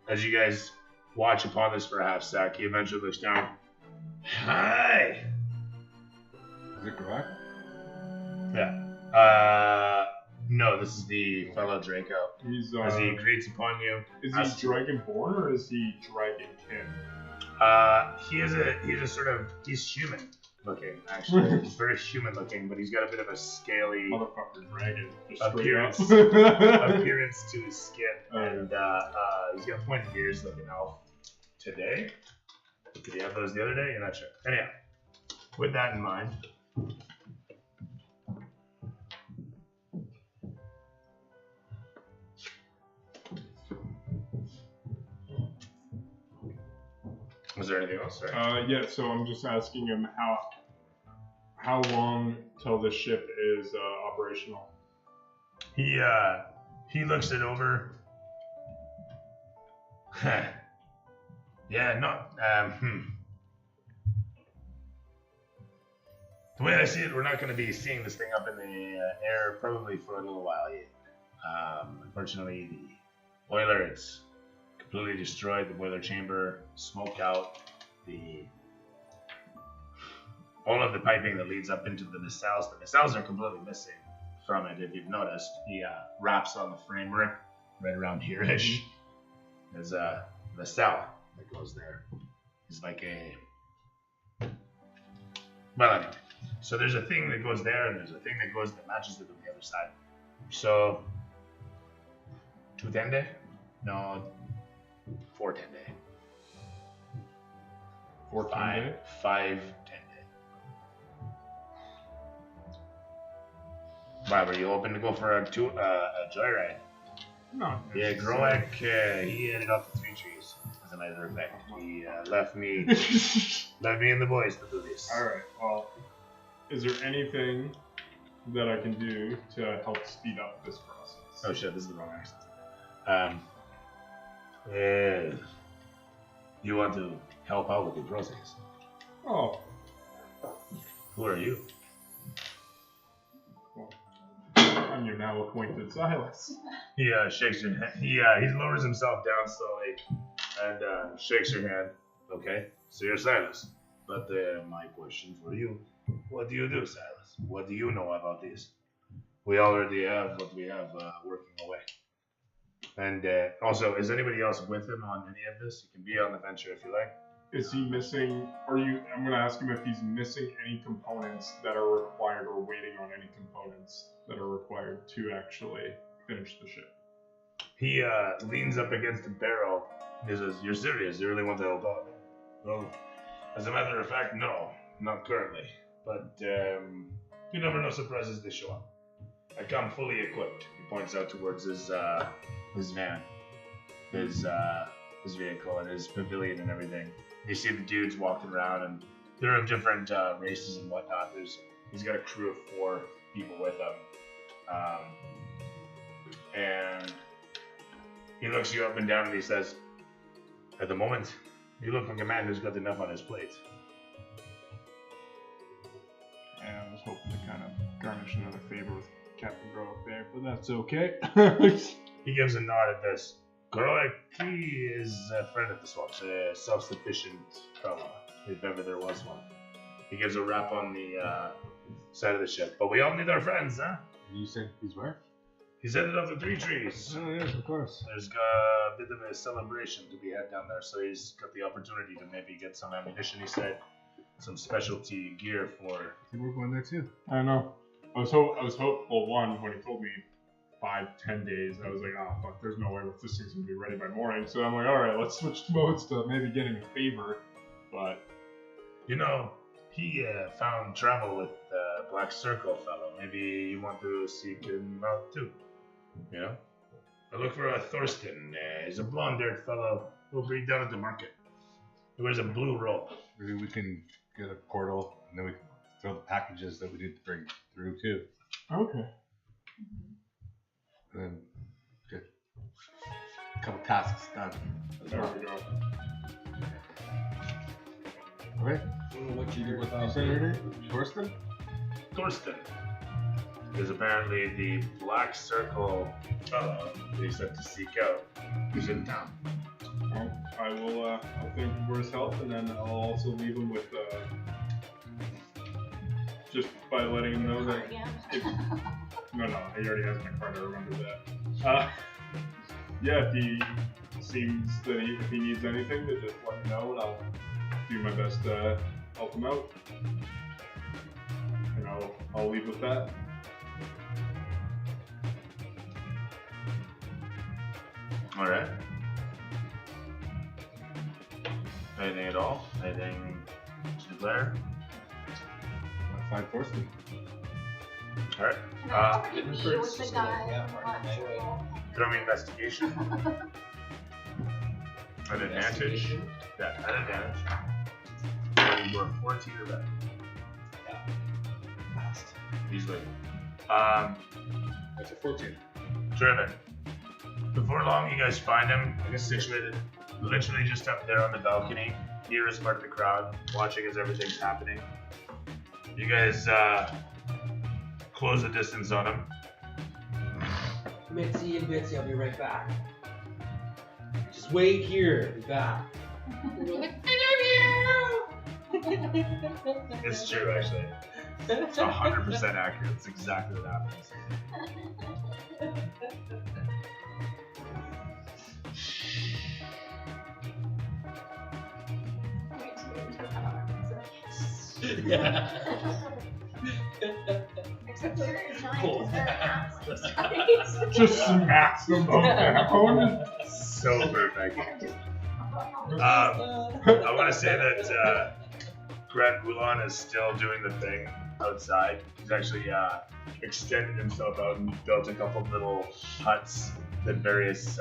As you guys watch upon this for a half sec, he eventually looks down. Hi! Is it correct? Yeah. No, this is the fellow Draco. He's As he greets upon you. is he dragonborn or is he dragonkin? He's human looking, actually. He's very human looking, but he's got a bit of a scaly Motherfucker dragon. Just appearance straight up. appearance to his skin. And he's got pointed ears like an elf today. Did he have those the other day? You're not sure. Anyhow, with that in mind, was there anything else? Sorry. Yeah, so I'm just asking him how long till the ship is operational. He looks it over. Yeah, not The way I see it, we're not going to be seeing this thing up in the air probably for a little while yet. Unfortunately, the boiler, it's completely destroyed. The boiler chamber smoked out. All of the piping that leads up into the nacelles. The nacelles are completely missing from it. If you've noticed, he wraps on the framework right around here-ish. There's a nacelle that goes there. It's like a... Well, anyway. So there's a thing that goes there, and there's a thing that matches it on the other side. So, 2 tende? No, 4 tende. 4 tende? 5 tende. Why, were you hoping to go for a joyride? No. Yeah, Groek, he headed off to 3 Trees, as a matter of fact. He left me and the boys to do this. Alright, well, is there anything that I can do to help speed up this process? Oh shit, this is the wrong accent. You want to help out with the process? Oh, Who are you? I'm your now acquainted Silas. He shakes your hand. He lowers himself down slowly and shakes your hand. Okay, so you're Silas. But my question for you, what do you do, Silas? What do you know about this? We already have what we have working away. And also, is anybody else with him on any of this? You can be on the venture if you like. Is he missing? I'm gonna ask him if he's missing any components that are required, or waiting on any components that are required to actually finish the ship. He leans up against a barrel. He says, "You're serious? You really want to help out?" Well, as a matter of fact, no, not currently. But you never know, surprises they show up. I come fully equipped. He points out towards his van, his vehicle, and his pavilion and everything. You see the dudes walking around, and they're of different races and whatnot. He's got a crew of 4 people with him, and he looks you up and down and he says, "At the moment, you look like a man who's got enough on his plate." And I was hoping to kind of garnish another favor with Captain Grow up there, but that's okay. He gives a nod at this. Groek, he is a friend of the swamps, a self-sufficient fellow, if ever there was one. He gives a rap on the side of the ship. But we all need our friends, huh? You said he's where? He's headed off the 3 trees. Oh, yes, of course. There's a bit of a celebration to be had down there, so he's got the opportunity to maybe get some ammunition, he said. Some specialty gear for... I think we're going there too. I don't know. I was hopeful, one, when he told me 5-10 days, I was like, oh fuck, there's no way this thing's gonna be ready by morning. So I'm like, alright, let's switch modes to maybe getting a favor. But you know, he found travel with the Black Circle fellow. Maybe you want to seek him out too. You know? I look for a Thorsten. He's a blonde-haired fellow. He'll be down at the market. He wears a blue robe. Maybe we can get a portal, and then we can throw the packages that we need to bring through too. okay. And then get a couple tasks done. There we go. Okay. What you What you say your name? Thorsten? Thorsten is apparently the Black Circle fellow that he set to seek out. Who's in town. Well, I'll thank him for his help, and then I'll also leave him with just by letting him know that no, he already has my card. I remember that. Yeah, if he seems that if he needs anything, to just let me know, and I'll do my best to help him out. And I'll leave with that. All right. Anything at all? Anything to declare? I'll find Thorsten. All right. Can I already be with the guy? Yeah, Martin, anyway. Throw me investigation. An advantage. Investigation? Yeah, an advantage. You were 14 or better. Fast. Easily. That's a 14. Driven. Before long, you guys find him. He's situated literally just up there on the balcony. Here is part of the crowd, watching as everything's happening. You guys close the distance on him. Mitzi and Bitsy, I'll be right back. Just wait here, be back. It's true, actually. It's 100% accurate. It's exactly what happens. Yeah. Except for your giant, Cool. they're absolute Just smacks them both down. So perfect. I want to say that Grant Boulon is still doing the thing outside. He's actually extended himself out and built a couple little huts that various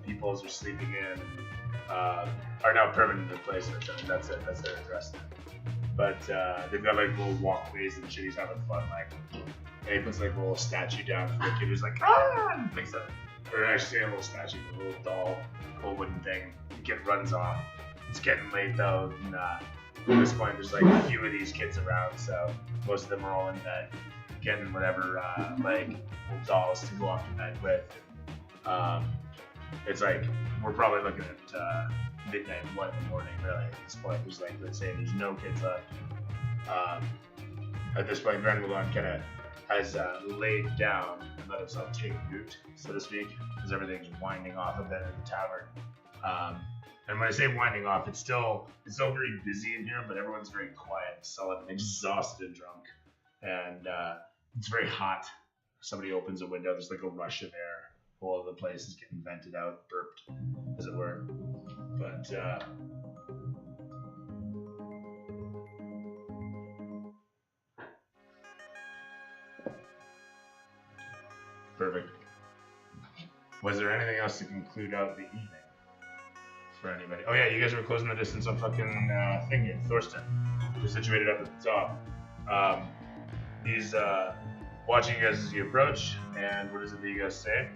peoples are sleeping in. Are now permanent in place. That's it. That's their address. But they've got like little walkways and shit. He's having fun. Like, and he puts like a little statue down for the kid who's like, ah, and picks up. Or actually a little statue, a little doll, little wooden thing. The kid runs off. It's getting late though. And, at this point, there's like a few of these kids around, so most of them are all in bed, getting whatever like little dolls to go off to bed with. It's like we're probably looking at midnight, 1 in the morning, really. At this point, there's like, let's say there's no kids left. At this point, Grand Mulan kind of has laid down and let himself take root, so to speak, as everything's winding off a bit in the tavern. And when I say winding off, it's still very busy in here, but everyone's very quiet, sullen, exhausted, and drunk, and it's very hot. Somebody opens a window. There's like a rush of air. All of the place is getting vented out, burped, as it were. But perfect. Was there anything else to conclude out the evening for anybody? Oh yeah, you guys were closing the distance on fucking thing here, Thorsten, who's situated up at the top. He's watching you guys as you approach, and what is it that you guys say?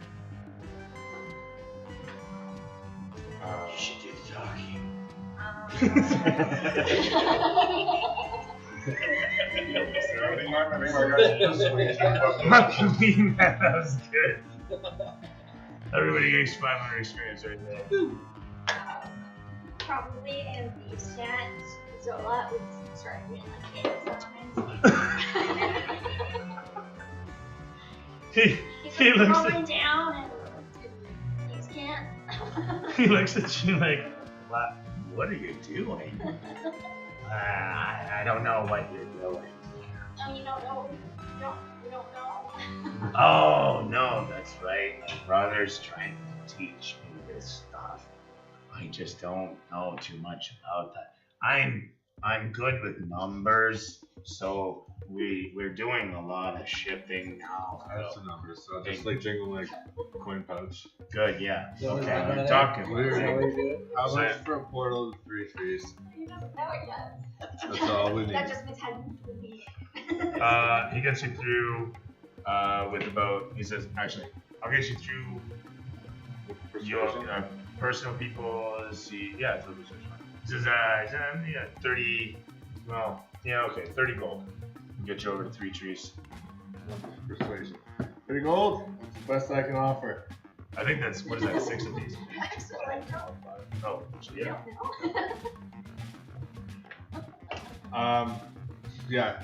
You should do the talking. That was good. Everybody gets 500 experience right there. Probably in the chat, Zola would start doing like he He's looks falling at down and he can't. he looks at you like, what are you doing? I don't know what you're doing. Oh, you don't know. You don't know. Oh, no, that's right. My brother's trying to teach me this stuff. I just don't know too much about that. I'm good with numbers, so we're doing a lot of shipping now. That's the numbers. So just like jingle like coin pouch. Good, yeah. So is Okay, that we're right? talking. Is that how we do it? How much for a portal to 3 trees? He doesn't know it yet. That's all we need. That just means how you would be. he gets you through with about, he says, actually, I'll get you through your personal people. Yeah, it's a persuasion. He says, yeah, 30, well, yeah, okay, 30 gold. Get you over to 3 trees. Persuasion. 30 gold? That's the best I can offer. I think that's, what is that, 6 of these? Actually, no. Oh, actually, yeah. Yeah.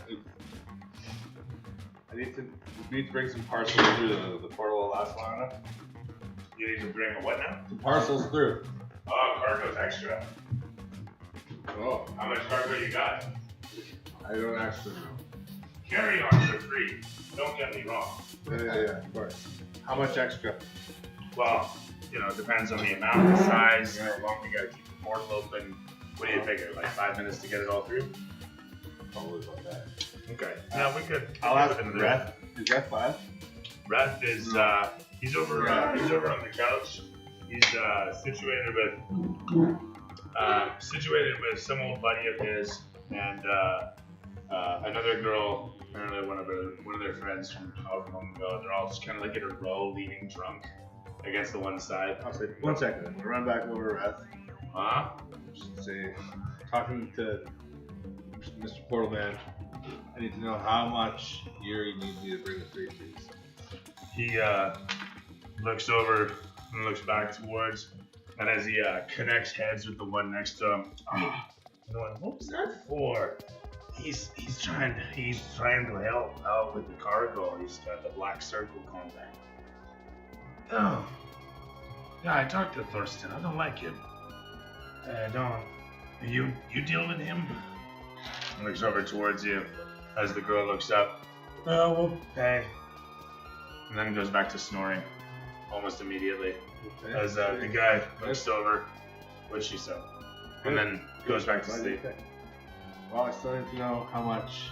We need to bring some parcels through the portal will last long enough. You need to bring a what now? Some parcels through. Oh, cargo's extra. Oh, How much cargo you got? I don't actually know. Carry on for free. Don't get me wrong. Yeah, of course. How much extra? Well, it depends on the amount, the size, how long we gotta keep the portal open. What do you figure? Like 5 minutes to get it all through? Probably about that. Okay. Yeah, we could. I'll ask Reth. Is that 5? Reth is he's over on the couch. He's situated with some old buddy of his and another girl, apparently one of their friends from however long ago. They're all just kind of like in a row, leaning drunk against the one side. I'll say 1 second. I'm gonna run back over to Reth. Huh? Just say, talking to Mr. Portalman. I need to know how much gear you need me to bring the 3 trees. He looks over and looks back towards, and as he connects heads with the one next to him, what was that for? He's trying to help out with the cargo. He's got the black circle contact. Oh, yeah, I talked to Thorsten. I don't like him. I don't. You deal with him? He looks over towards you as the girl looks up. Oh, we'll pay. And then goes back to snoring almost immediately Okay. as the guy looks over what she said. And then goes back to sleep. Well, I still need to know how much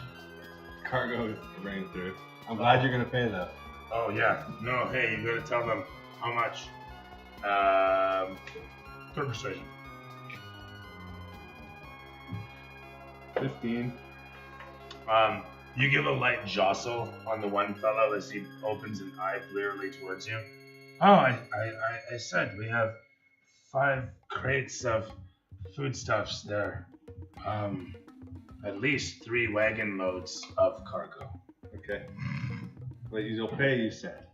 cargo to bring through. I'm glad you're gonna pay though. Oh, yeah. No, hey, you gotta tell them how much. For persuasion. 15. You give a light jostle on the one fellow as he opens an eye blearily towards you. Oh, I said we have 5 crates of foodstuffs there. At least 3 wagon loads of cargo. Okay. But you'll pay, you said.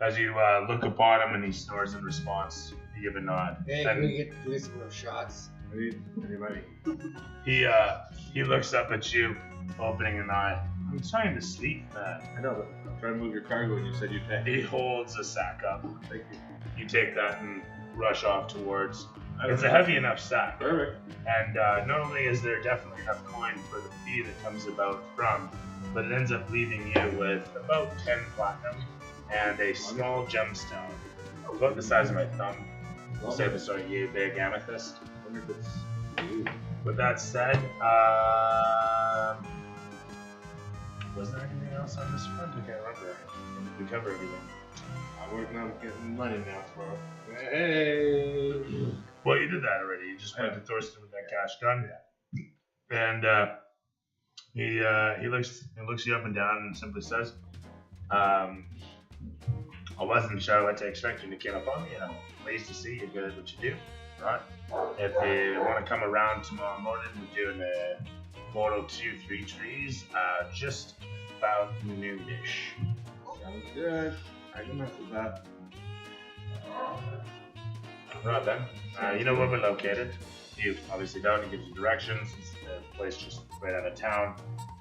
As you look upon him and he snores in response, you give a nod. Hey, And can we get do some more shots? I need any money. he looks up at you, opening an eye. I'm trying to sleep, man. I know, but I'm trying to move your cargo and you said you'd pay. He holds a sack up. Thank you. You take that and rush off towards It's a heavy enough sack. Perfect. And not only is there definitely enough coin for the fee that comes about from, but it ends up leaving you with about 10 platinum and a small gemstone, about the size of my thumb. Instead of a sort of yay big amethyst. I wonder if it's. With that said, was there anything else on this front? I can't remember. We covered everything. I'm working on getting money now for. Hey. Well, you did that already. You just went to Thorsten with that cash done. And he looks you up and down and simply says, I wasn't sure what to expect when you came upon me, and I'm pleased to see you're good at what you do. Right? If you want to come around tomorrow morning, we're doing a portal 2-3 trees, just about noonish. Sounds good. I can mess with that. Right then. You know where we're located. You obviously don't. He gives you directions. It's a place just right out of town.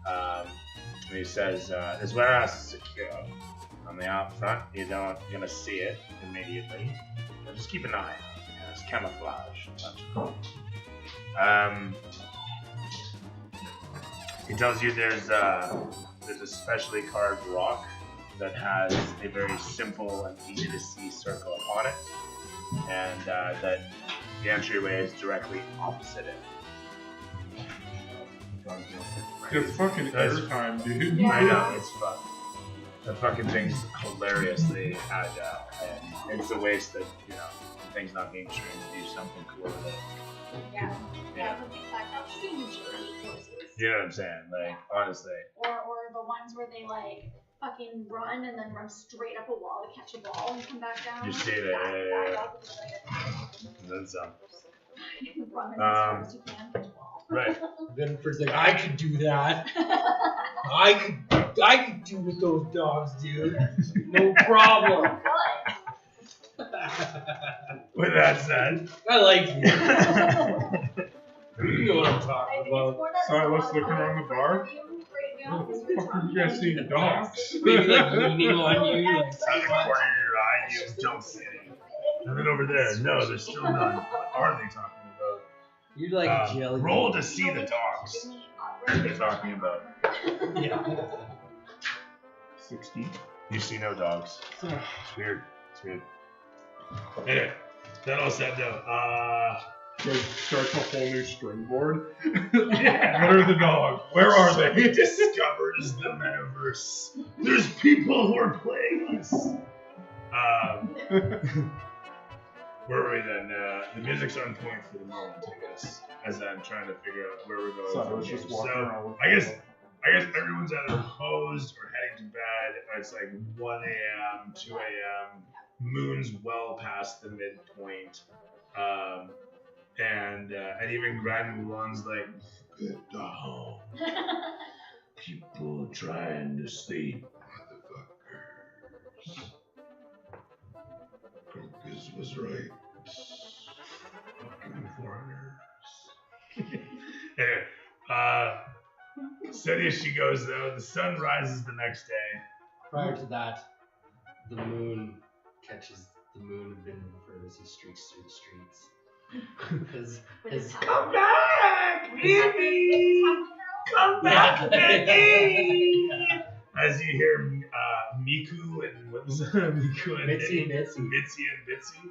And he says, this warehouse is secure. On the out front, you're gonna see it immediately. But just keep an eye on it. It's camouflage. He tells you there's a specially carved rock that has a very simple and easy to see circle upon it, and that the entryway is directly opposite it. It's fucking airtime, dude. Yeah. I know, it's fun. The fucking thing's hilariously agile, and it's a waste that, you know, things not being trained to do something cool with it. Yeah. Yeah, but I've seen usually courses. You know what I'm saying? Like, honestly. Or the ones where they like fucking run and then run straight up a wall to catch a ball and come back down. You see that, and then some. Run as far as you can, catch a ball. Right. Then first thing, I could do that. I could do what those dogs do. No problem. With that said. I like you. You know what I'm talking about. Sorry, let's look around the bar. What the fuck are you guys seeing dogs? Maybe like leaning on you. Like, Out of the corner of your eye, you don't see any. And then over there, no, there's still none. What are they talking about? you're like a jelly. Roll to see the dogs they're talking about. Yeah. 16. You see no dogs. It's weird. It's weird. Anyway, that all said though, So starts a whole new string board. Yeah. What are the dogs? Where are they? discovers the metaverse. There's people who are playing us. Where were we then? The music's on point for the moment, I guess, as I'm trying to figure out where we're going. So I from was here. just walking around. I guess everyone's either posed or heading to bed. It's like 1 a.m., 2 a.m. Moon's well past the midpoint. And even Grand Mulan's like, get down. People trying to sleep, motherfuckers. Crocus was right. Fucking foreigners. Anyway, steady as she goes though, the sun rises the next day. Prior to that, the moon catches the moon of Vindenford as he streaks through the streets. His Come back, baby! Come back, baby! As you hear Miku and what was that? Miku and Mitzi and Mitzi and Bitsy.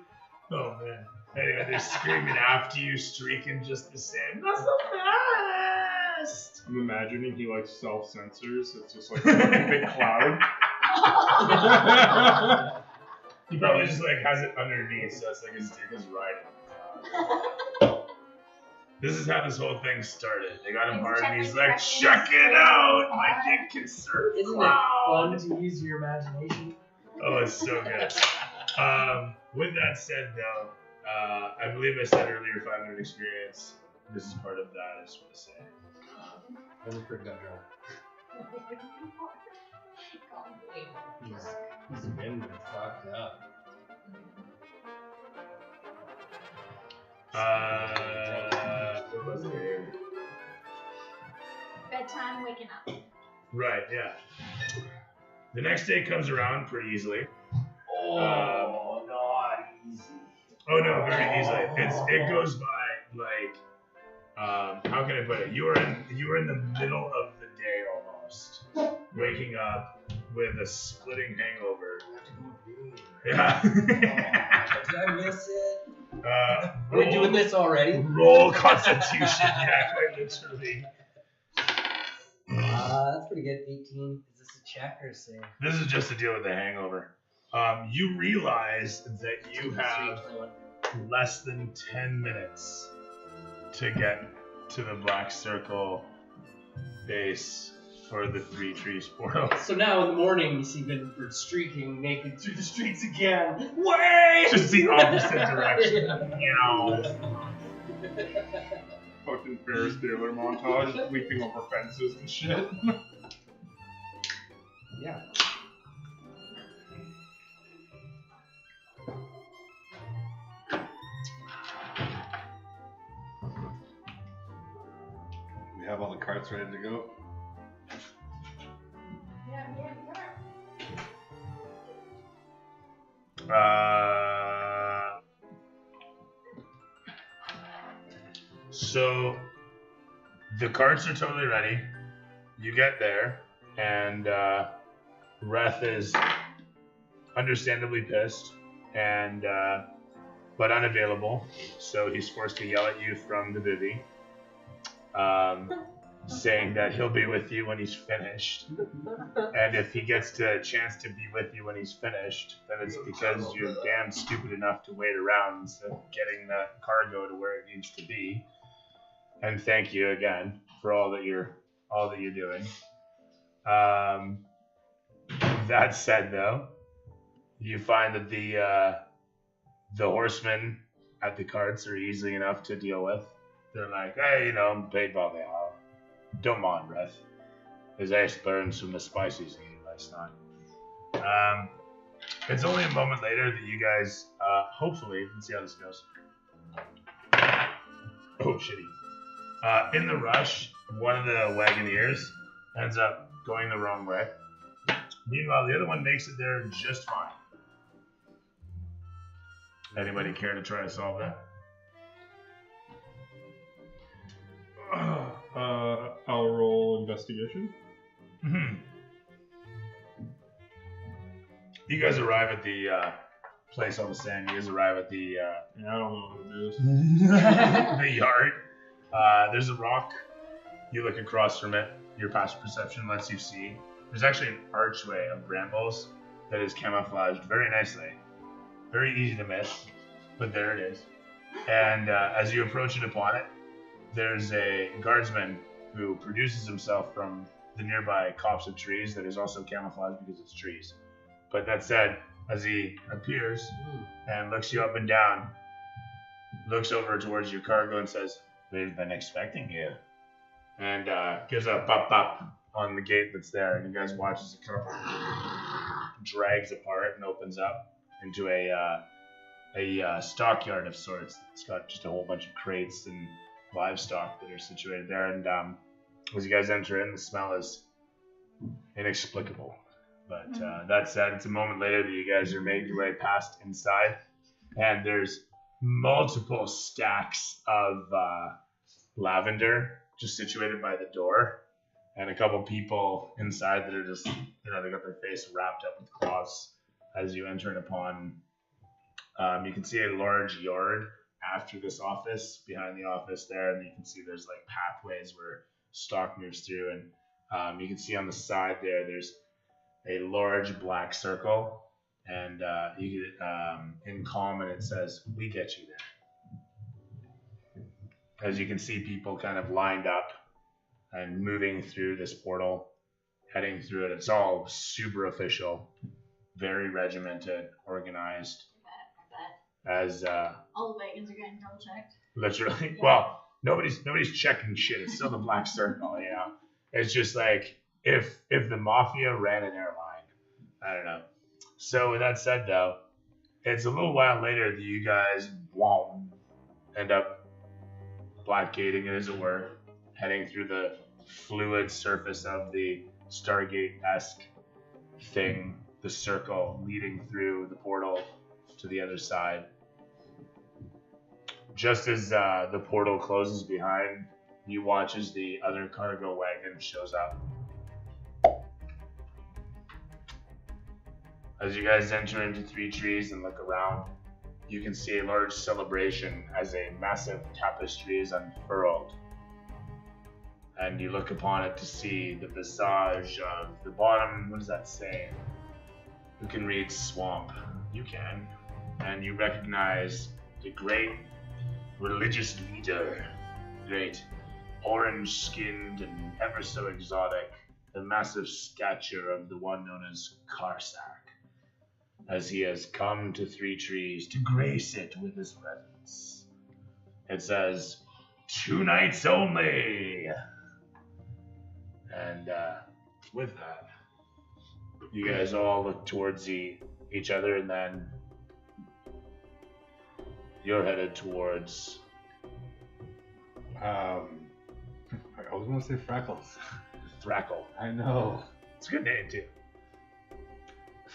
Oh man. Anyway, they're screaming after you, streaking just the same. Not so fast! I'm imagining he like self-censors. It's just like a big cloud. He probably just like has it underneath, so it's like his dick is riding. This is how this whole thing started. They got him hard, and he's like, "Check it out, my dick can surf." Isn't it fun to use your imagination? Oh, it's so good. With that said, though, I believe I said earlier 500 experience. This is part of that. I just want to say. Vindenford got drunk. He's been fucked up. What was it? Bedtime, waking up. Right, yeah. The next day comes around pretty easily. Oh, not easy. Oh no, very easily. It goes by like how can I put it? You were in the middle of the day almost, waking up with a splitting hangover. Yeah. Did I miss it? Are we roll- doing this already? Roll Constitution. Yeah, quite literally. That's pretty good. 18. Is this a check or a save? This is just to deal with the hangover. You realize that you have less than 10 minutes to get to the Black Circle base for the Three Trees portal. So now in the morning, you see Vinford streaking naked through the streets again. Way! Just the opposite direction. You know. Fucking Ferris Bueller montage, leaping over fences and shit. Yeah. We have all the carts ready to go. So the carts are totally ready. You get there, and Reth is understandably pissed and but unavailable. So he's forced to yell at you from the Vivi, saying that he'll be with you when he's finished. And if he gets a chance to be with you when he's finished, then it's because you're damn stupid enough to wait around instead of getting the cargo to where it needs to be. And thank you again for all that you're doing. That said, though, you find that the horsemen at the carts are easy enough to deal with. They're like, hey, paid by the hour. Don't mind, Reth. His ace burned some of the spices he ate last night. It's only a moment later that you guys, hopefully, let's see how this goes. Oh, shitty. In the rush, one of the wagoneers ends up going the wrong way. Meanwhile, the other one makes it there just fine. Anybody care to try to solve that? I'll roll investigation. You guys arrive at the place I was saying. You guys arrive at the Yeah, I don't know how to do this. the yard. There's a rock. You look across from it. Your passive perception lets you see. There's actually an archway of brambles that is camouflaged very nicely. Very easy to miss, but there it is. And as you approach it upon it, there's a guardsman who produces himself from the nearby copse of trees that is also camouflaged because it's trees. But that said, as he appears and looks you up and down, looks over towards your cargo and says, "We've been expecting you." And gives a pop on the gate that's there, and you guys watch as it kind of drags apart and opens up into a stockyard of sorts. It's got just a whole bunch of crates and livestock that are situated there. And as you guys enter in, the smell is inexplicable. But that said, it's a moment later that you guys are making your way past inside, and there's multiple stacks of lavender just situated by the door, and a couple people inside that are just, they got their face wrapped up with cloths as you enter it upon. You can see a large yard after this office, behind the office there, and you can see there's like pathways where stock moves through, and you can see on the side there's a large black circle, and you get in common it says, "We get you there." As you can see people kind of lined up and moving through this portal, heading through it. It's all super official, very regimented, organized. As all the wagons are getting double checked. Literally, Yeah. well, nobody's checking shit. It's still the Black Circle, It's just like if the mafia ran an airline, I don't know. So with that said, though, it's a little while later that you guys end up blackgating, as it were, heading through the fluid surface of the Stargate-esque thing, the circle leading through the portal to the other side. Just as the portal closes behind, you watch as the other cargo wagon shows up. As you guys enter into Three Trees and look around, you can see a large celebration as a massive tapestry is unfurled. And you look upon it to see the visage of the bottom. What does that say? Who can read swamp? You can. And you recognize the great religious leader, great orange-skinned and ever so exotic, the massive stature of the one known as Karsak, as he has come to Three Trees to grace it with his presence. It says, 2 nights only! And with that, you guys all look towards each other, and then you're headed towards... I always want to say Freckles. Thrackle. I know. It's a good name, too.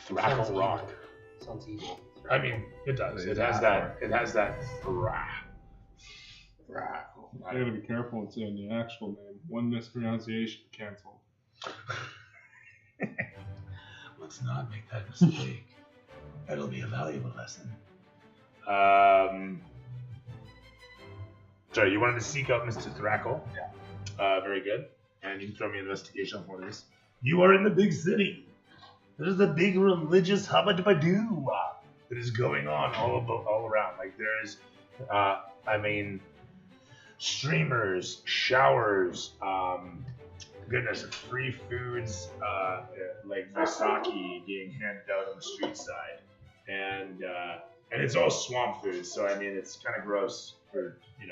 Thrackle Sounds Rock. evil. Sounds evil. I mean, it does. It has that thra. Freckle. I gotta be careful in saying the actual name. One mispronunciation canceled. Let's not make that mistake. That'll be a valuable lesson. Sorry, you wanted to seek out Mr. Thrackle? Yeah. Very good. And you can throw me an investigation for this. You are in the big city. There's the big religious hubba-dubba-doo that is going on all around. Like there's, streamers, showers, goodness, free foods, like Vasaki being handed out on the street side, and it's all swamp food. So I mean, it's kind of gross for you.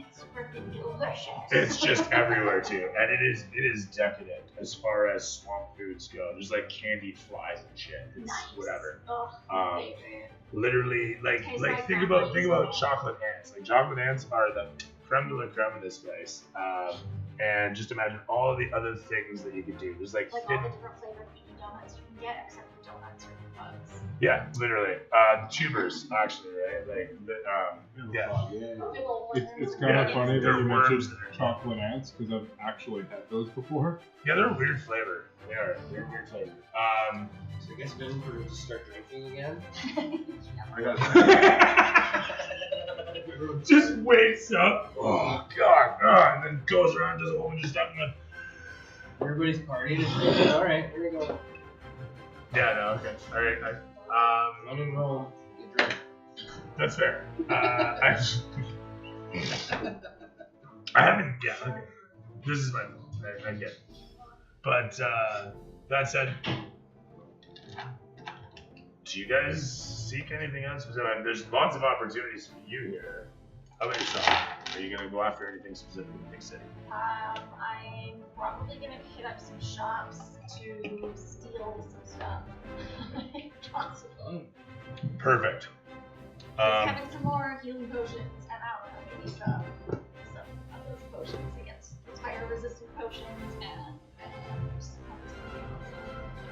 It's freaking delicious. It's just everywhere too, and it is decadent as far as swamp foods go. There's like candied flies and shit. It's Nice. whatever. Oh, favorite. Literally, Tastes like think grandma's about milk. chocolate ants. Like chocolate ants are the creme de la creme in this place. And just imagine all of the other things that you could do. There's like Like all the different flavored mini donuts you can get, except for donuts or bugs. yeah, literally. Tubers, actually, right? Like yeah. It's kind of funny that They're you worms mentioned that are- chocolate ants because I've actually had those before. Yeah, they're a weird flavor. They are. They're a weird flavor. So I guess Ben for to start drinking again. I got Just wakes up. Oh god, and then goes around, does a whole bunch of stuff, and then Everybody's partying. It's good. All right, here we go. yeah, no, okay, all right, Run and roll. Get drunk. that's fair. I haven't, yeah, okay. This is my fault. I get it. But that said, do you guys seek anything else? Because there's lots of opportunities for you here. How about yourself? Are you gonna go after anything specific in the big city? I'm probably gonna hit up some shops to steal some stuff. If possible. Perfect. Having some more healing potions, and I don't know, maybe some of those potions against fire resistant potions and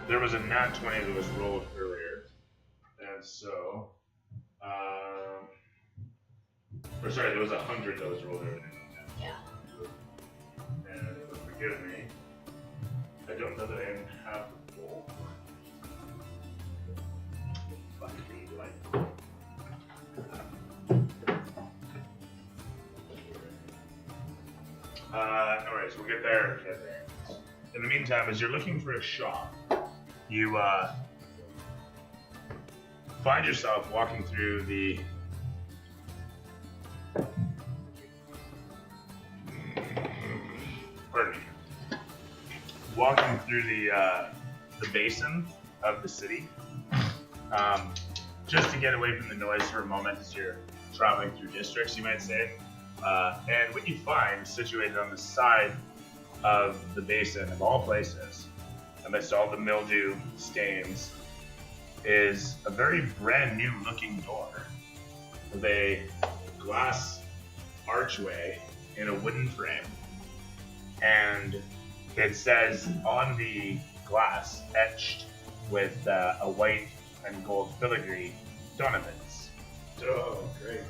There was a nat 20 that was rolled earlier, and so, or sorry, there was 100 that was rolled earlier. yeah. And forgive me, I don't know that I even have the roll. Fuck me, like. No worries, we'll get there. In the meantime, as you're looking for a shop, you find yourself walking through the the basin of the city, just to get away from the noise for a moment as you're traveling through districts, you might say. And what you find situated on the side of the basin, of all places, amidst all the mildew stains, is a very brand new looking door with a glass archway in a wooden frame. And it says on the glass, etched with a white and gold filigree, Donovan's. Oh, great.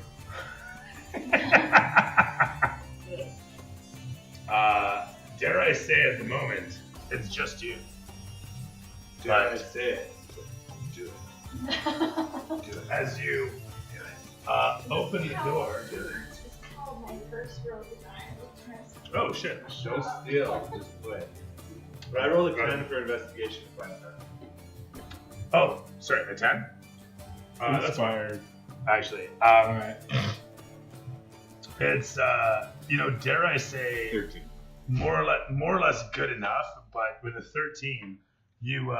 Dare I say at the moment, it's just you. Dare I say it? Do it. Do it. As you open the door. It's called my first road design. Oh shit. Don't steal, just play. But I rolled a 10 for investigation to find that. Oh, sorry, a 10? That's Inspired. actually. Alright. It's dare I say 13. more or less good enough, but with a 13, you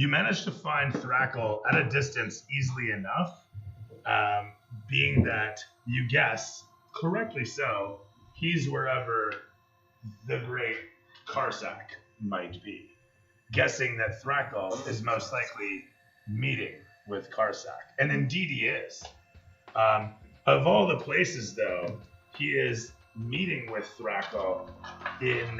managed to find Thrackle at a distance easily enough, being that you guess, correctly so, he's wherever the great Karsak might be. Guessing that Thrackle is most likely meeting with Karsak. And indeed he is. Of all the places, though, he is meeting with Thrackle in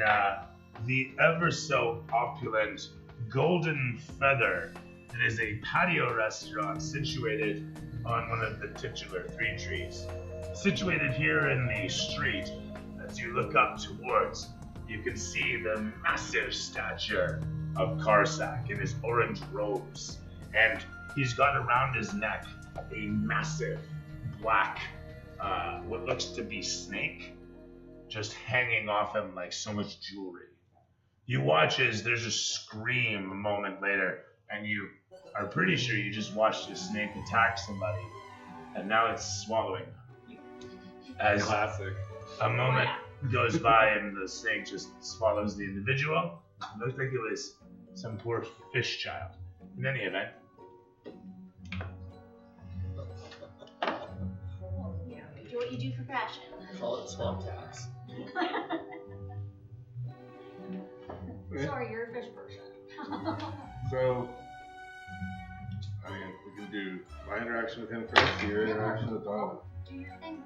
the ever so opulent Golden Feather. It is a patio restaurant situated on one of the titular 3 trees. Situated here in the street, as you look up towards, you can see the massive stature of Karsak in his orange robes. And he's got around his neck a massive black, what looks to be snake, just hanging off him like so much jewelry. You watch as there's a scream a moment later, and you are pretty sure you just watched a snake attack somebody, and now it's swallowing them. As Classic. a moment goes by and the snake just swallows the individual, it looks like it was some poor fish child. In any event, Do what you do for passion. Call it swamp tax. Sorry, you're a fish person. So, I mean, we can do my interaction with him first, your interaction with Donovan. Do your thing.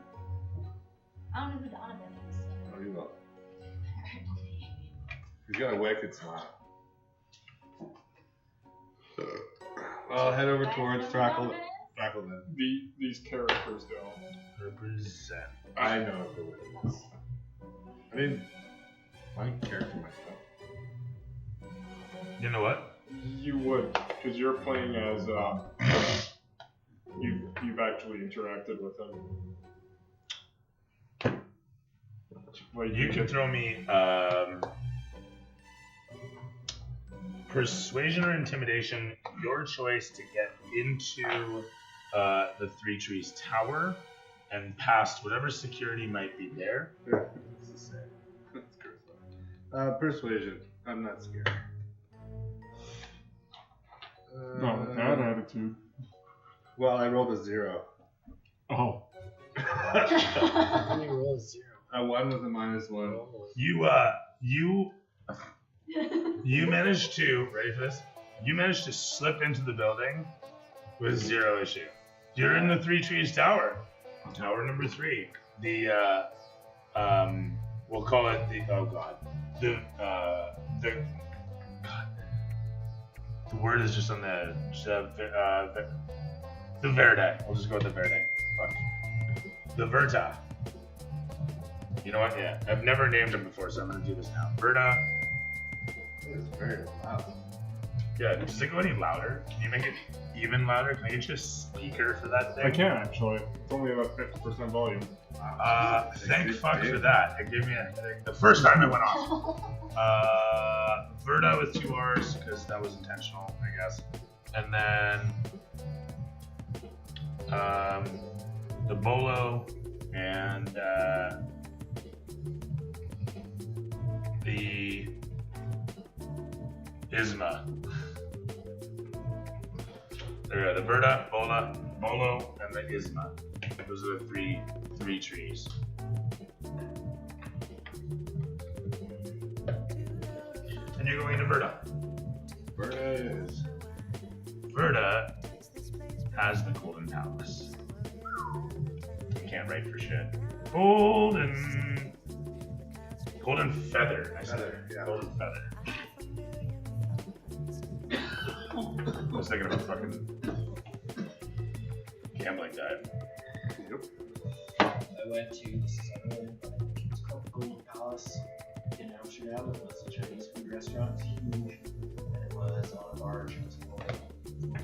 I don't know who Donovan is. Oh, you will. He's got a wicked smile. I'll head over towards Thrackle then. These characters don't. represent. I know who it is. I didn't find character myself. You know what? You would, because you're playing as you've actually interacted with him. Well, you can throw me persuasion or intimidation, your choice, to get into the Three Trees Tower and past whatever security might be there. It's the same. That's correct. Persuasion. I'm not scared. No, bad attitude. Well, I rolled a 0. Oh. How many rolls? 0. A 1 with a -1. You managed to, ready for this? You managed to slip into the building with 0 issue. You're in the Three Trees Tower. Tower number 3. The, we'll call it the, oh god. God. The word is just on the Verde. We'll just go with the Verde. Fuck. The Verta. You know what? Yeah. I've never named him before, so I'm going to do this now. Verta. It's very loud. Yeah, does it go any louder? Can you make it even louder? Can I get you a speaker for that thing? I can actually. It's only about 50% volume. Thank fuck for that. It gave me a headache the first time it went off. Verta with 2 R's, because that was intentional, I guess. And then the Bolo and the Isma. There are the Verta, Bolo, and the Isma. Those are the three trees. And you're going to Verta. Verta has the Golden Palace. I can't write for shit. Golden Feather. I said Feather, yeah. Golden Feather. I was thinking of a fucking gambling guy. Yep. I went to this is another, I think it was called the Golden Palace in Amsterdam. It was a Chinese food restaurant. It was huge, and it was on a barge. It was floating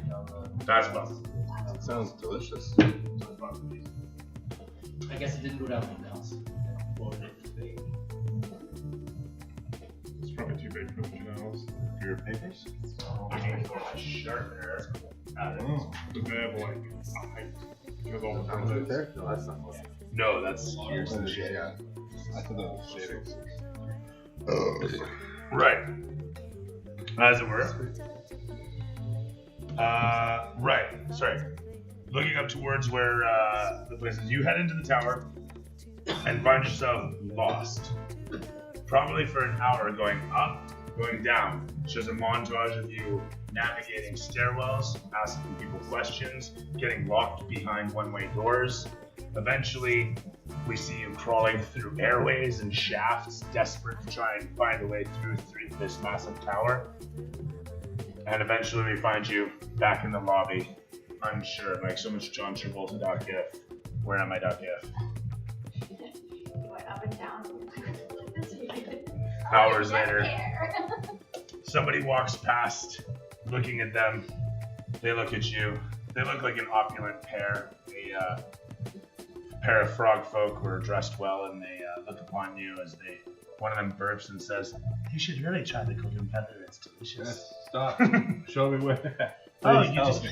down the. That's fun. That sounds delicious. I guess it didn't go down the canals. It floated into the bay. It's probably too big for the canals. For your papers? Looking for a sharpener. Oh, but they have like a height. Because all the Sounds time right there? No, that's not what. No, that's Here's the shade. Yeah. I thought that was shavings. right. As it were. Right. Sorry. Looking up towards where the place is, you head into the tower and find yourself lost. Probably for an hour, going up, going down. It's just a montage of you navigating stairwells, asking people questions, getting locked behind one-way doors. Eventually, we see you crawling through airways and shafts, desperate to try and find a way through this massive tower. And eventually we find you back in the lobby, unsure, like so much John Travolta.gif. Where am I.gif? Going up and down. Hours later, There. somebody walks past, looking at them. They look at you. They look like an opulent pair, a pair of frog folk who are dressed well, and they look upon you as one of them burps and says, "You should really try the golden feather. It's delicious." Yes, stop. Show me where. Oh, Please you tell just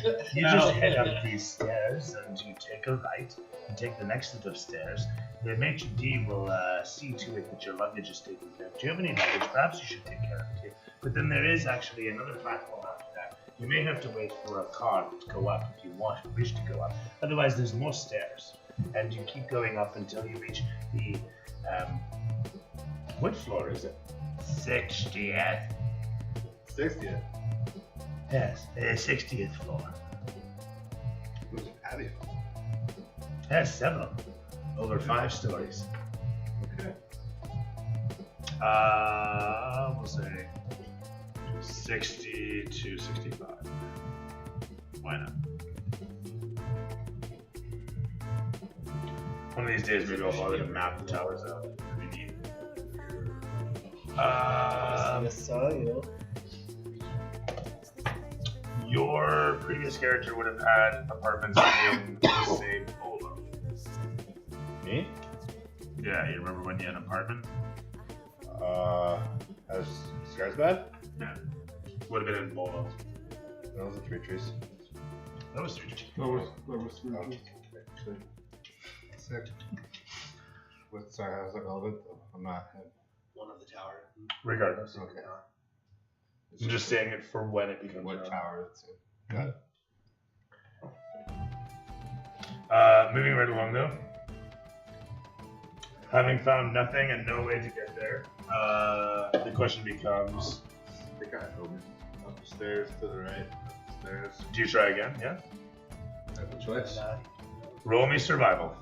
me. head up these stairs and you take a right and take the next set of stairs. The maitre d' will see to it that your luggage is taken care of. Do you have any luggage? Perhaps you should take care of it. But then there is actually another platform after that. You may have to wait for a car to go up if you wish to go up. Otherwise, there's more stairs, and you keep going up until you reach the what floor is it? 60th. 60th. Yes, the 60th floor. Who's a patio? Yes, several. Over 5 stories. Okay. We'll say 60 to 65. Why not? One of these days, maybe I'll bother to map the towers out. That'd be neat. Your previous character would have had apartments in the same bolo. Me? Yeah, you remember when you had an apartment? Has Scarsbad? Yeah. Would have been in bolo. That was the 3 trees. That was 3 That was sweet. Oh, sick. What, sorry, how's that relevant? I'm not. One of the tower. Regardless. Okay. I'm just saying it for when it becomes What relevant. tower it's in. Got it. Moving right along though. Having found nothing and no way to get there, the question becomes, I think I told me. Up the stairs to the right. Up the stairs. do you try again? Yeah? I have a choice. Roll me survival.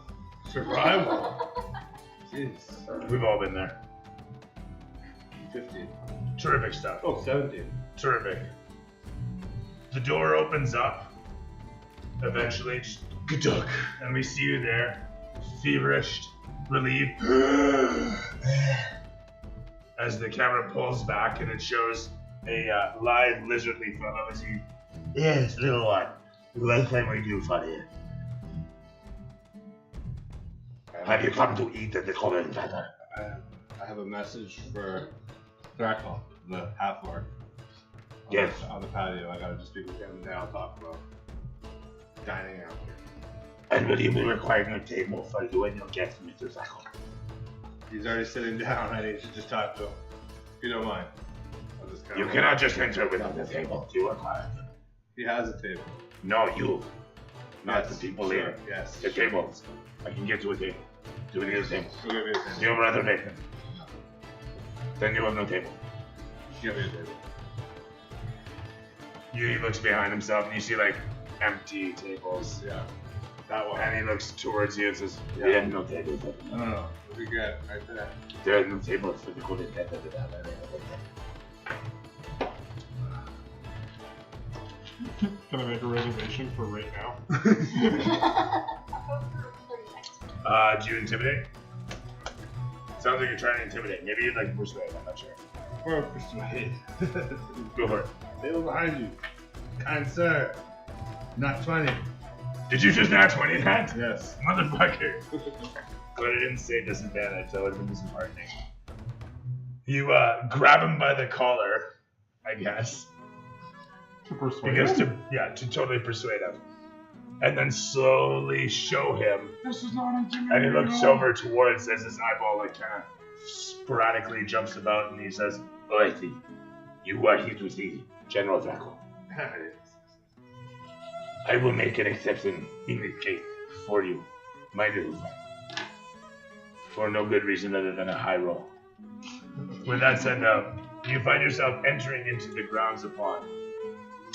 Survival. Jeez. We've all been there. 15. Terrific stuff. Oh, 17. Terrific. The door opens up. Eventually, just ka-dunk, and we see you there, feverish, relieved. As the camera pulls back and it shows a live lizardly fellow as he. Yes, little one. What can we do for you? Have you come to eat the golden feather? I have a message for Thrakal, the half-orc. Yes. On the patio. I gotta just speak with him and then I'll talk about dining out. And will you be requiring a table for you and your guest, Mr. Zackle? He's already sitting down. I need to just talk to him. If you don't mind. I'll just You cannot just enter without a table. You require it. He has a table. No, you. Not Yes, the people sure, here. Yes. The tables. I can get to a table. Do any of the things. We'll give you a table. You have rather vacant. Then you have no table. Give me a table. He looks behind himself and you see like empty tables. Yeah. That one. And he looks towards you and says, Yeah. We have no table. No. It'll be good. Right there. There are no tables for the golden feather. Can I make a reservation for right now? I'll go for 30 seconds. Do you intimidate? Sounds like you're trying to intimidate. Maybe you'd like persuade. I'm not sure. Or persuade. Go for it. Table behind you. Kind sir. Not 20. Did you just nat 20 that? Yes. Motherfucker. But I didn't say disadvantage, so it would have been disheartening. You grab him by the collar, I guess. To persuade Because him? to totally persuade him. And then slowly show him. This is not intimidating. And he looks at all. over towards as his eyeball like kind of sporadically jumps about and he says, Oh, I see. You are here to see General Draco. I will make an exception in this case for you, my little friend. For no good reason other than a high roll. With that said, you find yourself entering into the grounds upon.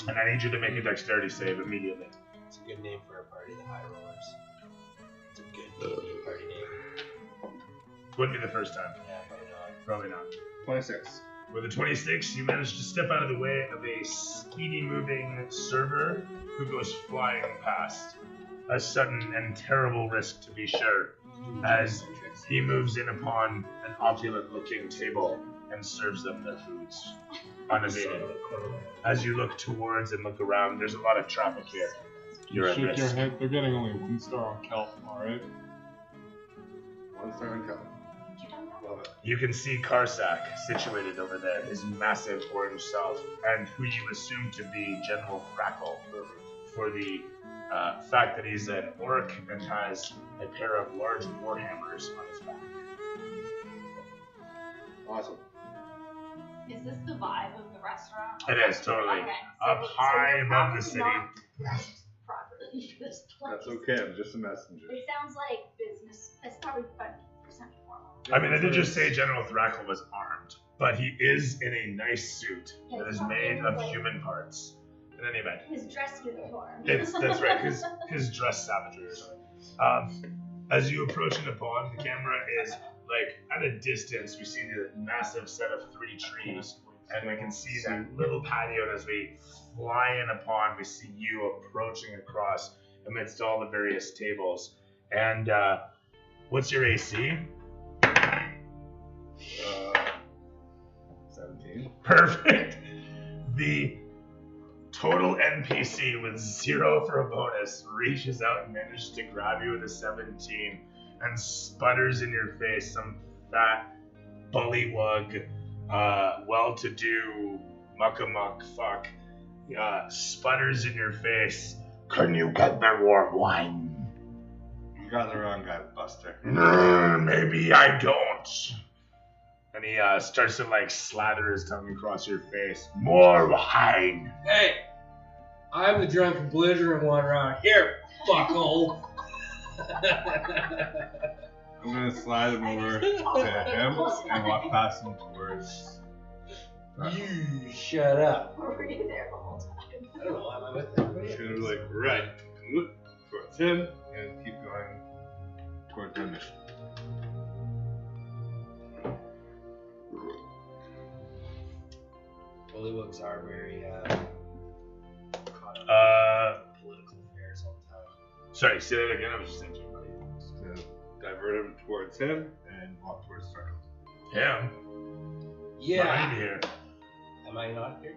And I need you to make a dexterity save immediately. It's a good name for a party, the High Rollers. It's a good name, party name. Wouldn't be the first time. Yeah, probably not. Probably not. 26. With a 26, you manage to step out of the way of a speedy moving server who goes flying past. A sudden and terrible risk, to be sure, as he moves in upon an opulent-looking table and serves them their foods, unabated. As you look towards and look around, there's a lot of traffic here. You're at Shake your risk. head. They're getting only 1 star on Kelp, alright? 1 star and count. Love it. You can see Karsak situated over there, his massive orange self, and who you assume to be General Crackle, for the fact that he's an orc and has a pair of large warhammers on his back. Awesome. Is this the vibe of the restaurant? It is, totally. Okay. Up high you're above the probably city. not dressed properly for this place. That's okay, I'm just a messenger. It sounds like business. It's probably 50% formal. I mean, I did just say General Thrackle was armed, but he is in a nice suit that is made of human parts. In any event, His dress uniform. that's right. His dress savagery or something. As you approach in upon, the camera is like at a distance. We see the massive set of 3 trees, and we can see that little patio. And as we fly in upon, we see you approaching across amidst all the various tables. And what's your AC? 17. Perfect. The total NPC with 0 for a bonus reaches out and manages to grab you with a 17 and sputters in your face some fat bullywug, well-to-do muckamuck fuck sputters in your face. Can you get me warm wine? You got the wrong guy, Buster. Maybe I don't. And he starts to like slather his tongue across your face. More wine. Hey! I'm the drunken belligerent one around here, fuckhole! I'm gonna slide him over to him and walk past him towards. You shut up. Or were you there the whole time? I don't know, am I with everybody? He's gonna be like, right, and look towards him and keep going towards my mission. Bullywugs are very caught up in political affairs all the time. Sorry, say that again. I was just thinking about you. Just gonna divert him towards him and walk towards Startle. Him? Yeah. Behind here. Am I not here?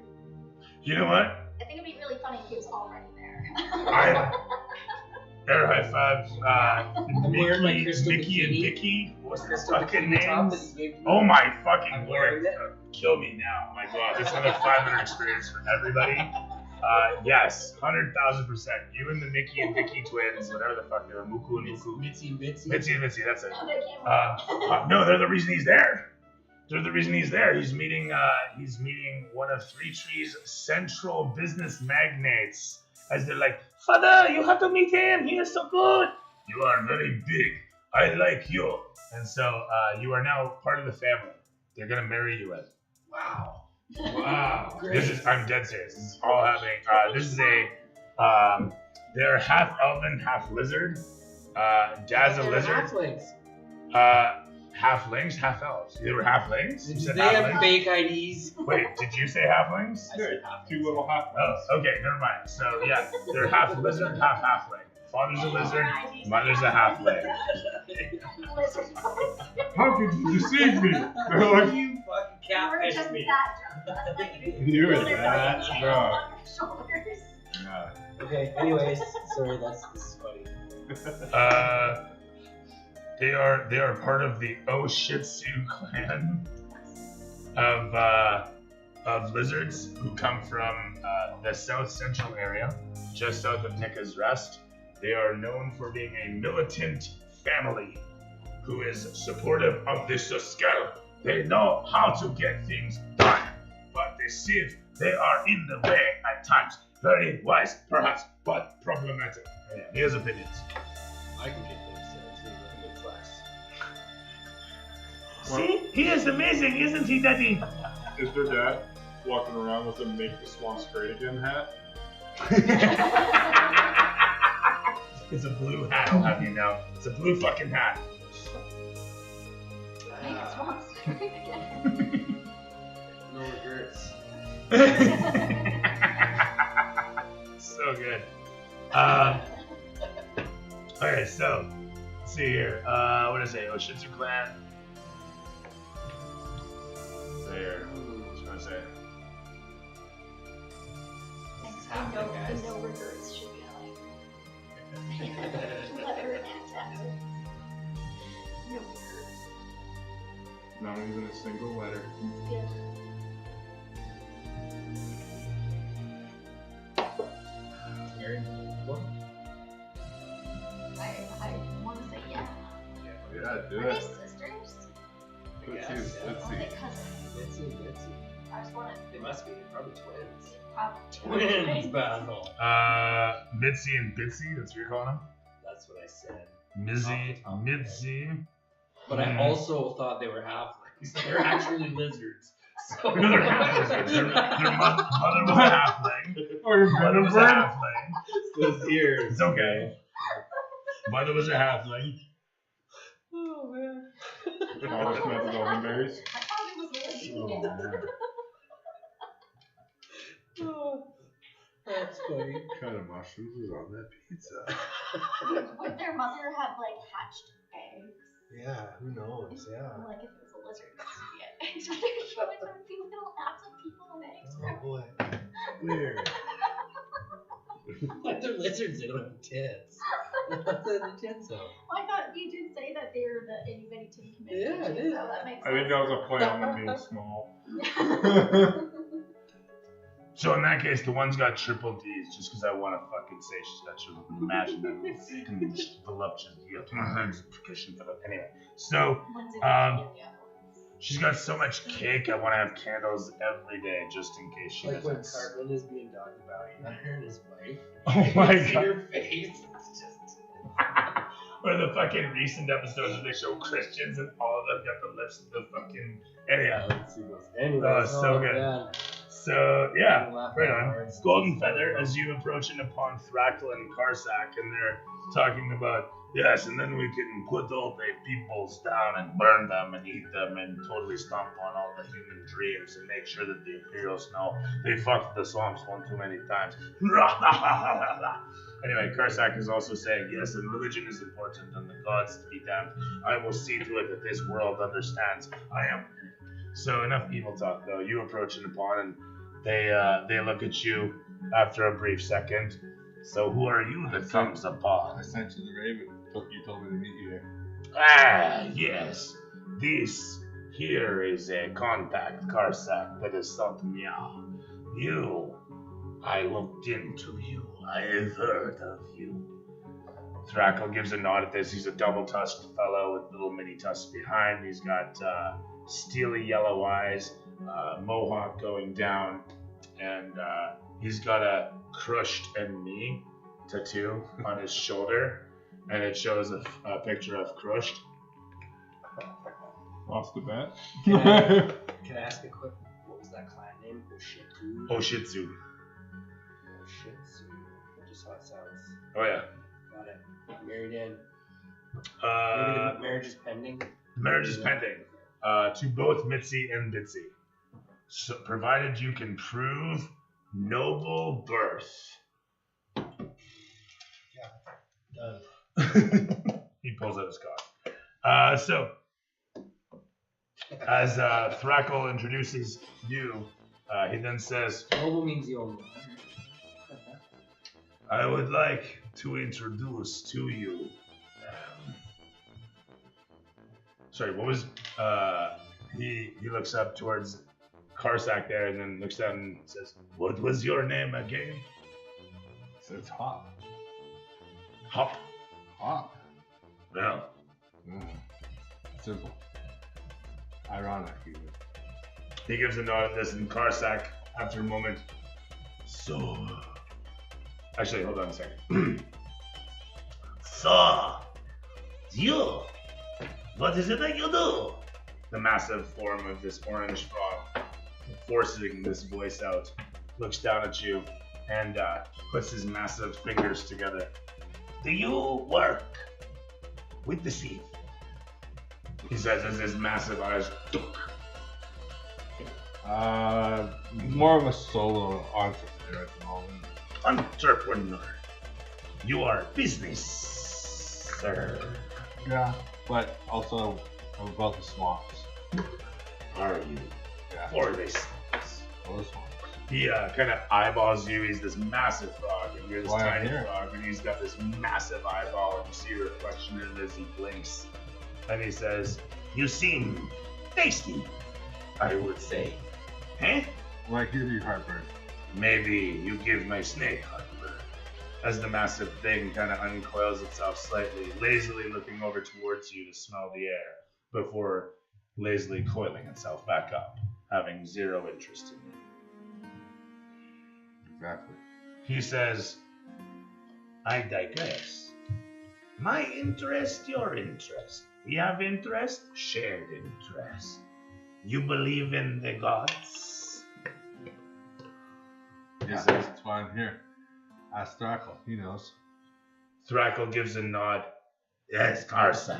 You know what? I think it'd be really funny if he was already there. Air high five. I'm wearing my crystal Mickey and bikini. Vicky. What's their Crystal fucking bikini top that names? you gave me. Oh my fucking I'm lord. wearing it. Kill me now. My god. That's another 500 experience for everybody. Yes, 100,000%. You and the Mickey and Vicky twins, whatever the fuck they were, Muku and Muku. Mitzi and Bitsy. Mitzi and Mitzi, that's it. Oh, they came No, they're the reason he's there. They're the reason he's there. He's meeting one of Three Trees' central business magnates. As they're like, Father, you have to meet him. He is so good. You are very big. I like you. And so you are now part of the family. They're gonna marry you in. Wow. Wow. Great. I'm dead serious. This is all happening. This is they're half elven, half lizard. Dad's a They're lizard. halflings. Halflings, half elves. They were halflings. You Did said they have halflings? fake IDs? Wait, did you say halflings? I said halflings. 2 little half. Oh, okay, never mind. So yeah, they're half lizard, half halfling. father's a lizard, mother's a halfling. Lizard. How could you deceive me? They're like, You fucking We're just catfish me. that drunk. Like, You and lizard that fucking drunk. on your shoulders. Yeah. Okay, anyways, sorry, this is funny. They are part of the Oshitsu clan of lizards who come from the south central area, just south of Nika's Rest. They are known for being a militant family who is supportive of the Suskel. They know how to get things done, but the Civ, they are in the way at times. Very wise, perhaps, but problematic. Yeah, he has opinions. I can get things done too. Look at flex. See? He is amazing, isn't he, Daddy? is their dad walking around with a "Make the Swamp Straight Again" hat? It's a blue hat, I'll have you know. It's a blue fucking hat. Make us want No regrets. So good. Okay, so let's see here. What did I say? Oshitsu clan. So here, what's gonna say? The no regrets should be like letter and tactics. No regrets. Not even a single letter. Yeah. I want to say yeah. Yeah, do Are they it. sisters? Let's Yes, see. yeah. Let's Or are they see. cousins? Mitzi. I just want to They must be. They're probably twins. probably Twins battle. Mitzi and Bitsy, that's what you're calling them? That's what I said. Mizzy, Mitzi. But I also thought they were halflings. They're actually lizards. So No, they're half lizards. Their mother was a halfling. Mother was a halfling. Those ears. It's okay. Mother was a halfling. Oh man. Father smelled the elderberries. I thought it was a lesbian. Oh, that's funny. What kind of mushrooms is on that pizza? Would their mother have like hatched eggs? Yeah, who knows? Yeah. Like if it was a lizard, because you get eggs, but they're humans would be little apps of people and eggs. Oh boy. Weird. Like they're lizards, they don't have tits. They're tits though. Well, I thought you did say that they're the itty bitty titty committee. Yeah, I did. So that makes I think sense. that was a play on them being small. So in that case, the one's got triple D's just because I want to fucking say she's got triple D. Imagine that fucking voluptuous. Anyway, so One's she's got so much cake. I want to have candles every day just in case she Like when doesn't. Cartman is being talked about, her and his wife. Oh my You see god. her face. It's just. Or the fucking recent episodes where they show Christians and all of them got the lips of the fucking. Anyhow. Let's see what's. Anyways, Oh, so good. man. So yeah, Laugh right out on. hard. Golden Feather, as you approach in upon Thrakel and Karsak, and they're talking about yes, and then we can put all the peoples down and burn them and eat them and totally stomp on all the human dreams and make sure that the Imperials know they fucked the swamps one too many times. Anyway, Karsak is also saying yes, and religion is important and the gods to be damned. I will see to it that this world understands I am. So enough evil talk though. You approach in upon and they look at you after a brief second. So who are you that comes upon? I sent you the raven. You told me to meet you here. Ah, yes. This here is a contact, Karsak, that has sought me out. You, I looked into you. I have heard of you. Thrakel gives a nod at this. He's a double-tusked fellow with little mini tusks behind. He's got steely yellow eyes, mohawk going down, and he's got a crushed and me tattoo on his shoulder, and it shows a picture of crushed. Lost a bet. Can I ask a quick? What was that clan name? Oshitsu. Oshitsu. Oshitsu. Just how it sounds. Oh yeah. Got it. Married in. Maybe the marriage is pending. Marriage is pending to both Mitzi and Bitsy, so, provided you can prove noble birth. He pulls out his cock. So, as Thrackle introduces you, he then says, Noble means the old one. I would like to introduce to you. sorry, what was, he looks up towards Karsak there and then looks down and says, what was your name again? It's Hop. Hop. Hop. Well, Simple. Ironic, even. He gives a nod at this, and Karsak, after a moment, so, actually, hold on a second. so, you, what is it that you do? The massive form of this orange frog, forcing this voice out, looks down at you and puts his massive fingers together. Do you work with the sea? He says as his massive eyes. More of a solo entrepreneur at the moment. Entrepreneur. You are business, sir. Yeah, but also I'm about the swamps. Are you? Yeah, For this. all the swamps. He kind of eyeballs you. He's this massive frog, and you're this Why I'm tiny here. frog, and he's got this massive eyeball, and you see a reflection in it as he blinks. And he says, You seem tasty, I would say. Eh? Well, I give you heartburn. Maybe you give my snake heartburn. as the massive thing kind of uncoils itself slightly, lazily looking over towards you to smell the air, before lazily coiling itself back up, having zero interest in you. Exactly. He says, I digress. My interest, your interest. We have interest, shared interest. You believe in the gods? Yeah, that's why I'm here. Ask Thrackle, he knows. Thrackle gives a nod. Yes, Karsak.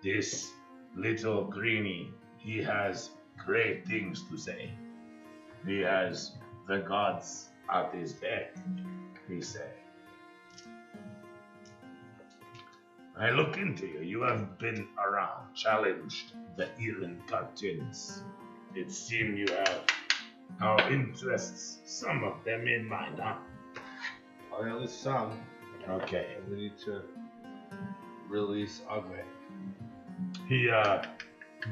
This little greenie, he has great things to say. He has the gods at his back, he say. I look into you. You have been around, challenged the Iran cartoons. It seems you have our interests, some of them in mind, huh? Oh, yeah, there's some. Okay. We need to release Ugly. He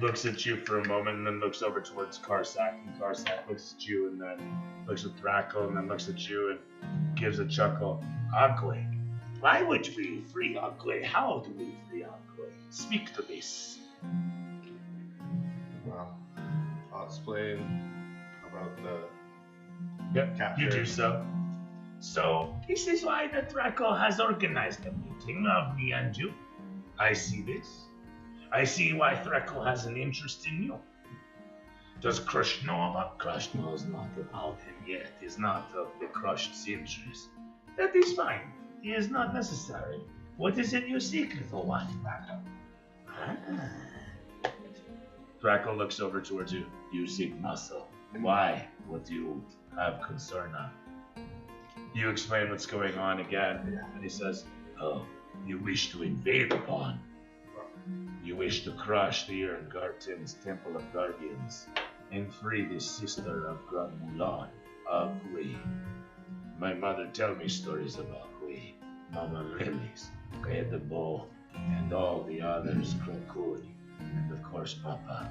looks at you for a moment and then looks over towards Karsak. And Karsak looks at you and then looks at Thrackle and then looks at you and gives a chuckle. Ugly. Why would we free Ugly? How do we free Ugly? Speak to this. Well, I'll explain about the Yep, capture. you do so. So, this is why the Thrackle has organized a meeting of me and you. I see this. I see why Thrackle has an interest in you. Does Crush know about Crush? Knows not about him yet. Is not of the Crush's interest. That is fine. It is not necessary. What is it you seek, little one? Thrackle looks over towards you. You seek muscle. Why? What do you have concern on? You explain what's going on again, and he says, Oh, you wish to invade upon. You wish to crush the Irngarten's Temple of Guardians and free the sister of Grand Mulan, Agui. My mother tell me stories about Agui, Mama Lilies, Kaya the Bow, and all the others, Krakui, and of course Papa.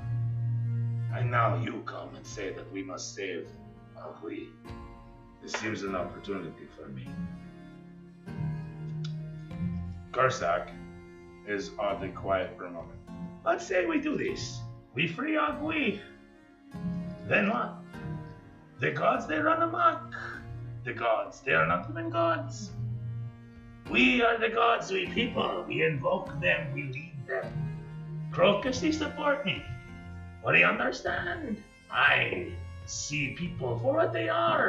And now you come and say that we must save Agui. This seems an opportunity for me. Karsak is oddly quiet for a moment. Let's say we do this. We free Agui. Then what? The gods, they run amok. The gods, they are not even gods. We are the gods, we people. We invoke them, we lead them. Crocus, they support me. What do you understand? I see people for what they are.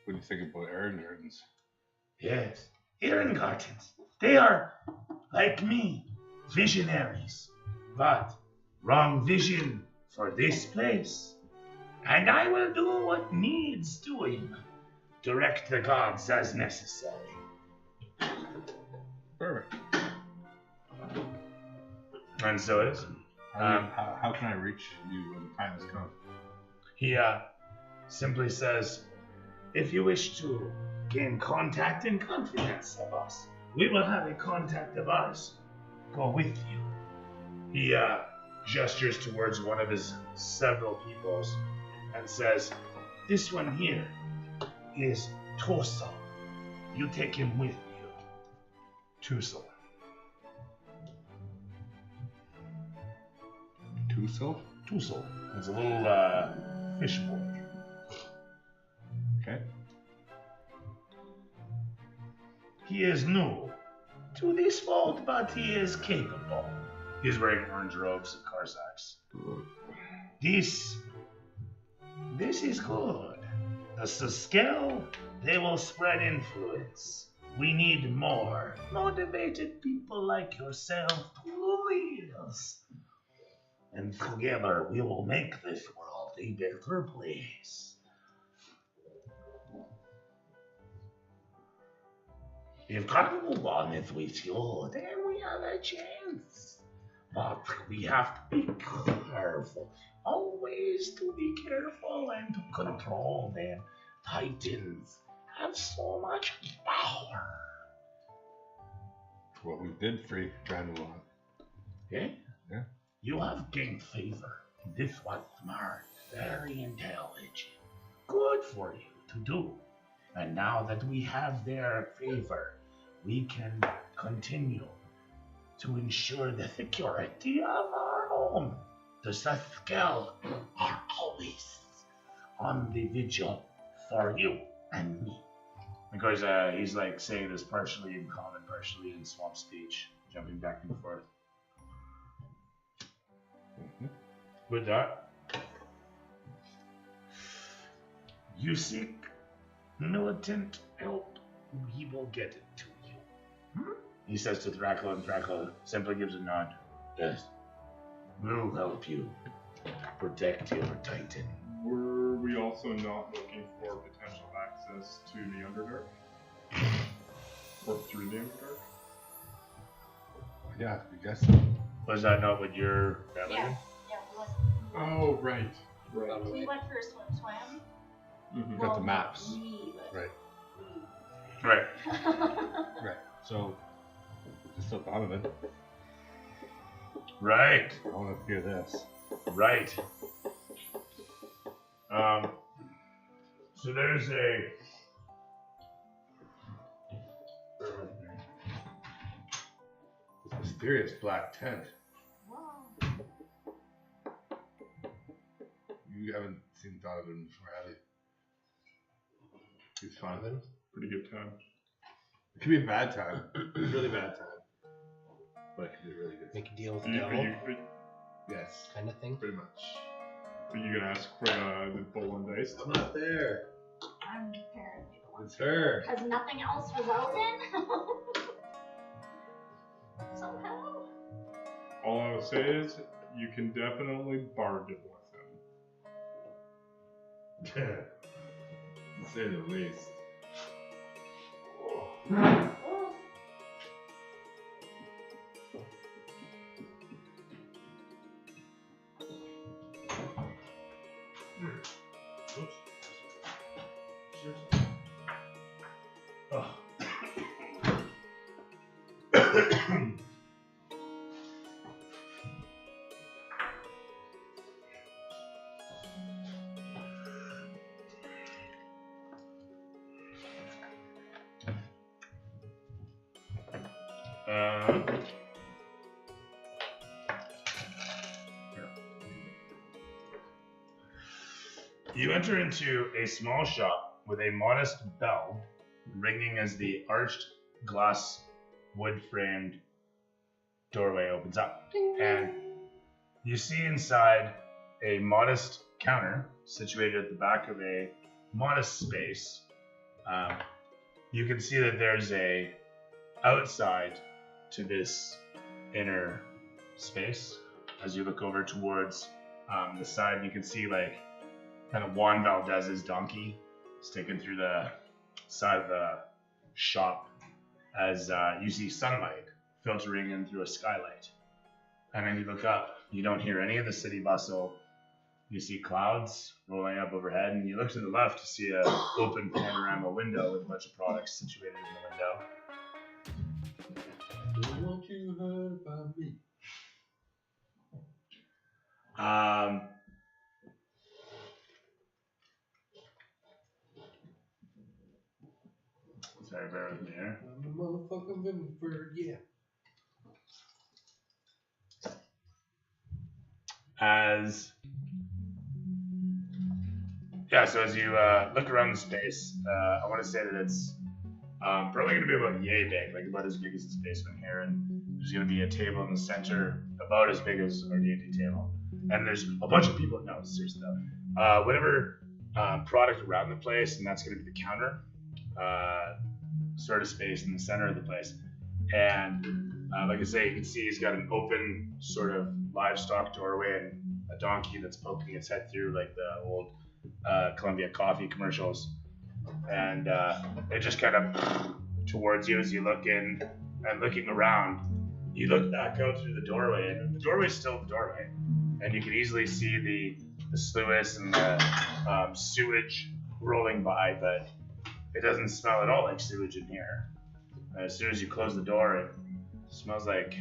What do you think about Aaron Gardens? Yes, Irngartens. They are, like me, visionaries. But wrong vision for this place. And I will do what needs doing. Direct the gods as necessary. And so it is. How can I reach you when the time has come? He simply says, if you wish to gain contact and confidence of us, we will have a contact of ours go with you. He gestures towards one of his several peoples and says, this one here is Torso. You take him with you. Tusel. Tusel? Tusel. It's a little fishbowl. Okay. He is new to this fault, but he is capable. He's wearing orange robes and Karsaks. This is good. The skill, they will spread influence. We need more motivated people like yourself to lead us. And together we will make this world a better place. If Carnival is with you, then we have a chance. But we have to be careful. Always to be careful and to control them. Titans have so much power. What we did free Granulon. Okay? Yeah. You have gained favor. This was smart, very intelligent. Good for you to do. And now that we have their favor, we can continue to ensure the security of our home. The Saskel are always on the vigil for you and me. Of course, he's like saying this partially in common, partially in swamp speech, jumping back and forth. With that, You seek militant help, we will get it to you. he says to Thrackle, and Thrackle simply gives a nod. Yes. We'll help you protect your Titan. Were we also not looking for potential access to the Underdark? Or through the Underdark? Yeah, I guess so. Was that not what you're Yeah, gathering? we went, Oh, right. we went for a swim. Mm-hmm. Got the maps. We, but Right. Right. Right. So, just still thought of it. Right. I want to hear this. Right. So there's a Mysterious black tent. Whoa. You haven't seen Donovan before, have you? He's fun. Pretty good time. It could be a bad time. Really bad time. But it could be really good. Make a deal with Are the you, devil, Yes. kind of thing. Pretty much. are you gonna ask for the bull and dice? I'm not there. I'm apparently the one. It's her. Because nothing else was open? Somehow? All I will say is, you can definitely bargain with him. To say the least. You enter into a small shop with a modest bell ringing as the arched glass wood-framed doorway opens up. And you see inside a modest counter situated at the back of a modest space. You can see that there's a outside to this inner space. As you look over towards the side, you can see like kind of Juan Valdez's donkey sticking through the side of the shop as you see sunlight filtering in through a skylight. And then you look up. You don't hear any of the city bustle. You see clouds rolling up overhead, and you look to the left to see an open panorama window with a bunch of products situated in the window. What you heard about me? Sorry, bear with me here. I'm the motherfucking Vimford, yeah. So as you look around the space, I want to say that it's probably going to be about yay big, like about as big as this basement here, and there's going to be a table in the center about as big as our D&D table, and there's a bunch of people. No, seriously though, whatever product around the place, and that's going to be the counter sort of space in the center of the place, and like I say, you can see he's got an open sort of livestock doorway and a donkey that's poking its head through like the old Columbia Coffee commercials, and it just kind of towards you as you look in, and looking around, you look back out through the doorway, and the doorway's still the doorway, and you can easily see the sluice and the sewage rolling by, but it doesn't smell at all like sewage in here. As soon as you close the door, it smells like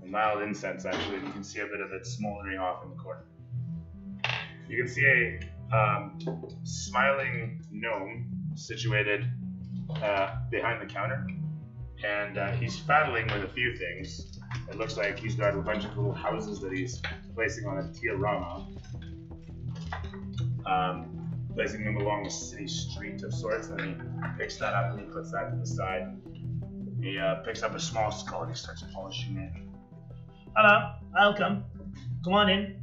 a mild incense, actually. You can see a bit of it smoldering off in the corner. You can see a smiling gnome situated behind the counter, and he's faddling with a few things. It looks like he's got a bunch of little houses that he's placing on a diorama, placing them along a city street of sorts, and he picks that up and he puts that to the side. He picks up a small skull and he starts polishing it. Hello, welcome. Come on in.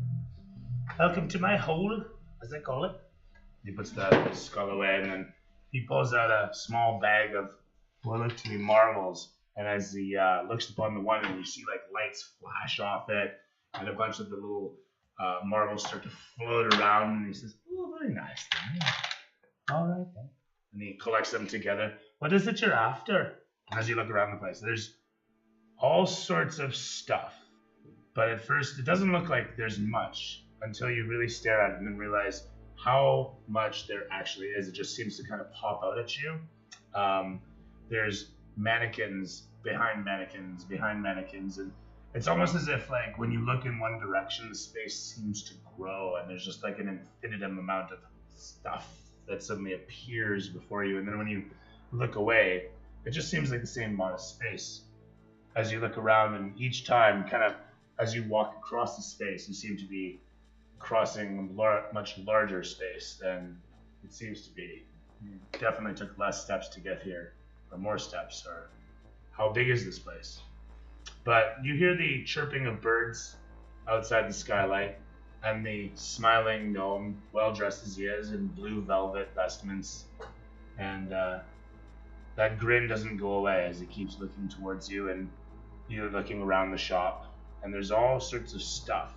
Welcome to my hole, as I call it. He puts that skull away, and then he pulls out a small bag of what look to be marbles. And as he looks upon the one, and you see like lights flash off it, and a bunch of the little marbles start to float around, and he says, "Oh, very nice. All right then." And he collects them together. What is it you're after? As you look around the place, there's all sorts of stuff, but at first it doesn't look like there's much until you really stare at it and then realize how much there actually is. It just seems to kind of pop out at you. There's mannequins behind mannequins behind mannequins, and it's almost as if like when you look in one direction, the space seems to grow, and there's just like an infinitum amount of stuff that suddenly appears before you, and then when you look away, it just seems like the same modest space. As you look around, and each time, kind of as you walk across the space, you seem to be crossing a much larger space than it seems to be. You definitely took less steps to get here, or more steps, or how big is this place? But you hear the chirping of birds outside the skylight, and the smiling gnome, well dressed as he is in blue velvet vestments, and that grin doesn't go away as he keeps looking towards you, and you're looking around the shop, and there's all sorts of stuff.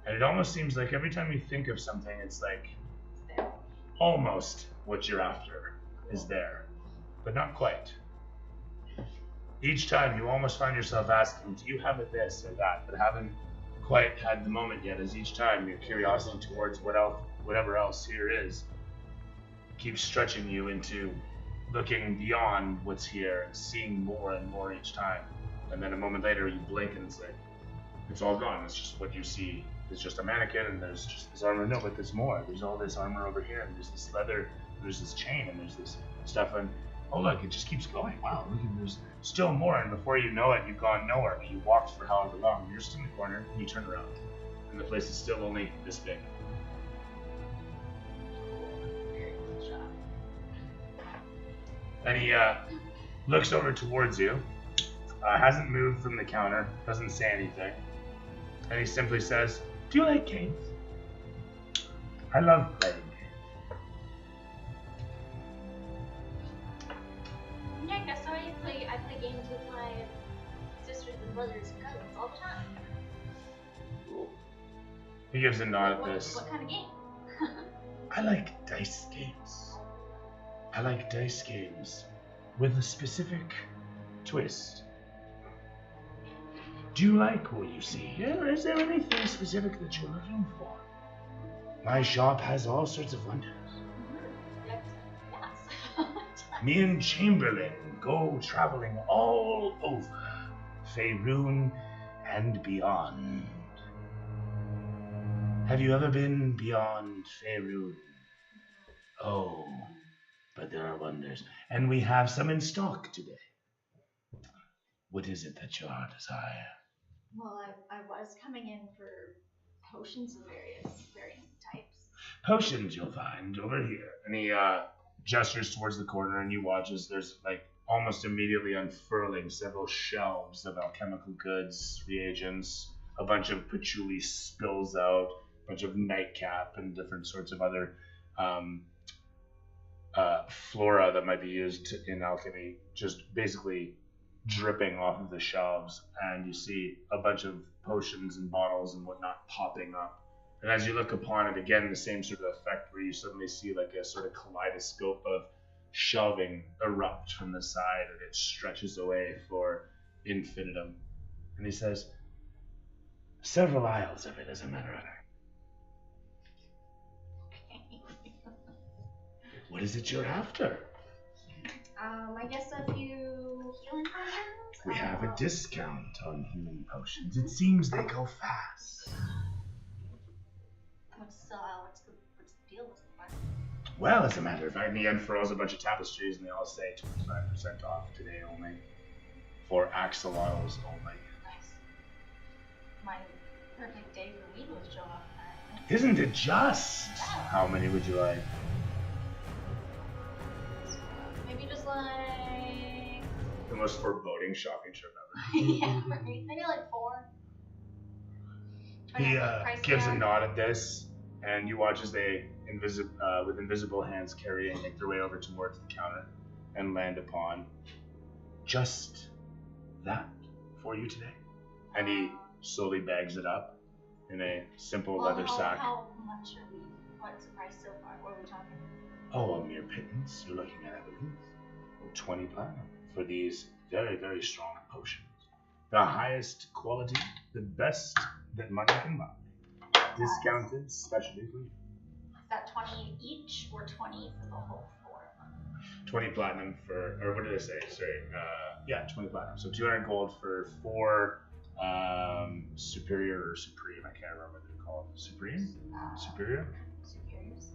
And it almost seems like every time you think of something, it's like almost what you're after is there, but not quite. Each time you almost find yourself asking, do you have it this or that, but haven't quite had the moment yet, as each time your curiosity towards whatever else here is keeps stretching you into looking beyond what's here and seeing more and more each time. And then a moment later you blink and it's like, it's all gone. It's just what you see is just a mannequin, and there's just this armor. No, but there's more. There's all this armor over here, and there's this leather, there's this chain, and there's this stuff, and oh look, it just keeps going. Wow, look, and there's still more, and before you know it, you've gone nowhere. You walked for however long, you're just in the corner, and you turn around, and the place is still only this big. And he looks over towards you, hasn't moved from the counter, doesn't say anything, and he simply says, "Do you like games?" "I love playing games." Nick, I saw you play. I play games with my sisters and brothers and cousins all the time. He gives a nod at this. What kind of game? I like dice games. I like dice games with a specific twist. Do you like what you see here? Is there anything specific that you're looking for? My shop has all sorts of wonders. Yes. Me and Chamberlain go traveling all over Faerun and beyond. Have you ever been beyond Faerun? Oh, but there are wonders, and we have some in stock today. What is it that you desire? Well, I was coming in for potions of varying types. Potions you'll find over here. And he gestures towards the corner, and you watch as there's like almost immediately unfurling several shelves of alchemical goods, reagents, a bunch of patchouli spills out, a bunch of nightcap, and different sorts of other flora that might be used in alchemy, just basically dripping off of the shelves. And you see a bunch of potions and bottles and whatnot popping up. And as you look upon it, again, the same sort of effect where you suddenly see like a sort of kaleidoscope of shelving erupt from the side, and it stretches away for infinitum. And he says, Several aisles of it, as a matter of fact. What is it you're after? I guess a few healing potions. We have a discount on healing potions. It seems they go fast. What's the deal with the Well, as a matter of fact, and he unfurls a bunch of tapestries, and they all say 25% off today only, for axolotls only. Nice. My perfect day for weed was show up. Apparently. isn't it just? How many would you like? Maybe just like. The most foreboding shopping trip ever. Yeah, right. Maybe like 4. He Price gives a tag. nod at this, and you watch as they, with invisible hands, carry and make their way over towards the counter and land upon Just that for you today? and he slowly bags it up in a simple Well, leather sack. How much are we? What's the price so far? What are we talking? Oh, a mere pittance you're looking at, I believe. 20 platinum for these very, very strong potions. The highest quality, the best that money can buy. Discounted specially for you. Is that 20 each or 20 for the whole 4 of them? 20 platinum for, or what did I say? Sorry. Yeah, 20 platinum. So 200 gold for 4 superior or supreme. I can't remember what they're called. Supreme? Superior? Superiors.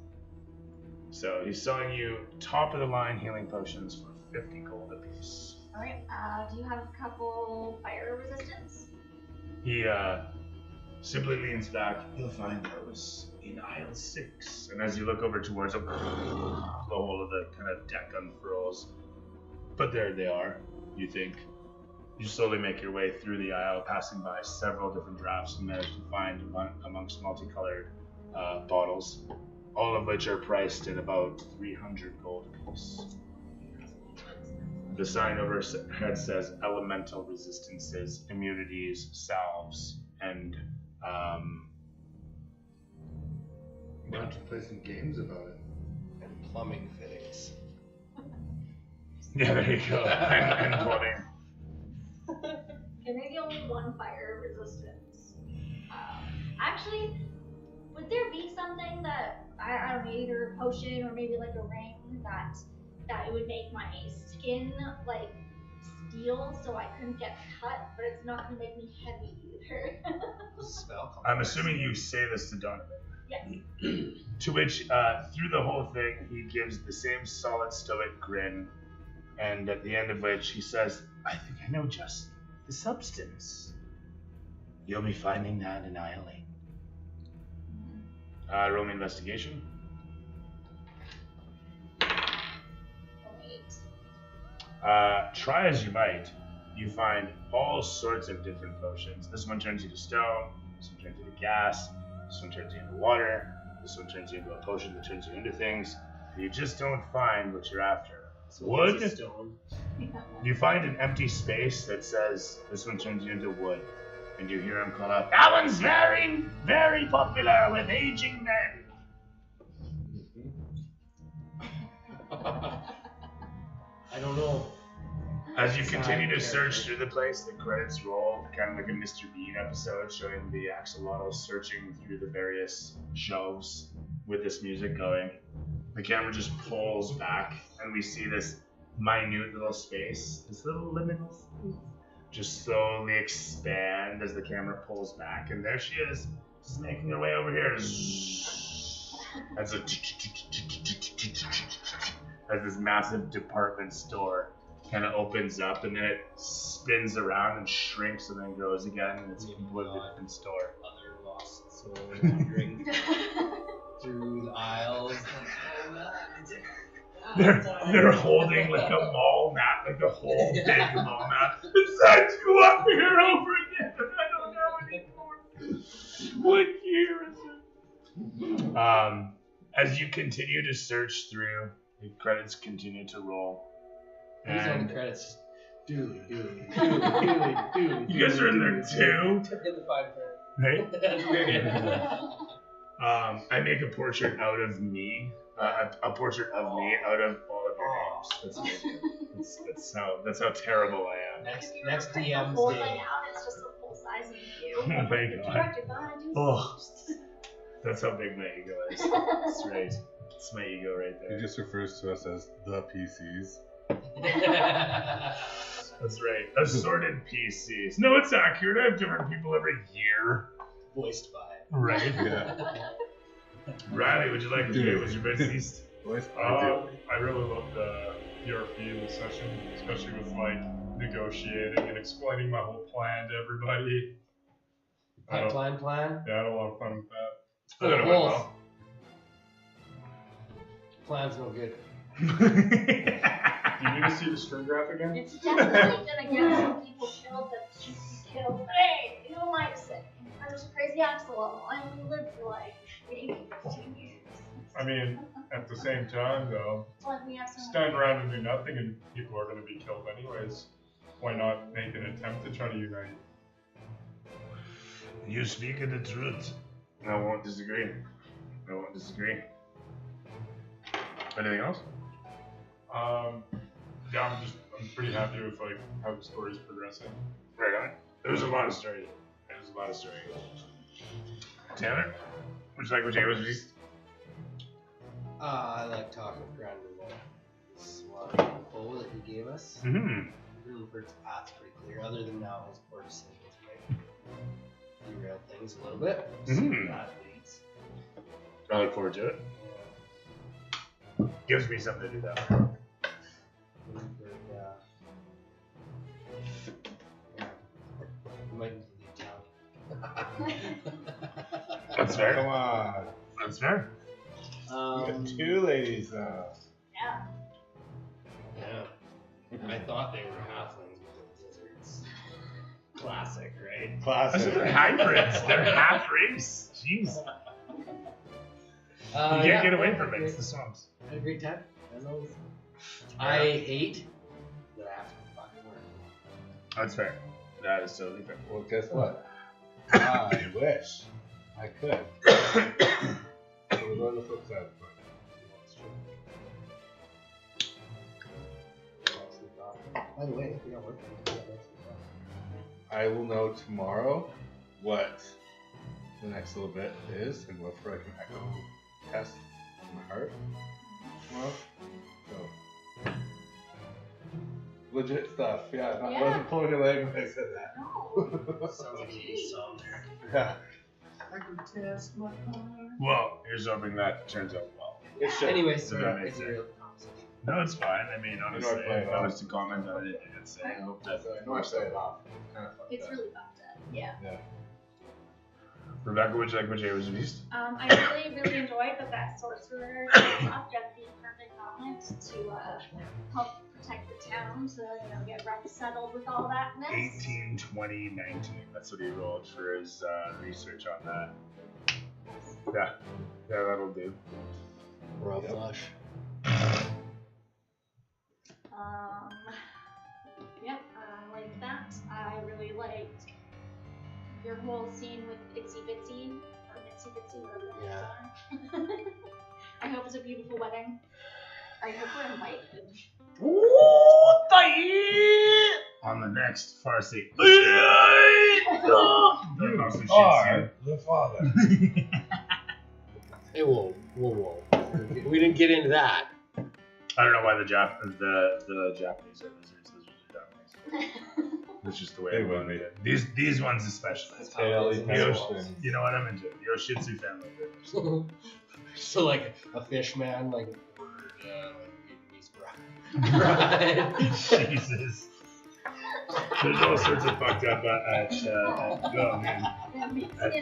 So he's selling you top of the line healing potions for 50 gold apiece. Alright, do you have a couple fire resistance? He simply leans back. You'll find those in aisle 6. And as you look over towards him, the whole of the kind of deck unfurls. But there they are, you think. You slowly make your way through the aisle, passing by several different drafts, and manage to find amongst multicolored bottles, all of which are priced at about 300 gold apiece. The sign overhead says elemental resistances, immunities, salves, and Why don't you play some games about it? And plumbing fittings. yeah, there you go. and plumbing. Okay, maybe only 1 fire resistance. Actually, would there be something that I don't know, either a potion or maybe like a ring that it would make my skin like steel so I couldn't get cut, but it's not gonna make me heavy either. Spell. I'm assuming you say this to Donovan. Yes. To which, through the whole thing, he gives the same solid stoic grin, and at the end of which he says, I think I know just the substance. You'll be finding that in aisle 8. roll me investigation. 8. Try as you might, you find all sorts of different potions. This one turns you to stone, this one turns you to gas, this one turns you into water, this one turns you into a potion that turns you into things. You just don't find what you're after. Wood? You find an empty space that says this one turns you into wood, and you hear him call out, "That one's very, very popular with aging men." I don't know. As you Side continue to search character. through the place, the credits roll, kind of like a Mr. Bean episode, showing the axolotl searching through the various shelves with this music going. The camera just pulls back, and we see this minute little space, this little liminal space, just slowly expand as the camera pulls back, and there she is, just making her way over here. As this massive department store kind of opens up, and then it spins around and shrinks and then grows again, and it's a completely different store. Other lost soul wandering through the aisles. They're holding like a mall map, like a whole big mall map. It's time to go up here over again. I don't know anymore. What year is it? As you continue to search through, the credits continue to roll. Who's on And the credits? Dooley. you guys are in there too, In the fine right? print. That's weird. I make a portrait out of me. A portrait of me out of all of your names. That's amazing. That's how terrible I am. Next If you were to print the DM's whole day. thing out, it's just a full size of you. Oh my god. Directed by Oh. That's how big my ego is. That's right. That's my ego right He there. just refers to us as the PCs. That's right. Assorted PCs. No, it's accurate. I have different people every year. Voiced by. Right. Yeah. Riley, would you like to do? Was your best east? Voice I really love the PRP in the session, especially with like negotiating and explaining my whole plan to everybody. Plan. Yeah, I had a lot of fun with that. I thought it went Wolf. well. Plan's no good. Do you need to see the string graph again? It's definitely gonna get some people killed that should be killed. But hey, who am I to say? I'm just a crazy axolotl. I only lived for like maybe 15 years. I mean, at the same time though, It's like we have some. stand around and do nothing and people are going to be killed anyways. Why not make an attempt to try to unite? You speak of the truth. I won't disagree. Anything else? Yeah, I'm pretty happy with like how the story's progressing. Right on. There's a lot of story. Tanner, would you like what was released? I like talking with Grandma. This one info that he gave us. Mm-hmm. Really hurts path's pretty clear. Other than now, his poor decisions might derail things a little bit. See Mhm. where that leads. I look forward to it. Gives me something to do though. You might need to leave town. That's fair. Come on. That's fair. We got two ladies now. Yeah. Yeah. I thought they were halflings with lizards. Classic, right? I Classic. said they're hybrids. They're half race. Jeez. You can't get away from it. It's the swamps. Had a great time. I ate. But I have to fucking work. That's fair. That is totally fair. Well, guess what? I wish I could. So we're going to the flip side. By the way, if you're not working, I will know tomorrow what the next little bit is and look for like an echo test in my heart tomorrow. So legit stuff. Yeah, I Yeah. wasn't pulling your leg when I said that. No. sounds like a song. Yeah. Well, here's hoping that turns out well. It should. Anyway, Does so that make it's a sense? real conversation. No, it's fine. I mean, honestly, I play it if I off. was to comment on anything, I'd say I hope that. So I know I say it off. Kind of fucked It's up. really fucked up. Yeah. Rebecca, would you like what Jay was released? I really enjoyed that sorcerer object being perfect element to help protect the town to get rough settled with all that mess. 18, 20, 19. That's what he rolled for his research on that. Yeah, that'll do. Royal flush. Yep, I liked that. I really liked your whole scene with Itsy Bitsy, or Itsy Bitsy, whatever that Yeah. is. I hope it's a beautiful wedding. I hope we're invited. What On the next Farseas. The father. Hey, whoa. We didn't get into that. I don't know why the Japanese are lizards. Lizards are Japanese. It's just the way They everyone would made it. These ones especially. That's how it is. You know what I'm into? Yoshitsu family. So like a fish man, like Vietnamese bride. Jesus. There's all sorts of fucked up at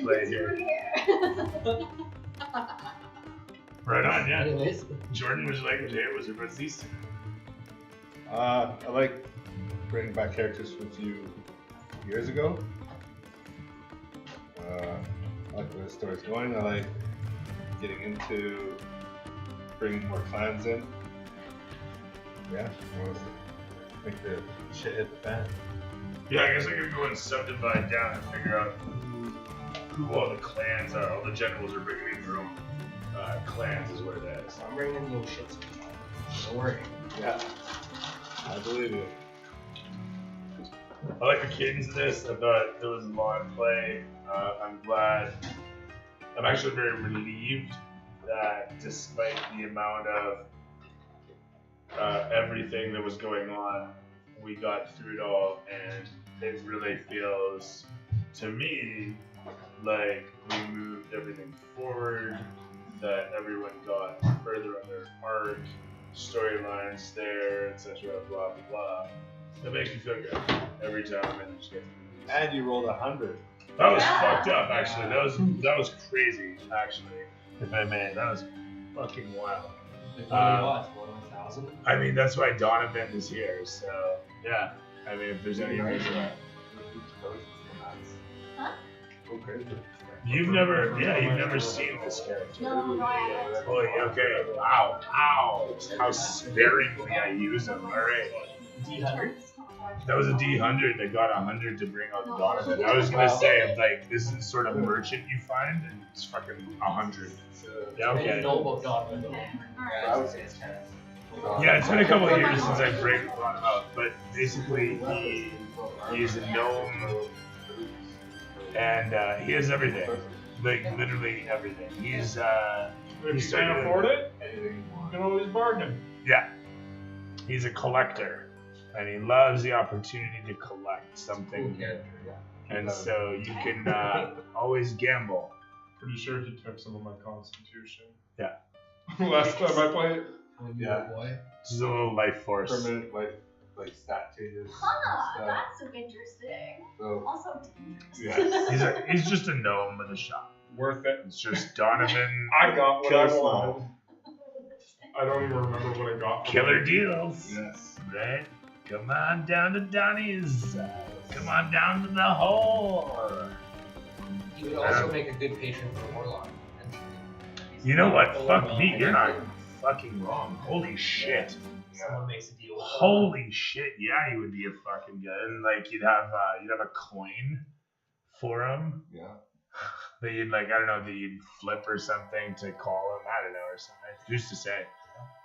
play here. Right on, yeah. Anyways, Jordan, would you like to hear was it about these two? I like bringing back characters from a few years ago. I like where the story's going. I like getting into bringing more clans in. Yeah, make the shit hit the fan. Yeah, I guess I could go and subdivide down and figure out who all the clans are. All the generals are bringing in their own clans, is what it is. I'm bringing no shit. Don't worry. Yeah, I believe you. I like the cadence of this. I thought there was a lot of play. I'm glad. I'm actually very relieved that despite the amount of everything that was going on, we got through it all, and it really feels to me like we moved everything forward, that everyone got further on their arc, storylines there, etc. Blah blah blah. That makes me feel good every time I manage to get through. And you rolled 100. That was fucked up, actually. That was crazy, actually. If I may, that was fucking wild. Like, what? 1,000? I mean, that's why Donovan is here. So yeah. I mean, if there's any reason. Huh? You've never seen this character. No, I haven't. Oh, okay. Wow. Ow. How sparingly I use him. All right. D100? That was a D100 that got 100 to bring out Donovan. I was gonna say, like, this is sort of merchant you find, and it's fucking 100. Yeah, I didn't okay. know about Donovan though. Okay. I Alright. would say it's kind of. Yeah, it's been a couple of years since I brought him out, but basically he's a gnome, and he has everything, like literally everything. He's If you can't afford it, you can always bargain. Yeah, he's a collector, and he loves the opportunity to collect something, and so you can always gamble. Pretty sure he took some of my constitution. Yeah. Last time I played. Yeah. Boy. This is a little life force. Permanent like stat changes. Huh, stuff. that's so interesting. So Also dangerous. yeah, He's just a gnome with a shop. Worth it. It's just Donovan. I got what I Kill wanted. I don't even remember what I got. Killer deals. yes. Right? Come on down to Donnie's. Come on down to the hole. He would also make a good patient for Warlock. You know what? Fuck me. You're not fucking wrong. Holy shit. Someone makes a deal with Holy shit. Yeah, he would be a fucking good. And like you'd have a coin for him Yeah. that you'd like I don't know that you'd flip or something to call him. I don't know or something. Who's to say?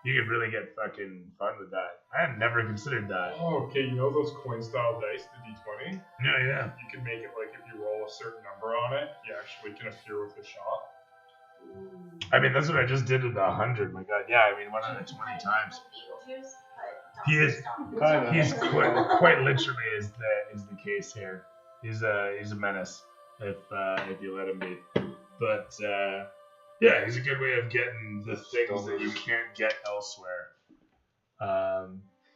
You could really get fucking fun with that. I had never considered that. Oh, okay, you know those coin style dice, the D20? Yeah, yeah. You can make it like if you roll a certain number on it, you actually can appear with a shot. I mean, that's what I just did with the 100. My God, yeah. I mean, 120 times. Beetlejuice, but He is- Kinda. He's quite literally is the case here. He's a menace if you let him be. But yeah, he's a good way of getting the things that you can't get elsewhere.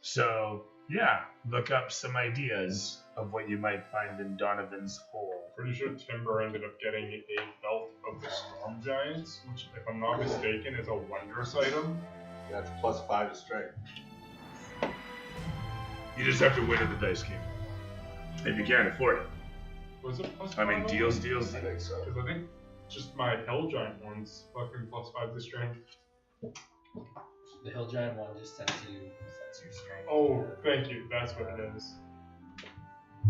So yeah, look up some ideas of what you might find in Donovan's hole. Pretty sure Timber ended up getting a belt of the Storm Giants, which, if I'm not mistaken, is a wondrous item. That's +5 to strength. You just have to win at the dice game if you can't afford it. Was it +5? I mean, deals. I think so. Because I think just my Hell Giant one's fucking +5 to strength. The Hill Giant one just sets your strength. Oh, thank you. That's what it is.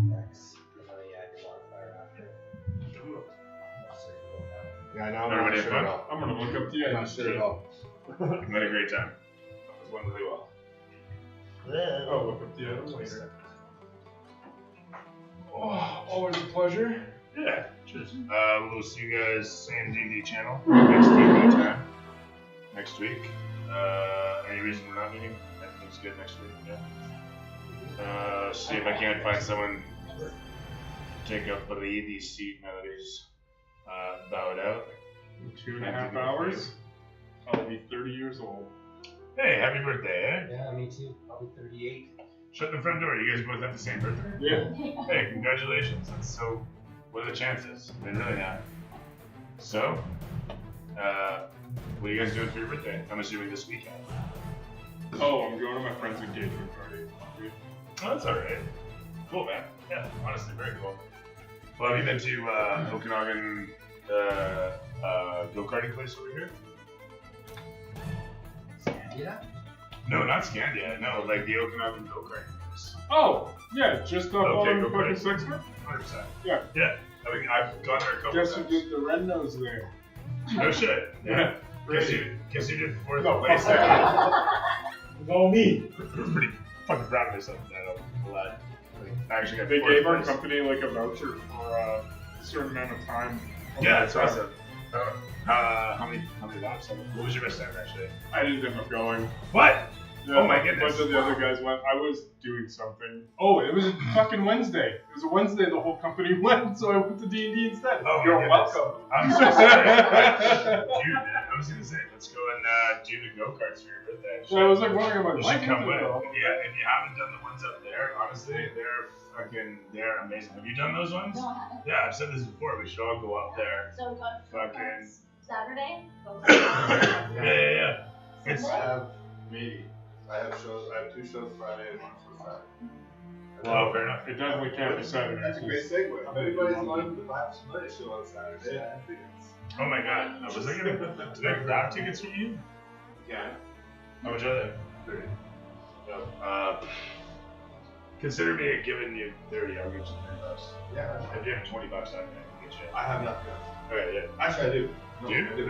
Next. And then you add your modifier after. Yeah, now I'm Everybody not have sure at fun? all. I'm gonna look up the I'm item. not sure at all. I had a great time. That was one really well. well. I'll look up the item later. Oh, always a pleasure. Yeah. Cheers. We'll see you guys same D&D channel next week anytime. Next week. Any reason we're not meeting? Everything's good next week. Yeah. See if I can't find someone to take up Brady's seat now that he's bowed out. In 2.5 hours, I'll be 30 years old. Hey, happy birthday, eh? Yeah, me too. I'll be 38. Shut the front door. You guys both have the same birthday? Yeah. Hey, congratulations. That's so. What are the chances? They're really not. So, what are you guys doing for your birthday? I'm assuming this weekend. Oh, I'm going to my friend's engagement party. Oh, that's alright. Cool, man. Yeah, honestly, very cool. Well, have you been to Okanagan go-karting place over here? Yeah? No, not Scandia. No, like the Okanagan go-karting place. Oh, yeah, just up Okay, on go for fucking it. Sixth. 100%. Yeah. Yeah. I mean, I've gone there a couple Guess who times. did the red nose there? No shit. Yeah. Guess Really? you did fourth No, place fuck there. No, me. I was pretty fucking proud of myself. A lot. I actually got They fourth gave our place. company like a voucher for a certain amount of time. Yeah, that's awesome. How many laps? What was your best time actually? I didn't end up going. What? Yeah, Oh my a goodness. bunch of the other guys went. I was doing something. Oh, it was a fucking Wednesday. It was a Wednesday. The whole company went, so I went to D&D instead. Oh, my You're goodness. welcome. I'm so sorry. Dude, man, I was gonna say, let's go and do the go-karts for your birthday. So I was like wondering about You should come with. Yeah, if you haven't done the ones up there, honestly, they're amazing. Have you done those ones? No, I haven't. Yeah, I've said this before. We should all go up there. So we got Fucking. Saturday. Yeah. It's I have maybe. I have shows. I have 2 shows Friday and 1 for Saturday. well, fair enough. It definitely can't be Saturday. That's a great segue. If anybody's going to the Bible Familiar show on Saturday, I think it's. Oh my god, was I gonna did I grab tickets from you? Yeah. How much are they? 30. No. Consider me giving you 30. I'll get you $30. Yeah. If you have $20, I can get you. I have nothing else. Okay, yeah. Actually, I do. Do you? I do.